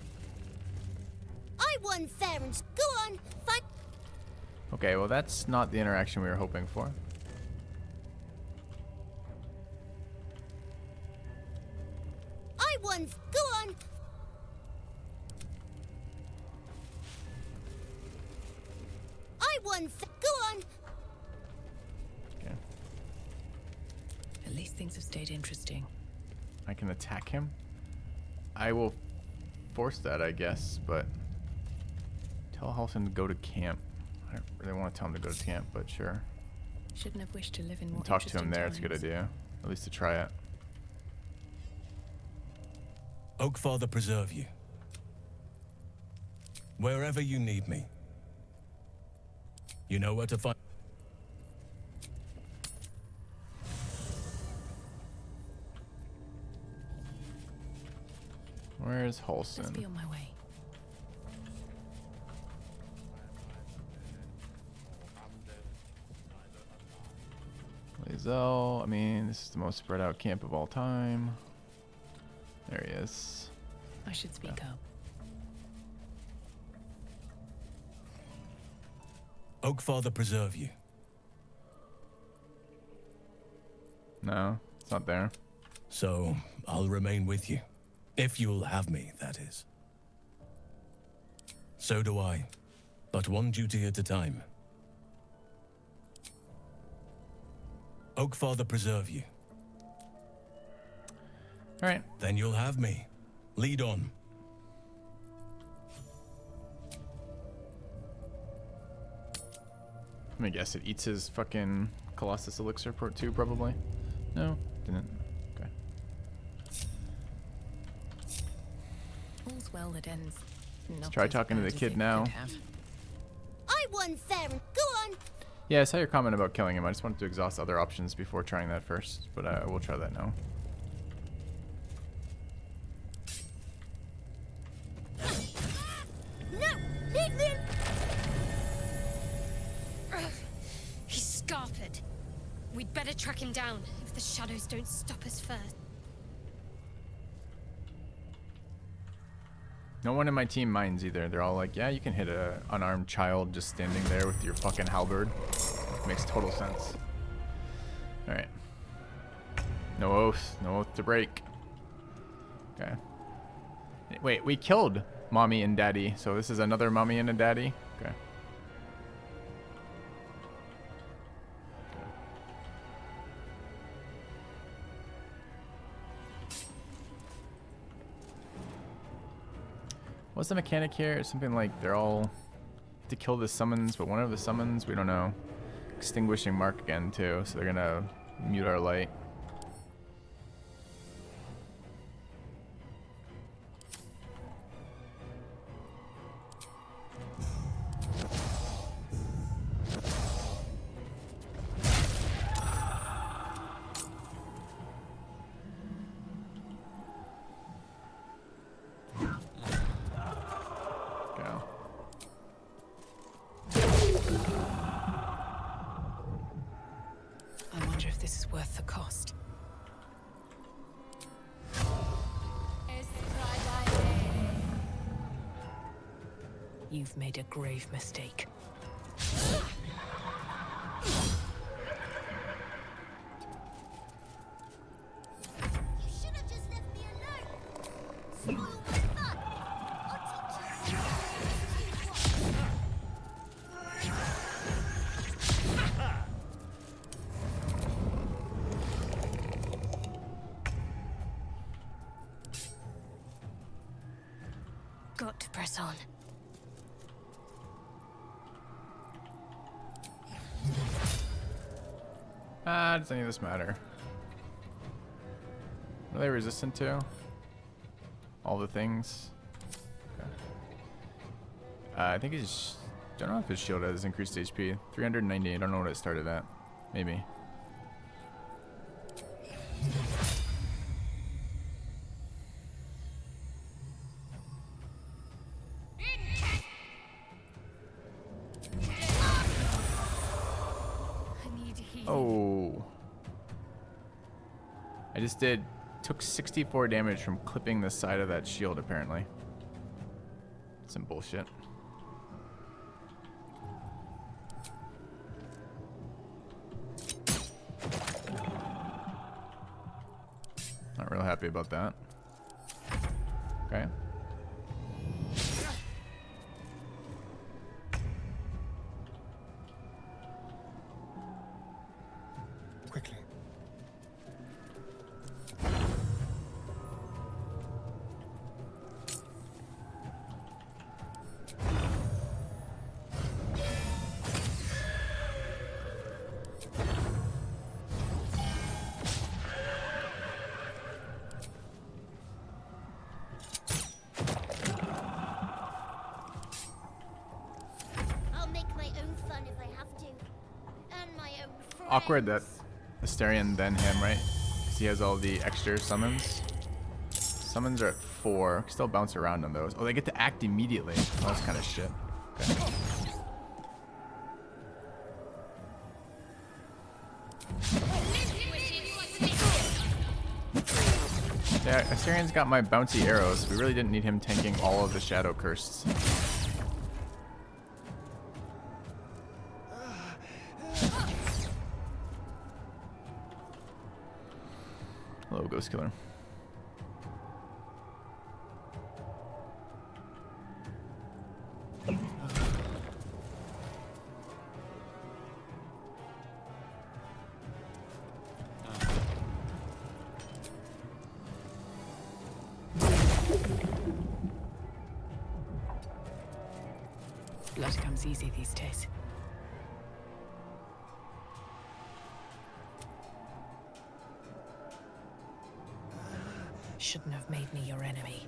I won fair and go on, fight. Okay, well that's not the interaction we were hoping for. I won. Go on. I won. Go on. Okay. At least things have stayed interesting. I can attack him. I will force that, I guess, but tell Halson to go to camp. I don't really want to tell him to go to camp, but sure. Shouldn't have wished to live in more Talk to him there, it's a good times. idea. At least to try it. Oakfather preserve you. Wherever you need me. You know where to find. Where's Let's be Halson? on my way. Lae'zel, I mean, this is the most spread out camp of all time. There he is. I should speak up. Oakfather preserve you. No, it's not there. So, I'll remain with you. If you'll have me, that is. So do I. But one duty at a time. Oakfather preserve you. Alright. Then you'll have me. Lead on. Let me guess, it eats his fucking Colossus Elixir port too, probably? No, didn't. Okay. All's well that ends. Let's try talking to the kid now. I won fair and go on. Yeah, I saw your comment about killing him. I just wanted to exhaust other options before trying that first, but I will try that now. No, leave me. He's scarpered. We'd better track him down if the shadows don't stop us first. No one in my team minds either. They're all like, yeah, you can hit a unarmed child just standing there with your fucking halberd. Makes total sense. Alright. No oath. No oath to break. Okay. Wait, we killed mommy and daddy, so this is another mommy and a daddy? Okay. What's the mechanic here? It's something like they're all to kill the summons, but one of the summons, we don't know. Extinguishing mark again too, so they're gonna mute our light. Go. I wonder if this is worth the cost. You've made a grave mistake. You should have just left me alone. Spoil my fun. I'll teach you. Got to press on. Does any of this matter? What are they resistant to? All the things. Okay. I think he's. I don't know if his shield has increased HP. 390. I don't know what it started at. Maybe. I need healing. Oh. just took 64 damage from clipping the side of that shield, apparently. Some bullshit. Not real happy about that. Okay. Quickly. I'll make my own fun if I have to. And my own friends. Awkward that Asterion then him, right? Because he has all the extra summons. Summons are at 4. Still bounce around on those. Oh, they get to act immediately. Oh, that's kind of shit. Okay. Yeah, Astarion's got my bouncy arrows. We really didn't need him tanking all of the shadow curses. Hello, Ghost Killer. Blood comes easy these days. Shouldn't have made me your enemy.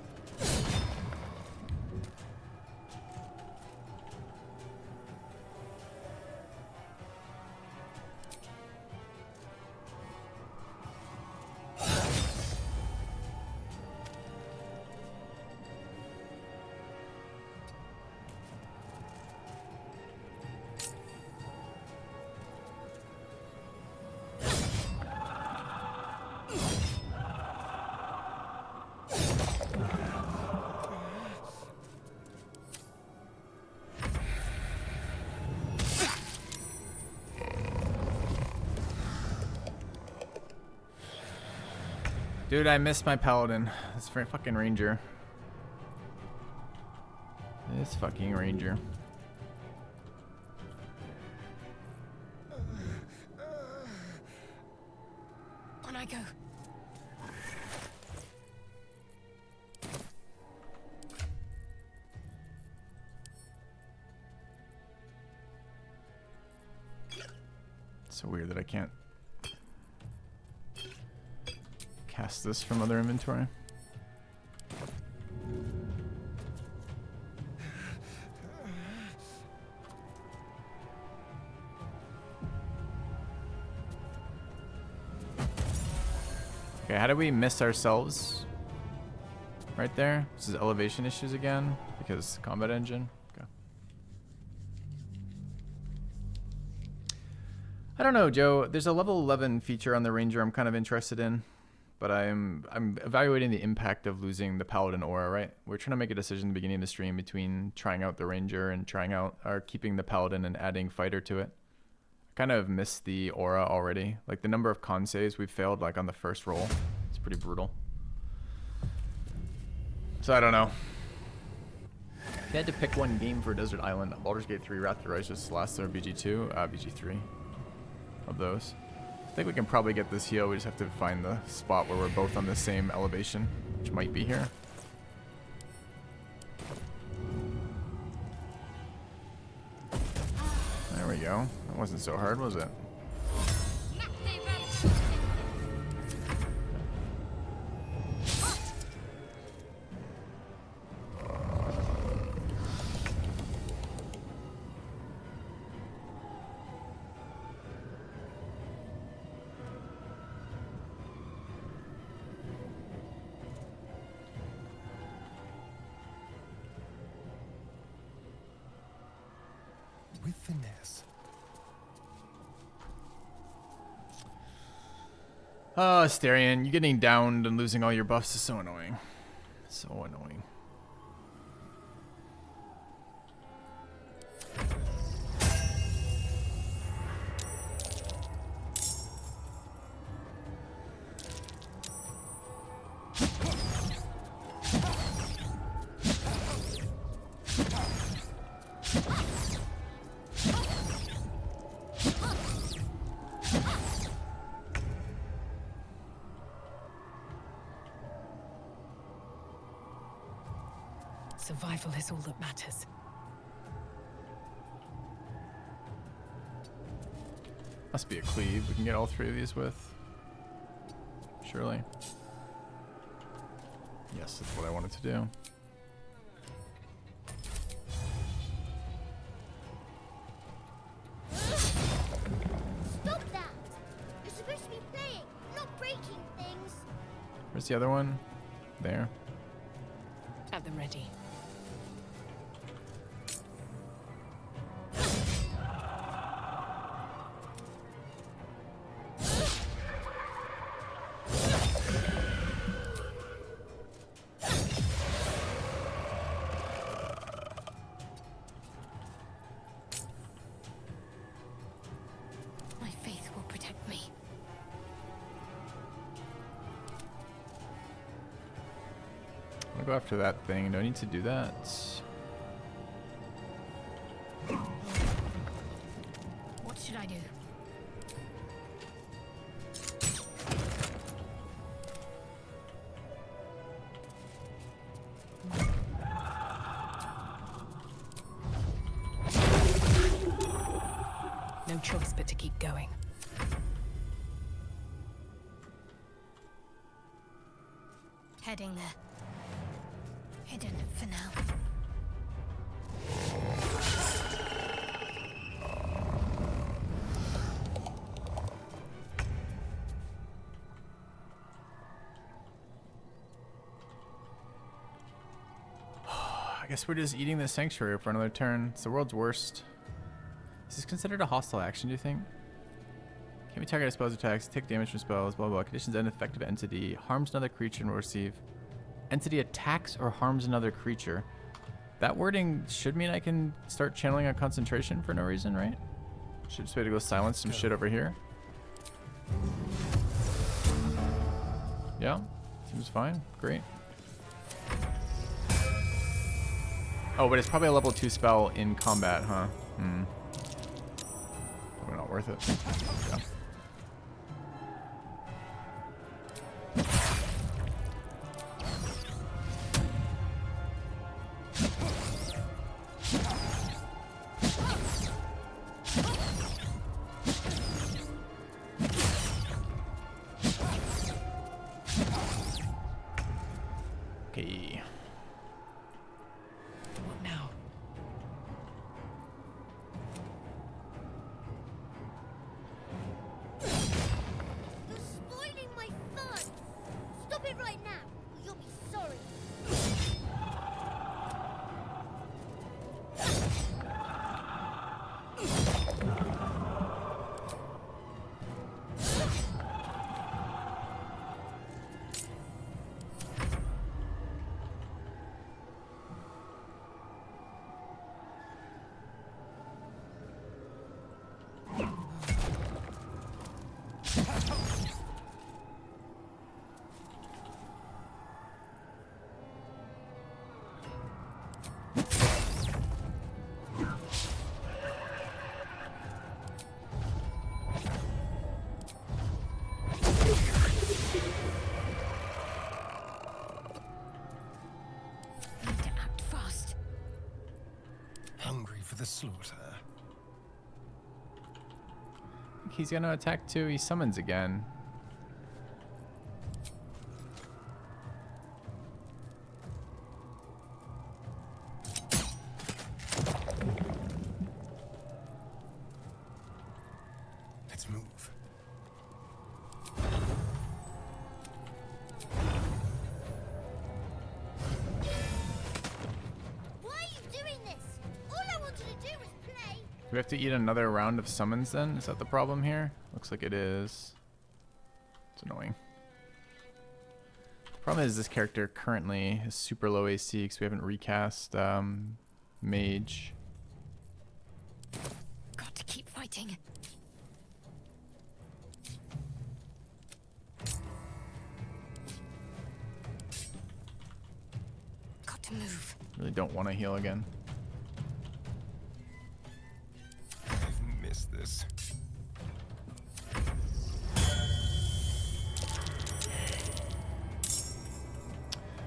Dude, I missed my Paladin. This fucking Ranger. This fucking Ranger. On I go. It's so weird that I can't cast this from other inventory. Okay, how do we miss ourselves? Right there? This is elevation issues again because combat engine. Okay. I don't know, Joe. There's a level 11 feature on the Ranger I'm kind of interested in. But I'm evaluating the impact of losing the Paladin aura, right? We're trying to make a decision at the beginning of the stream between trying out the Ranger and trying out or keeping the Paladin and adding Fighter to it. I kind of missed the aura already. Like the number of con saves we've failed like on the first roll. It's pretty brutal. So I don't know. If you had to pick one game for Desert Island, Baldur's Gate 3, Wrath of Righteous, Last of BG2, BG3 of those. I think we can probably get this heal. We just have to find the spot where we're both on the same elevation, which might be here. There we go. That wasn't so hard, was it? With finesse. Oh, Astarion, you getting downed and losing all your buffs is so annoying. So annoying. Survival is all that matters. Must be a cleave we can get all three of these with. Surely. Yes, that's what I wanted to do. Stop that! You're supposed to be playing, not breaking things. Where's the other one? There. At the ready. My faith will protect me. I'll go after that thing. Do I need to do that? What should I do? No choice but to keep going. Heading there. Hidden for now. I guess we're just eating the sanctuary for another turn. It's the world's worst. Is this considered a hostile action, do you think? Can we target spells or attacks, take damage from spells, blah, blah, blah. Conditions end effective entity. Harms another creature and will receive. Entity attacks or harms another creature. That wording should mean I can start channeling a concentration for no reason, right? Should just be able to go silence some shit over here. Yeah, seems fine. Great. Oh, but it's probably a level 2 spell in combat, huh? Probably not worth it. Yeah. Okay. What now? You're spoiling my fun! Stop it right now, or you'll be sorry. Need to act fast. Hungry for the slaughter. He's gonna attack too. He summons again. Let's move. Why are you doing this? All I wanted to do was play. Do we have to eat another round of summons then? Is that the problem here? Looks like it is. annoying. Problem is this character currently is super low AC because we haven't recast Mage. Got to keep fighting. Got to move. Really don't want to heal again. I've missed this.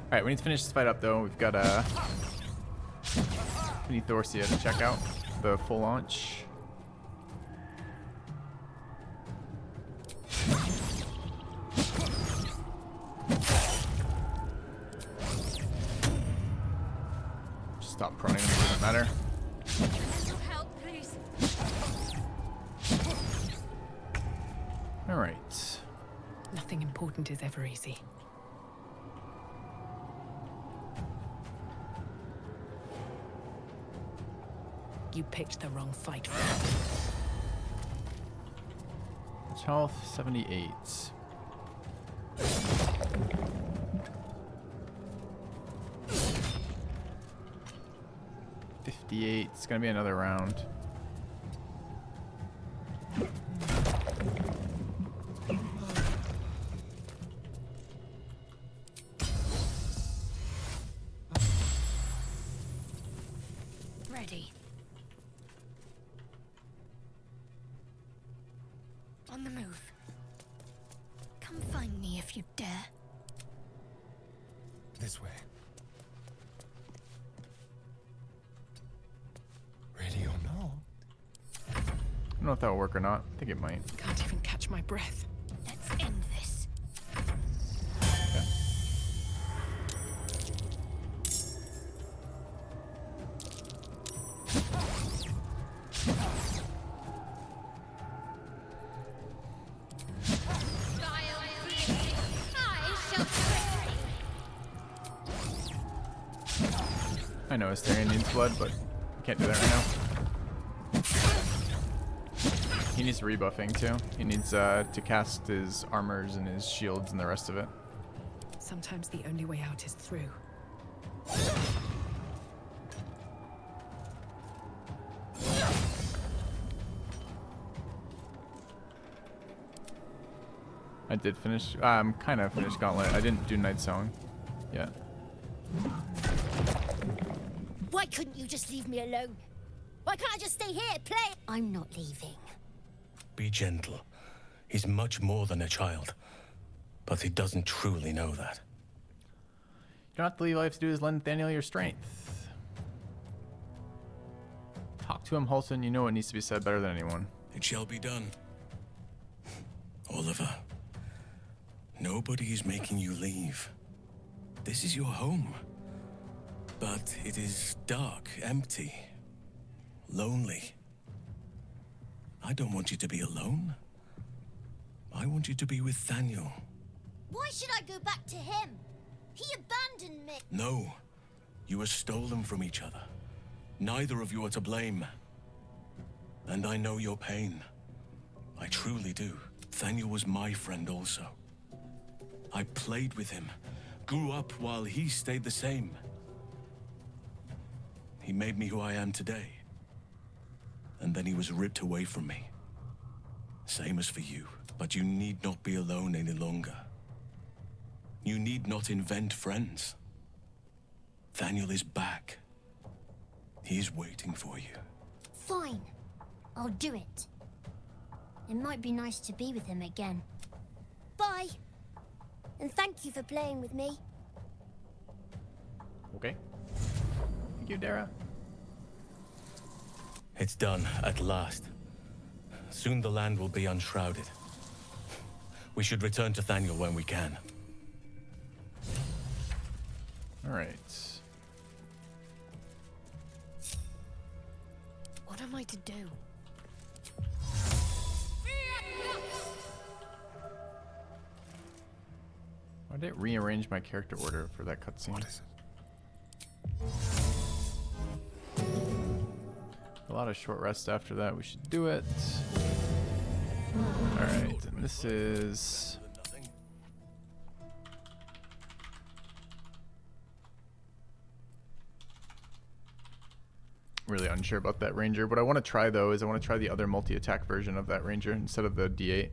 Alright, we need to finish this fight up though. We've got we need Thorsia to check out the full launch. Just stop proning them, doesn't matter. Help, please. Alright. Nothing important is ever easy. You picked the wrong fight. Health 78. It's gonna be another round. Ready. On the move. Come find me if you dare. This way. Ready or not? I don't know if that'll work or not. I think it might. Can't even catch my breath. Let's end this. I know Astarion needs blood, but can't do that right now. He needs rebuffing too. He needs to cast his armors and his shields and the rest of it. Sometimes the only way out is through. I did finish. I'm kind of finished Gauntlet. I didn't do Night Sowing yet. Why couldn't you just leave me alone? Why can't I just stay here, play? I'm not leaving. Be gentle. He's much more than a child. But he doesn't truly know that. You don't have to leave. All you have to do is lend Nathaniel your strength. Talk to him, Halsin. You know what needs to be said better than anyone. It shall be done. Oliver, nobody is making you leave. This is your home. But it is dark, empty, lonely. I don't want you to be alone. I want you to be with Thaniel. Why should I go back to him? He abandoned me. No, you were stolen from each other. Neither of you are to blame. And I know your pain. I truly do. Thaniel was my friend also. I played with him, grew up while he stayed the same. He made me who I am today. And then he was ripped away from me. Same as for you. But you need not be alone any longer. You need not invent friends. Thaniel is back. He's waiting for you. Fine. I'll do it. It might be nice to be with him again. Bye. And thank you for playing with me. Okay. Thank you, Dara. It's done, at last. Soon the land will be unshrouded. We should return to Thaniel when we can. All right. What am I to do? Why did it rearrange my character order for that cutscene? What is it? A lot of short rest after that. We should do it. All right, and this is really unsure about that ranger. What I want to try though is I want to try the other multi-attack version of that ranger instead of the D8